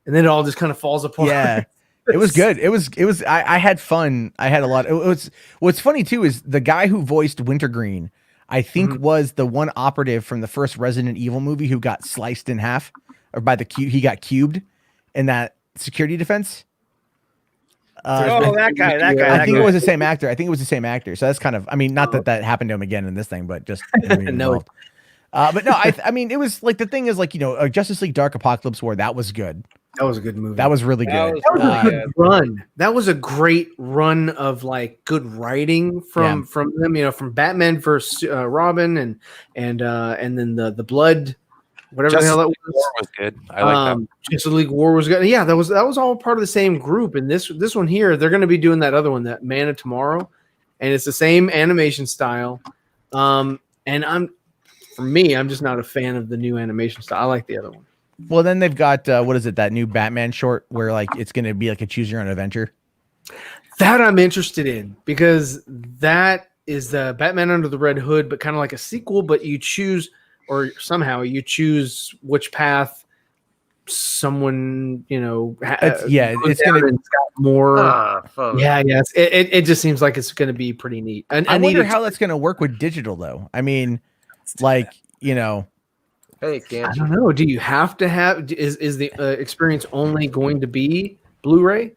and then it all just kind of falls apart. Yeah. It was good. It was I had fun. I had a lot. It was what's funny too is the guy who voiced Wintergreen, I think was the one operative from the first Resident Evil movie who got sliced in half or by the cube. He got cubed in that security defense. That guy. I think it was the same actor. So that's kind of, I mean, not that happened to him again in this thing, but just no. But no, I mean, it was like, the thing is like, you know, Justice League Dark Apocalypse War, that was good. That was a good movie. That was really good. That was a good run. That was a great run of like good writing from them. You know, from Batman versus Robin and then the Blood, whatever Justice the hell that League was. War was good. I like that. Justice League War was good. Yeah, that was all part of the same group. And this one here, they're going to be doing that other one, that Man of Tomorrow, and it's the same animation style. And I'm just not a fan of the new animation style. I like the other one. Well, then they've got what is it? That new Batman short where like it's going to be like a choose your own adventure. That I'm interested in because that is the Batman Under the Red Hood, but kind of like a sequel. But you choose, or somehow you choose which path someone, you know. It's going to got more. Yes. It just seems like it's going to be pretty neat. And I wonder how that's going to work with digital, though. I mean, like, you know. Hey, I don't know. Do you have to have? Is the experience only going to be Blu-ray?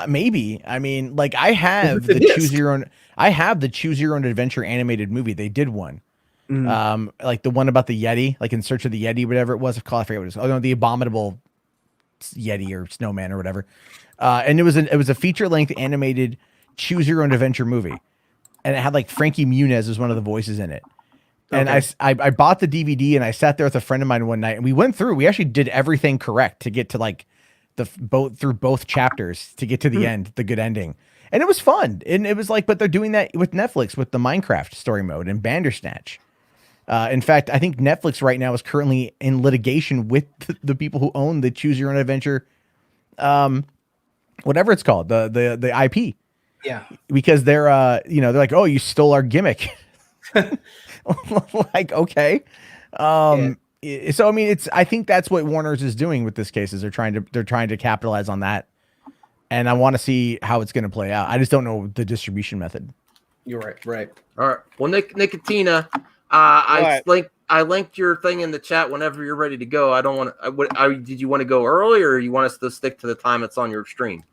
Maybe. I mean, like I have the choose your own. I have the choose your own adventure animated movie. They did one, like the one about the Yeti, like In Search of the Yeti, whatever it was. I forget what it was. Oh no, the Abominable Yeti or Snowman or whatever. And it was a feature length animated choose your own adventure movie, and it had like Frankie Muniz as one of the voices in it. And I bought the DVD and I sat there with a friend of mine one night and we actually did everything correct to get to like through both chapters to get to the end, the good ending. And it was fun. And it was like, but they're doing that with Netflix with the Minecraft story mode and Bandersnatch. In fact, I think Netflix right now is currently in litigation with the people who own the Choose Your Own Adventure, whatever it's called, the IP. Yeah. Because they're like, oh, you stole our gimmick. Like, okay. So I mean, I think that's what Warner's is doing with this case is they're trying to capitalize on that. And I want to see how it's going to play out. I just don't know the distribution method. You're right. All right. Well, Nicotina, I linked your thing in the chat whenever you're ready to go. I don't want to. Did you want to go early, or you want us to stick to the time that's on your stream?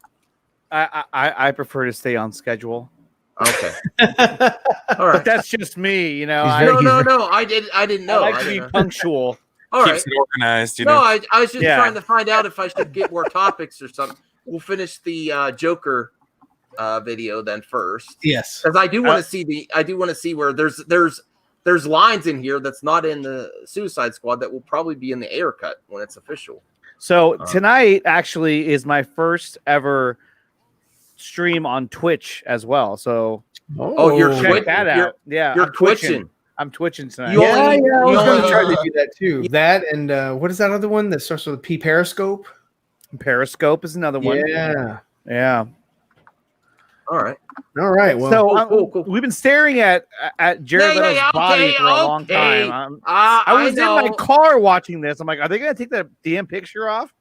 I prefer to stay on schedule. Okay. All right. But that's just me, you know. No. I didn't know. I like to be punctual. All right. Keeps it organized, you know. No, I was just trying to find out if I should get more topics or something. We'll finish the Joker video then first. Yes. Because I do want to see where there's lines in here that's not in the Suicide Squad that will probably be in the air cut when it's official. So tonight actually is my first ever stream on Twitch as well. So you're check that out. You're twitching. I'm twitching tonight. I was going to try to do that too. That and what is that other one that starts with a P? Periscope. Periscope is another one. Yeah. All right. Well, so cool. We've been staring at Jared Leto's body for a long time. I was in my car watching this. I'm like, are they going to take the damn picture off?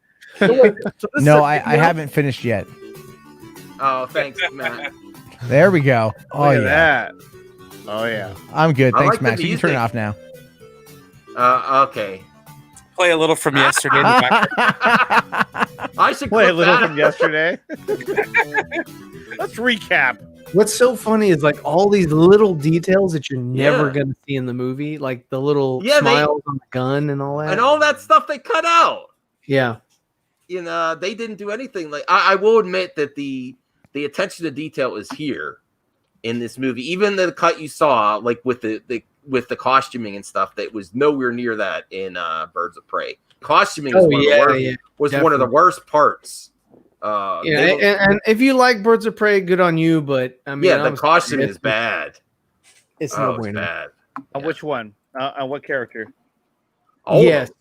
No, I haven't finished yet. Oh, thanks, Matt. There we go. Oh, yeah. That. Oh, yeah. I'm good. Thanks, like Max. You can turn it off now. Okay. Play a little from yesterday. In the background. I should play a little from yesterday. Let's recap. What's so funny is like all these little details that you're never going to see in the movie, like the little smiles on the gun and all that. And all that stuff they cut out. Yeah. You know, they didn't do anything. Like I will admit that the attention to detail is here in this movie. Even the cut you saw, like with the costuming and stuff, that was nowhere near that in Birds of Prey. Costuming was one of the worst parts Yeah, and if you like Birds of Prey, good on you. But I mean, yeah, the costume is bad. It's Oh, no it's bueno. bad. On which one? On what character? All of Yes, them.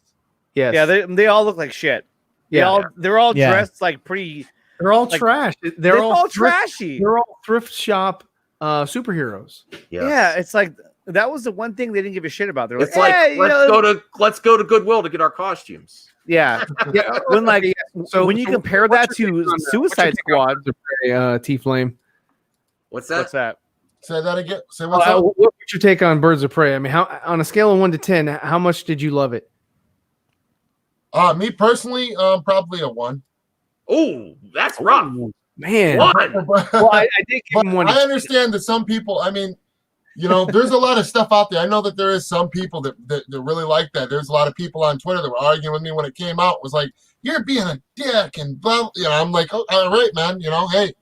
yes. Yeah, they all look like shit. Yeah. They're all Yeah. dressed like pretty. They're all like, trash. They're all trashy. They're all thrift shop superheroes. Yes. Yeah, it's like that was the one thing they didn't give a shit about. They're It's like, like hey, let's go to Goodwill to get our costumes. yeah. Yeah. When like So when you compare that to Suicide Squad, T Flame. What's that? what's that? Say that again. Say what's up? What's your take on Birds of Prey? I mean, how on a scale of 1 to 10, how much did you love it? Me personally, probably a 1. Oh, that's rough. Man, One. well, I did give him 1. I understand that some people, I mean, there's a lot of stuff out there. I know that there is some people that really like that. There's a lot of people on Twitter that were arguing with me when it came out. It was like, you're being a dick and blah. I'm like, oh, all right, man. Hey,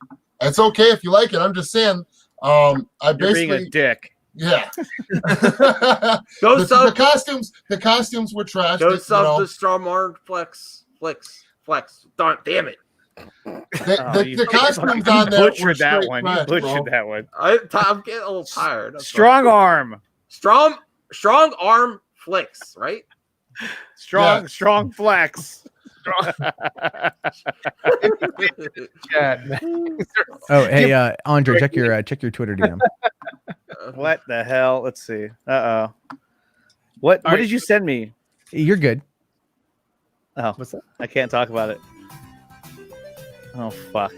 it's okay if you like it. I'm just saying. You're Basically being a dick. Yeah. Go sub the costumes were trash. Go sub the strong arm flex. Damn it. The costumes on there butchered that one. You butchered that one. I'm getting a little tired. I'm Strong sorry. arm. Strong arm flicks, right? Strong flex. Oh, hey, Andre, check your Twitter DM. What the hell? Let's see. What did you send me? You're good. Oh, what's that? I can't talk about it. Oh fuck.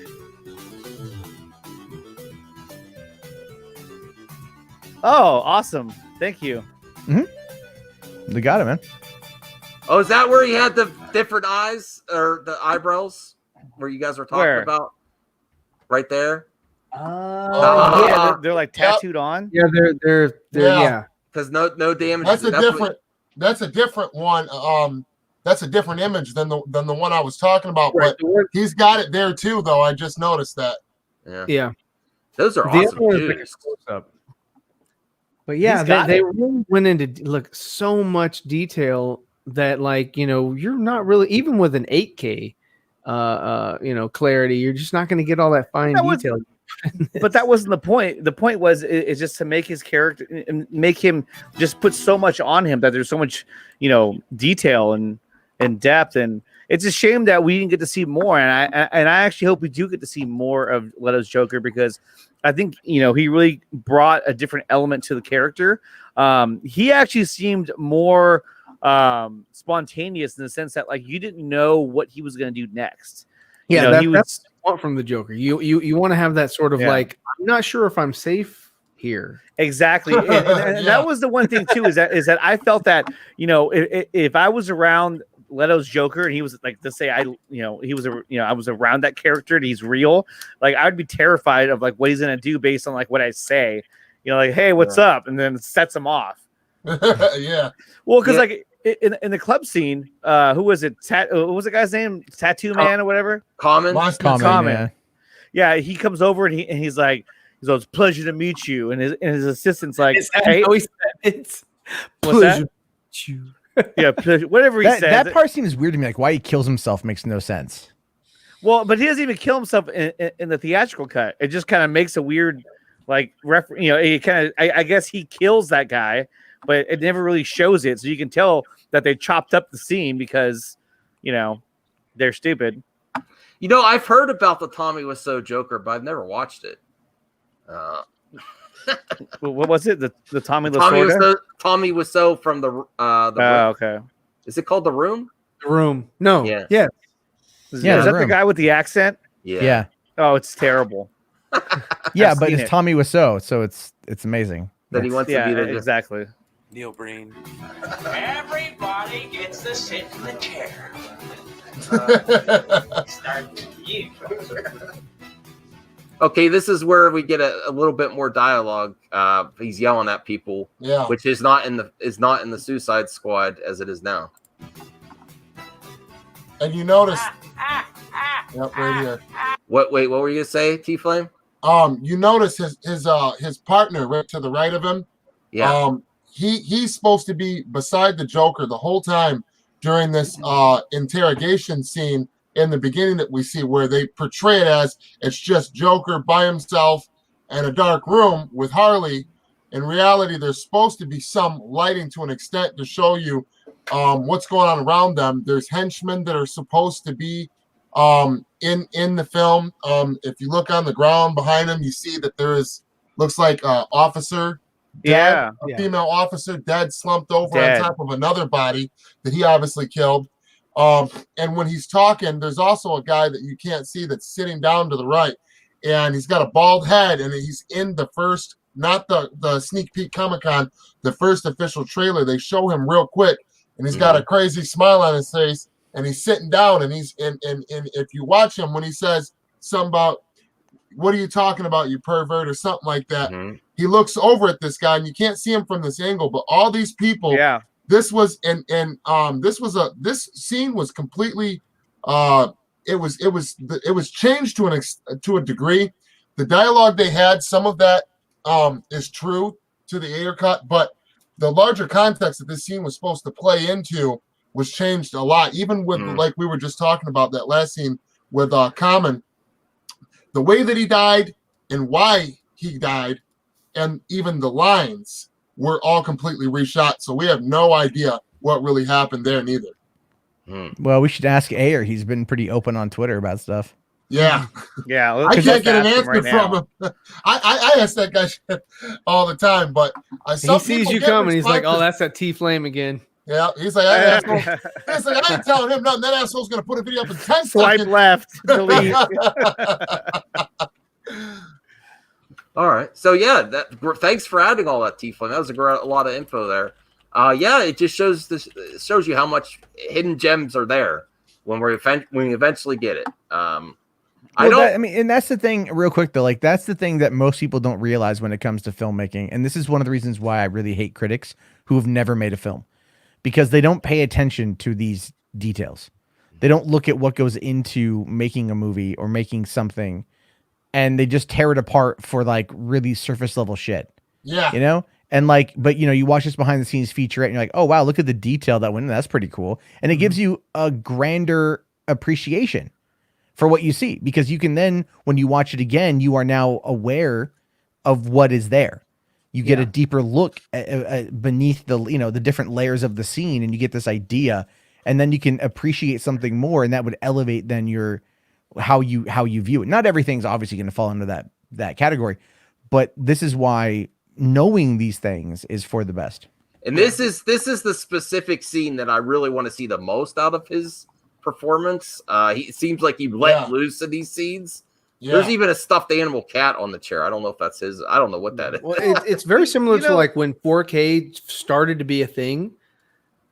Oh, awesome. Thank you. They got it, man. Oh, is that where he had the different eyes or the eyebrows where you guys were talking about? Right there. Yeah, they're like tattooed on. Yeah, they're yeah. Because no damage. That's a different one. That's a different image than the one I was talking about. Right. But he's got it there too, though. I just noticed that. Yeah. Those are The awesome other one is too. like a close-up. But yeah, they really went into so much detail that you're not really, even with an 8K clarity, you're just not going to get all that fine detail. But that wasn't the point. The point was is just to make his character and make him just put so much on him that there's so much detail and depth, and it's a shame that we didn't get to see more. And I actually hope we do get to see more of Leto's Joker, because I think he really brought a different element to the character. He actually seemed more spontaneous in the sense that you didn't know what he was going to do next. Yeah, that's what you want from the Joker. You want to have that sort of I'm not sure if I'm safe here. Exactly, and that was the one thing too. Is that I felt that if I was around Leto's Joker and he was let's say I was around that character and he's real, I'd be terrified of what he's gonna do based on what I say. Hey, what's up, and then it sets him off. Yeah. Well, because in the club scene, who was it? What was the guy's name? Tattoo Man or whatever? Common. Common. Yeah, he comes over and he's like, "It's a pleasure to meet you," and his assistant's like, "Hey, it's pleasure to meet you." Yeah, pleasure, whatever he says. That part seems weird to me. Why he kills himself makes no sense. Well, but he doesn't even kill himself in the theatrical cut. It just kind of makes a weird it kind of I guess he kills that guy, but it never really shows it, so you can tell that they chopped up the scene because they're stupid. I've heard about the Tommy Wiseau Joker, but I've never watched it. What was it? The Tommy Wiseau from the Room. Okay. Is it called The Room? The Room. No. Yeah. Yeah. Is that the guy with the accent? Yeah. Oh, it's terrible. Yeah, but it's Tommy Wiseau, so it's amazing. That he wants to be the exactly. Neil Breen. Everybody gets to sit in the chair. Start with you. Okay, this is where we get a little bit more dialogue. He's yelling at people, which is not in the Suicide Squad as it is now. And you notice, yep, right here. What were you gonna say, T-Flame? You notice his partner right to the right of him. Yeah. He's supposed to be beside the Joker the whole time during this interrogation scene, in the beginning that we see, where they portray it as it's just Joker by himself in a dark room with Harley. In reality, there's supposed to be some lighting to an extent to show you what's going on around them. There's henchmen that are supposed to be in the film. If you look on the ground behind him, you see that there is, looks like an officer dead, a female officer dead, slumped over on top of another body that he obviously killed. And when he's talking, there's also a guy that you can't see that's sitting down to the right, and he's got a bald head, and he's in the first, not the sneak peek Comic-Con, the first official trailer. They show him real quick, and he's got a crazy smile on his face, and he's sitting down, and he's and if you watch him, when he says something about, what are you talking about, you pervert, or something like that, he looks over at this guy, and you can't see him from this angle, but all these people, this was this scene was completely it was changed to a degree. The dialogue they had, some of that is true to the Ayer cut, but the larger context that this scene was supposed to play into was changed a lot. Even with like we were just talking about that last scene with Common, the way that he died and why he died, and even the lines were all completely reshot. So we have no idea what really happened there neither. Well, we should ask Ayer. He's been pretty open on Twitter about stuff. Yeah. I can't get an answer from him. I ask that guy shit all the time, but he sees you coming. He's like, "Oh, that's that T Flame again." Yeah, he's like, asshole. He's like, I ain't telling him nothing. That asshole's gonna put a video up in 10 Swipe seconds. left, delete. All right, so yeah, thanks for adding all that, T-Flame. That was a lot of info there. Yeah, it just shows you how much hidden gems are there when we eventually get it. And that's the thing, real quick though. Like, that's the thing that most people don't realize when it comes to filmmaking, and this is one of the reasons why I really hate critics who have never made a film, because they don't pay attention to these details. They don't look at what goes into making a movie or making something, and they just tear it apart for like really surface level shit. Yeah, you know. And like, but you know, you watch this behind the scenes featurette, and you're like, oh wow, look at the detail that went in. That's pretty cool, and it gives you a grander appreciation for what you see, because you can then, when you watch it again, you are now aware of what is there. You get a deeper look at beneath the, you know, the different layers of the scene, and you get this idea, and then you can appreciate something more, and that would elevate then your how you view it. Not everything's obviously going to fall into that category, but this is why knowing these things is for the best. And this is the specific scene that I really want to see the most out of his performance. He seems like he let loose in these scenes. There's even a stuffed animal cat on the chair. I don't know if that's his. I don't know what that is. Well, it's very similar to like when 4K started to be a thing.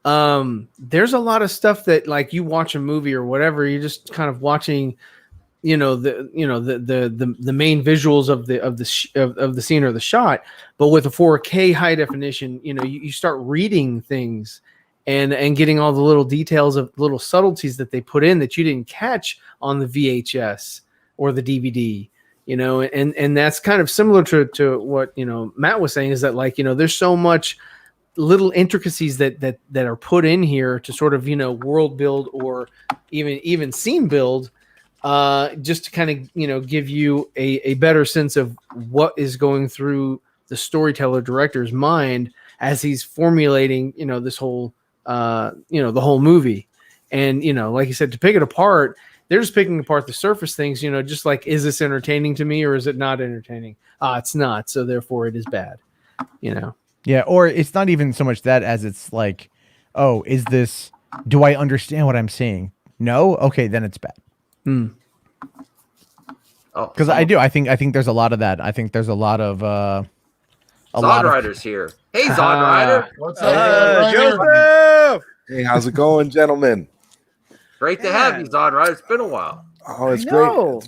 There's a lot of stuff that, like, you watch a movie or whatever, you're just kind of watching, the main visuals of the scene or the shot. But with a 4K high definition, you start reading things and getting all the little details of little subtleties that they put in that you didn't catch on the VHS or the DVD, and that's kind of similar to what, Matt was saying, is that, like, there's so much little intricacies that are put in here to sort of, world build or even scene build, just to kind of, give you a better sense of what is going through the storyteller director's mind as he's formulating, this whole, the whole movie. And, like you said, to pick it apart, they're just picking apart the surface things, just like, is this entertaining to me or is it not entertaining? It's not. So therefore it is bad, Yeah. Or it's not even so much that as it's like, oh, do I understand what I'm seeing? No. Okay. Then it's bad. Because I think there's a lot of that. I think there's a lot of Zod Rider's here. Hey, Zod Rider. What's up, Joseph? Hey, how's it going, gentlemen? Great to have you, Zod Rider. It's been a while. Oh, it's great. It's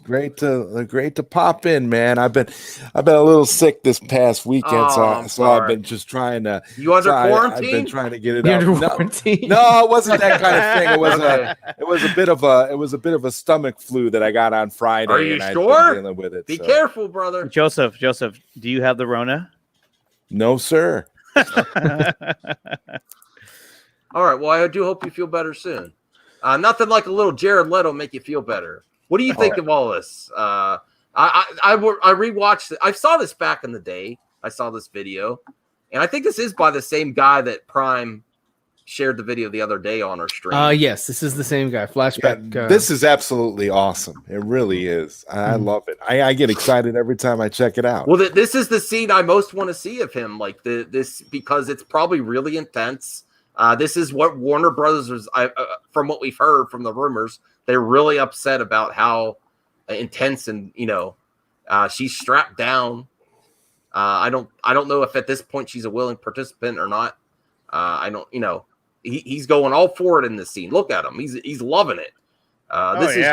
great to pop in, man. I've been a little sick this past weekend, so I've been just trying to. You under quarantine? I've been trying to get it out. No, it wasn't that kind of thing. It was a bit of a stomach flu that I got on Friday. Are you and sure? I've been dealing with it. Be careful, brother. Joseph, do you have the Rona? No, sir. All right. Well, I do hope you feel better soon. Nothing like a little Jared Leto make you feel better. What do you think of all this? I rewatched it. I saw this back in the day. I saw this video, and I think this is by the same guy that Prime shared the video the other day on our stream. Yes, this is the same guy. Flashback. This is absolutely awesome. It really is. I love it. I get excited every time I check it out. Well, this is the scene I most want to see of him, like this, because it's probably really intense. This is what Warner Brothers was. From what we've heard from the rumors, they're really upset about how intense and she's strapped down. I don't know if at this point she's a willing participant or not. I don't. He's going all for it in this scene. Look at him. He's loving it. This is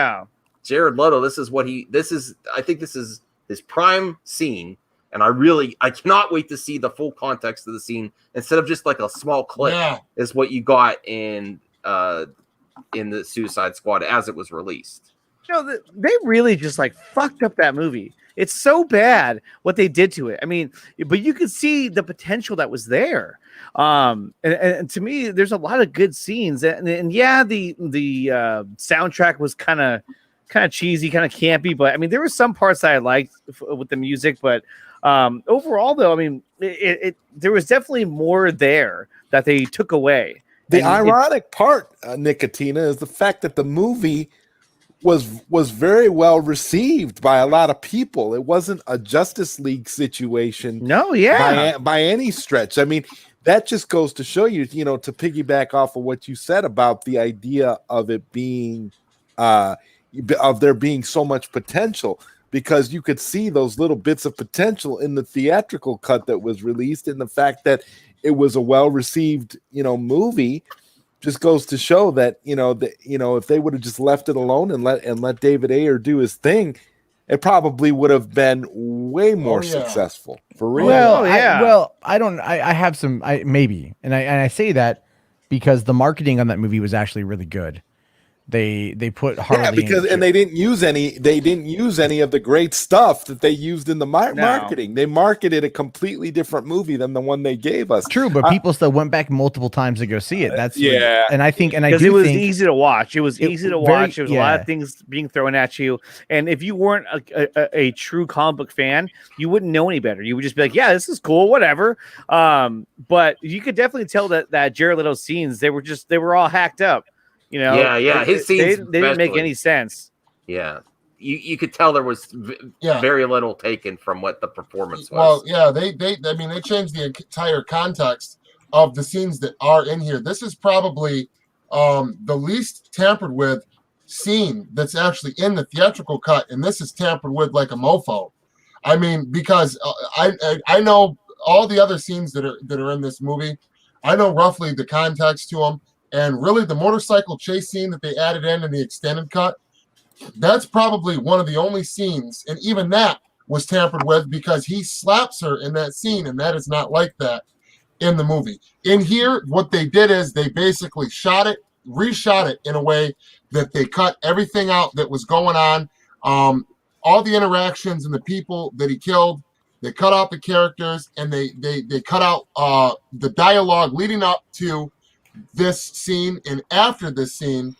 Jared Leto. I think this is his prime scene. And I cannot wait to see the full context of the scene instead of just like a small clip is what you got in the Suicide Squad as it was released. They really just like fucked up that movie. It's so bad what they did to it. I mean, but you could see the potential that was there. And to me, there's a lot of good scenes. And yeah, the soundtrack was kind of cheesy, kind of campy. But I mean, there were some parts that I liked with the music. But overall, though, I mean, there was definitely more there that they took away. The ironic part, Nicotina, is the fact that the movie was very well received by a lot of people. It wasn't a Justice League situation. No, yeah. By any stretch. I mean, that just goes to show you, to piggyback off of what you said about the idea of it being, of there being so much potential, because you could see those little bits of potential in the theatrical cut that was released, and the fact that it was a well-received, movie just goes to show that, if they would have just left it alone and let David Ayer do his thing, it probably would have been way more successful for real. Well, I have some, maybe. And I say that because the marketing on that movie was actually really good. They put Harley and they didn't use any of the great stuff that they used in the marketing. They marketed a completely different movie than the one they gave us. True, but people still went back multiple times to go see it. That's and I think because it was easy to watch. It was easy to watch. There was a lot of things being thrown at you, and if you weren't a true comic book fan, you wouldn't know any better. You would just be like, "Yeah, this is cool, whatever." But you could definitely tell that Jared Leto's scenes they were all hacked up. His scenes they didn't make any sense. Yeah, you could tell there was very little taken from what the performance was. Well, yeah, they changed the entire context of the scenes that are in here. This is probably the least tampered with scene that's actually in the theatrical cut, and this is tampered with like a mofo. I mean, because I know all the other scenes that are in this movie. I know roughly the context to them. And really, the motorcycle chase scene that they added in the extended cut, that's probably one of the only scenes, and even that was tampered with because he slaps her in that scene, and that is not like that in the movie. In here, what they did is they basically reshot it in a way that they cut everything out that was going on, all the interactions and the people that he killed. They cut out the characters, and they cut out the dialogue leading up to this scene and after this scene,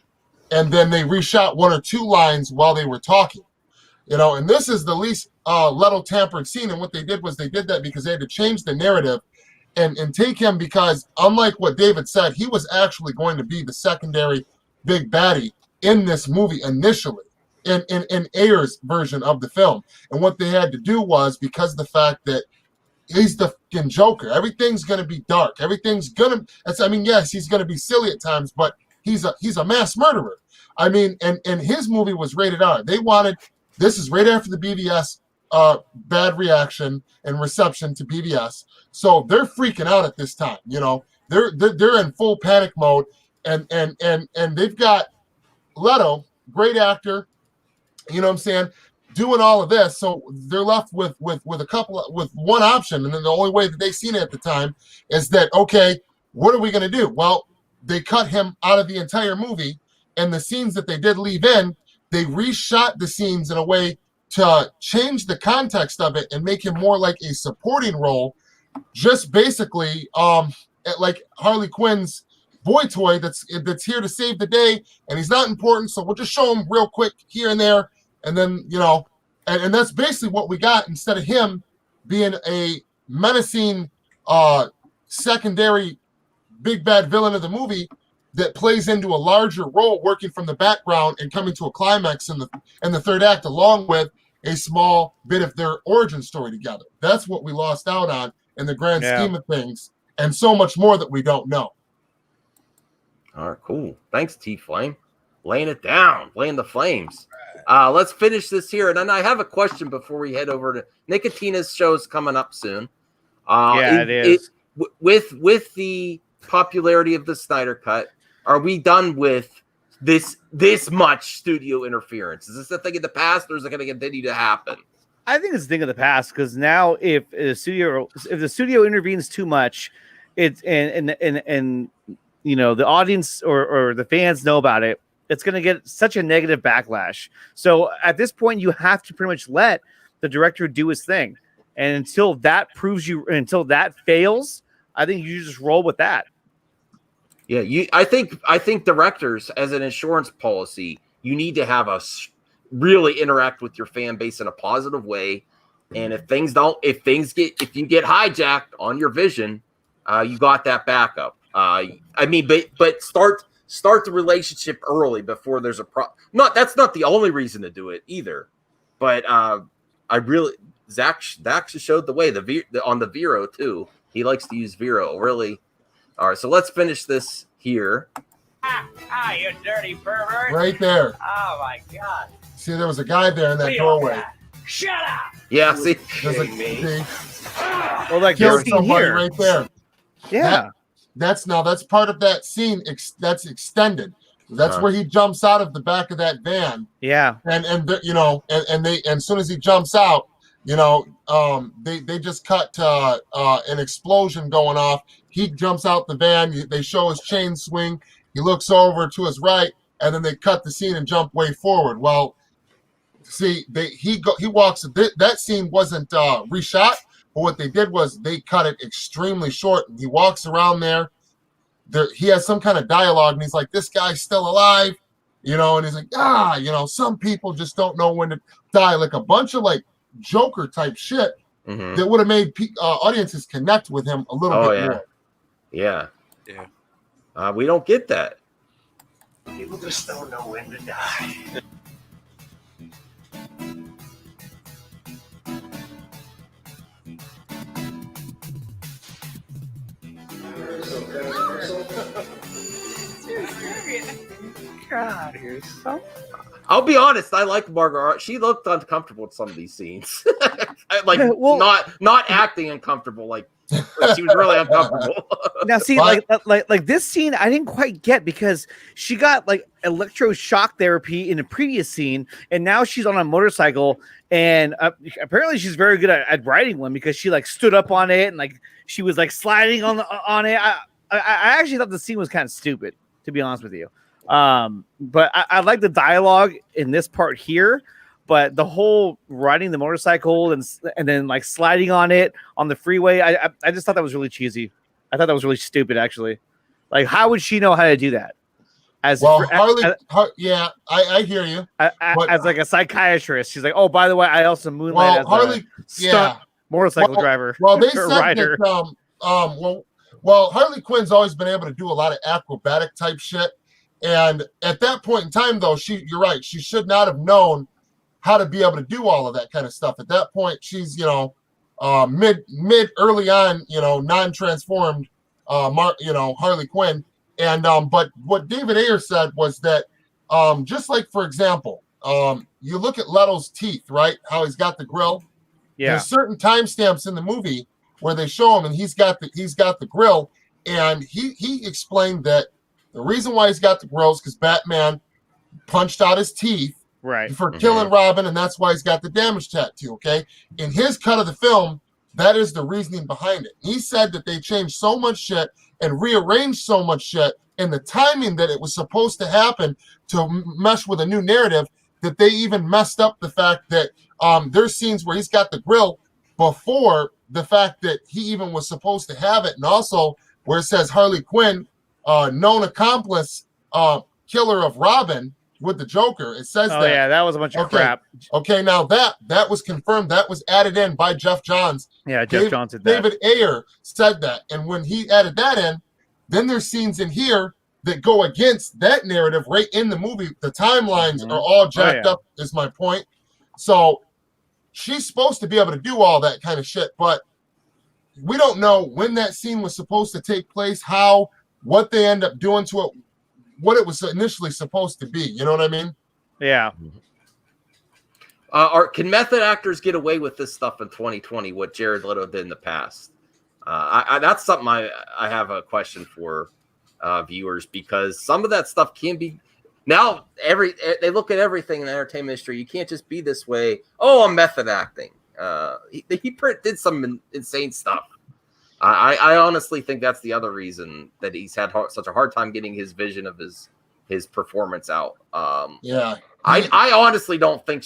and then they reshot one or two lines while they were talking, and this is the least Leto tampered scene. And what they did was they did that because they had to change the narrative and take him, because unlike what David said, he was actually going to be the secondary big baddie in this movie initially in Ayer's version of the film. And what they had to do was, because of the fact that he's the fucking Joker, everything's going to be dark. Everything's going to, yes, he's going to be silly at times, but he's a mass murderer. I mean, and his movie was rated R. They wanted, this is right after the BVS bad reaction and reception to BVS. So they're freaking out at this time. They're in full panic mode, and they've got Leto, great actor, doing all of this, so they're left with one option, and then the only way that they've seen it at the time is that, okay, what are we going to do? Well, they cut him out of the entire movie, and the scenes that they did leave in, they reshot the scenes in a way to change the context of it and make him more like a supporting role, just basically like Harley Quinn's boy toy that's here to save the day, and he's not important, so we'll just show him real quick here and there, and then and that's basically what we got instead of him being a menacing secondary big bad villain of the movie that plays into a larger role, working from the background and coming to a climax in the third act, along with a small bit of their origin story together. That's what we lost out on in the grand scheme of things, and so much more that we don't know. All right, cool. Thanks, T-Flame. Laying it down, laying the flames. Let's finish this here. And then I have a question before we head over to Nicotina's show's coming up soon. It is. With the popularity of the Snyder Cut, are we done with this much studio interference? Is this a thing of the past, or is it going to continue to happen? I think it's a thing of the past, because now if the studio intervenes too much, it's and the audience or the fans know about it, it's going to get such a negative backlash. So at this point, you have to pretty much let the director do his thing, and until that fails, I think you just roll with that. Yeah, I think directors, as an insurance policy, you need to have really interact with your fan base in a positive way. And if you get hijacked on your vision, you got that backup. But start the relationship early before there's a problem. That's not the only reason to do it either. But Zach actually showed the way on the Vero too. He likes to use Vero, really. All right, so let's finish this here. You dirty pervert. Right there. Oh, my God. See, there was a guy there in that doorway. Shut up. Yeah, see? Well, like killed scene somebody here. right there. Yeah. That's part of that scene that's extended. That's where he jumps out of the back of that van. Yeah. And as soon as he jumps out, they just cut an explosion going off. He jumps out the van. They show his chain swing. He looks over to his right, and then they cut the scene and jump way forward. Well, see, he walks. That scene wasn't reshot, but what they did was they cut it extremely short. He walks around there. He has some kind of dialogue, and he's like, "This guy's still alive," and he's like, some people just don't know when to die. Like a bunch of like Joker type shit that would have made audiences connect with him a little bit more. Yeah. We don't get that. People just don't know when to die. God, you're so. I'll be honest. I like Margaret. She looked uncomfortable in some of these scenes, not acting uncomfortable. Like she was really uncomfortable. Now, see, like this scene, I didn't quite get, because she got like electroshock therapy in the previous scene, and now she's on a motorcycle, and apparently she's very good at riding one, because she like stood up on it and like she was like sliding on it. I actually thought the scene was kind of stupid, to be honest with you. But I like the dialogue in this part here, but the whole riding the motorcycle and then like sliding on it on the freeway, I just thought that was really cheesy. I thought that was really stupid, actually. Like, how would she know how to do that? Yeah, I hear you. As like a psychiatrist, she's like, "Oh, by the way, I also moonlight as a stunt motorcycle driver." Well, they said rider. that. Well, Harley Quinn's always been able to do a lot of acrobatic type shit. And at that point in time, though, you're right. She should not have known how to be able to do all of that kind of stuff. At that point, she's, early on, non-transformed, Harley Quinn. And, but what David Ayer said was that, just like, for example, you look at Leto's teeth, right? How he's got the grill. Yeah. There's certain timestamps in the movie where they show him and he's got the grill. And he explained that the reason why he's got the grill is because Batman punched out his teeth for killing Robin, and that's why he's got the damage tattoo, okay? In his cut of the film, that is the reasoning behind it. He said that they changed so much shit and rearranged so much shit in the timing that it was supposed to happen to mesh with a new narrative, that they even messed up the fact that there's scenes where he's got the grill before the fact that he even was supposed to have it, and also where it says Harley Quinn known accomplice killer of Robin with the Joker. It says Oh that. yeah, that was a bunch of crap. Okay, now that was confirmed. That was added in by Jeff Johns. Yeah, Jeff Johns did that. David Ayer said that, and when he added that in, then there's scenes in here that go against that narrative right in the movie. The timelines are all jacked up, is my point. So she's supposed to be able to do all that kind of shit, but we don't know when that scene was supposed to take place, how, what they end up doing to it, what it was initially supposed to be. You know what I mean? Yeah. Can method actors get away with this stuff in 2020? What Jared Leto did in the past? That's something I have a question for viewers, because some of that stuff can be. Now they look at everything in the entertainment industry. You can't just be this way. Oh, I'm method acting. He did some insane stuff. I honestly think that's the other reason that he's had such a hard time getting his vision of his performance out. Yeah, I honestly don't think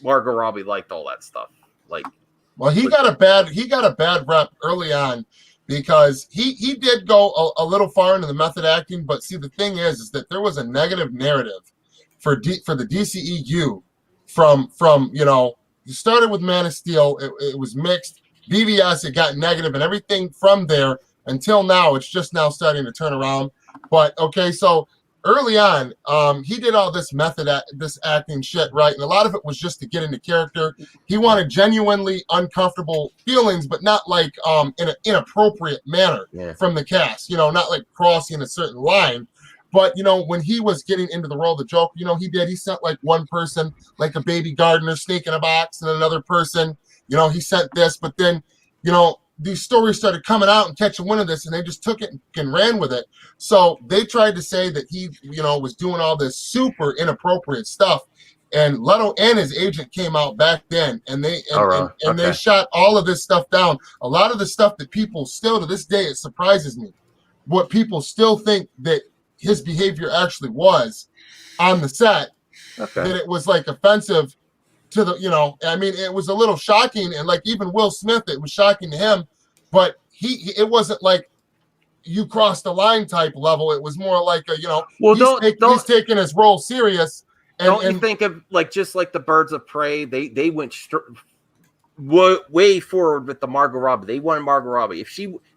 Margot Robbie liked all that stuff. Well, he got a bad rep early on, because he did go a little far into the method acting. But see, the thing is that there was a negative narrative for the DCEU from you started with Man of Steel. It was mixed. BVS, it got negative, and everything from there until now, it's just now starting to turn around. But okay, so early on, he did all this this acting shit, right? And a lot of it was just to get into character. He wanted genuinely uncomfortable feelings, but not like in an inappropriate manner from the cast. Not like crossing a certain line. But when he was getting into the role of the Joker, he sent like one person, like a baby gardener, snake in a box, and another person. He sent this, but then, these stories started coming out and catching wind of this, and they just took it and ran with it. So they tried to say that he, was doing all this super inappropriate stuff. And Leto and his agent came out back then, and they they shot all of this stuff down. A lot of the stuff that people still to this day, it surprises me, what people still think that his behavior actually was on the set, that it was like offensive to the, it was a little shocking, and like even Will Smith, it was shocking to him, but it wasn't like you crossed the line type level. It was more like he's taking his role serious. And you think of just like the Birds of Prey? They went way forward with the Margot Robbie. They wanted Margot Robbie.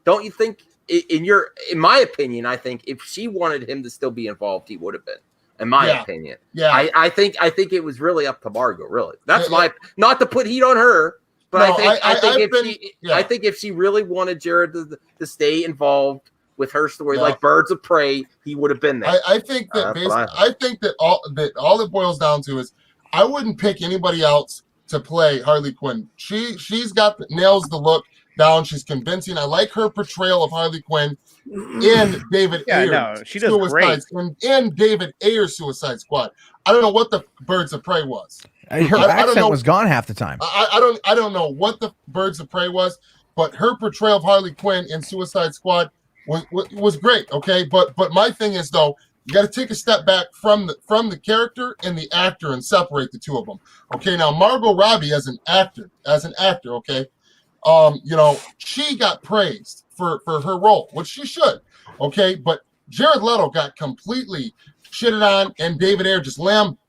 Don't you think, in my opinion, I think if she wanted him to still be involved, he would have been. In my opinion, I think it was really up to Margot. Really, that's not to put heat on her, but I think if she really wanted Jared to stay involved with her story, like Birds of Prey, he would have been there. I think that all it boils down to is I wouldn't pick anybody else to play Harley Quinn. She's nails the look down. She's convincing. I like her portrayal of Harley Quinn in David Ayer's she does great. In David Ayer's Suicide Squad. I don't know what the Birds of Prey was. Her accent was gone half the time. I don't know what the Birds of Prey was, but her portrayal of Harley Quinn in Suicide Squad was great. Okay, but my thing is, though, you got to take a step back from the character and the actor and separate the two of them. Okay, now Margot Robbie as an actor, okay, she got praised for her role, which she should. Okay, but Jared Leto got completely shitted on, and David Ayer just lambasted,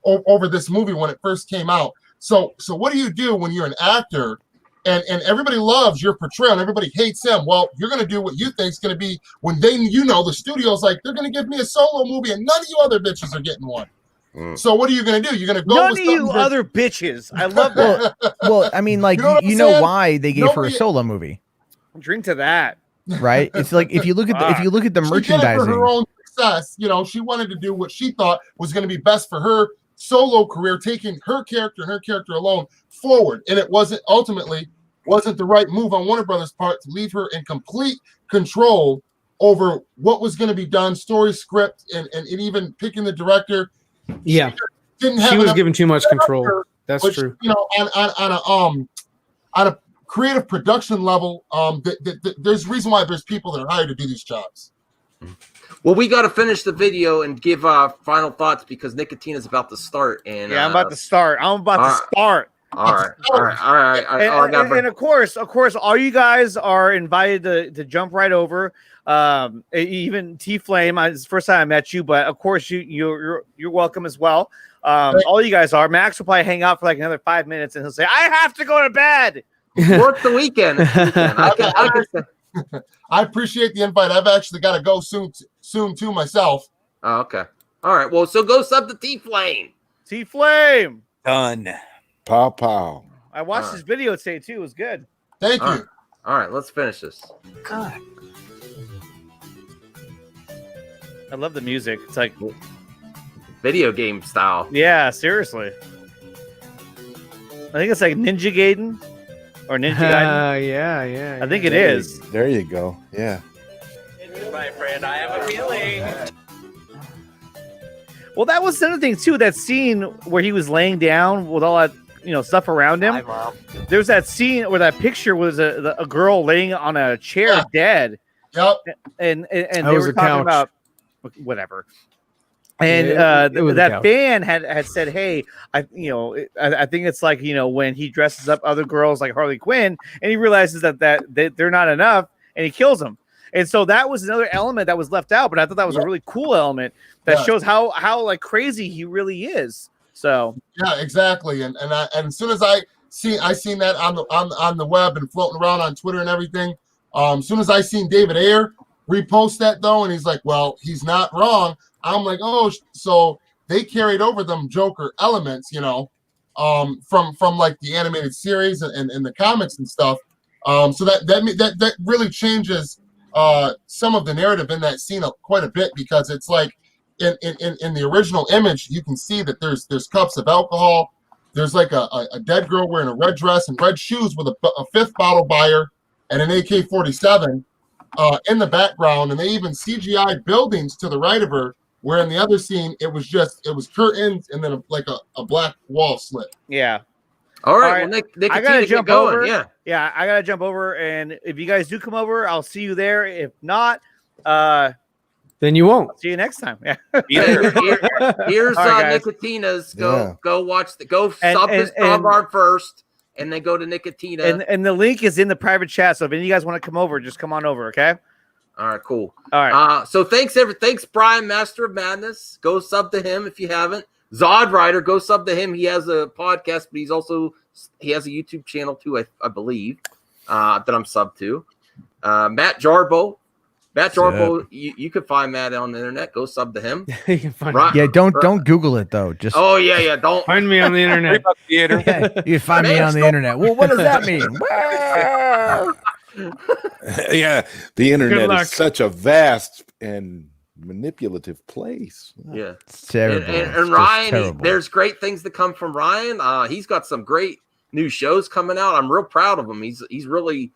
over this movie when it first came out. So what do you do when you're an actor and everybody loves your portrayal and everybody hates him? Well, you're going to do what you think is going to be when the studio's like, they're going to give me a solo movie and none of you other bitches are getting one. So what are you going to do? You're going to go none with of you other bitches. I love that. Well, I mean, like, you know why they gave her a solo movie? Drink to that. Right? It's like if you look at the merchandising, for her own success, she wanted to do what she thought was going to be best for her solo career, taking her character alone forward, and it wasn't the right move on Warner Brothers' part to leave her in complete control over what was going to be done, story, script, and even picking the director. Yeah, she was given too much control. That's true. On a creative production level, there's a reason why there's people that are hired to do these jobs. Well, we got to finish the video and give final thoughts because Nicotina is about to start. And I'm about to start. All right. And of course, all you guys are invited to jump right over. Even T Flame, it's the first time I met you, but of course you're welcome as well. All you guys are. Max will probably hang out for like another 5 minutes, and he'll say, "I have to go to bed." Work the weekend. I appreciate the invite. I've actually got to go soon too myself. Oh, okay. All right. Well, so go sub to T Flame. T Flame. Done. Pow pow. I watched this video today too. It was good. Thank you. All right, let's finish this. God. I love the music. It's like video game style. Yeah, seriously. I think it's like Ninja Gaiden or Ninja Gaiden. Yeah. I think it is. There you go. Yeah. My friend, I have a feeling. Well, that was another thing too. That scene where he was laying down with all that stuff around him. Hi, Mom. There's that scene where that picture was a girl laying on a chair dead. Yep. And they was were a talking couch. about whatever. And it was a that couch. fan had said, "Hey, I think it's like when he dresses up other girls like Harley Quinn, and he realizes that they're not enough, and he kills them." And so that was another element that was left out, but I thought that was a really cool element that shows how like crazy he really is. So yeah, exactly. And as soon as I seen that on the web and floating around on Twitter and everything, as soon as I seen David Ayer repost that though, and he's like, "Well, he's not wrong." I'm like, "Oh, so they carried over them Joker elements, from like the animated series and the comics and stuff." So that really changes some of the narrative in that scene quite a bit, because it's like in the original image you can see that there's cups of alcohol, there's like a dead girl wearing a red dress and red shoes with a fifth bottle buyer and an AK-47 in the background, and they even CGI buildings to the right of her, where in the other scene it was curtains and then a black wall slit. Yeah. All right. Well, Nick, I gotta jump over. Yeah, I gotta jump over, and if you guys do come over, I'll see you there. If not, then you won't. I'll see you next time. Yeah. Here's All right, guys. Nicotina's. Go watch sub to Stromberg first, and then go to Nicotina. And the link is in the private chat. So if any of you guys want to come over, just come on over. Okay. All right, cool. All right. So thanks Brian, Master of Madness. Go sub to him if you haven't. Zod Rider, go sub to him. He has a podcast, but he has a YouTube channel too, I believe, that I'm sub to. Matt Jarbo, you can find Matt on the internet. Go sub to him. You can find don't Google it though. Just don't find me on the internet. Yeah, you find me on the internet. Well, what does that mean? Yeah, the internet is such a vast and manipulative place. Yeah, it's terrible. And Ryan, there's great things to come from Ryan. He's got some great new shows coming out. I'm real proud of him. He's really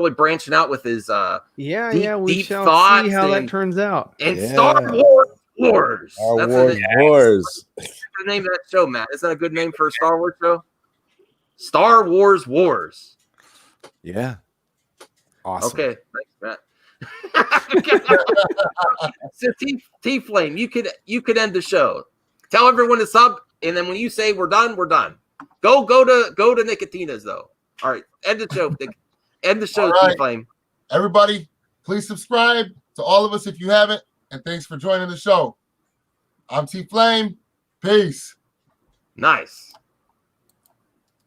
branching out with his we deep shall thoughts see how that turns out. And Star Wars. Wars. That's the name of that show, Matt. Isn't that a good name for a Star Wars show? Star Wars. Yeah. Awesome. Okay, thanks, Matt. So T Flame, you could end the show. Tell everyone to sub, and then when you say we're done, we're done. Go to Nicotina's though. All right, end the show. End the show, Right. T Flame. Everybody, please subscribe to all of us if you haven't, and thanks for joining the show. I'm T Flame. Peace. Nice.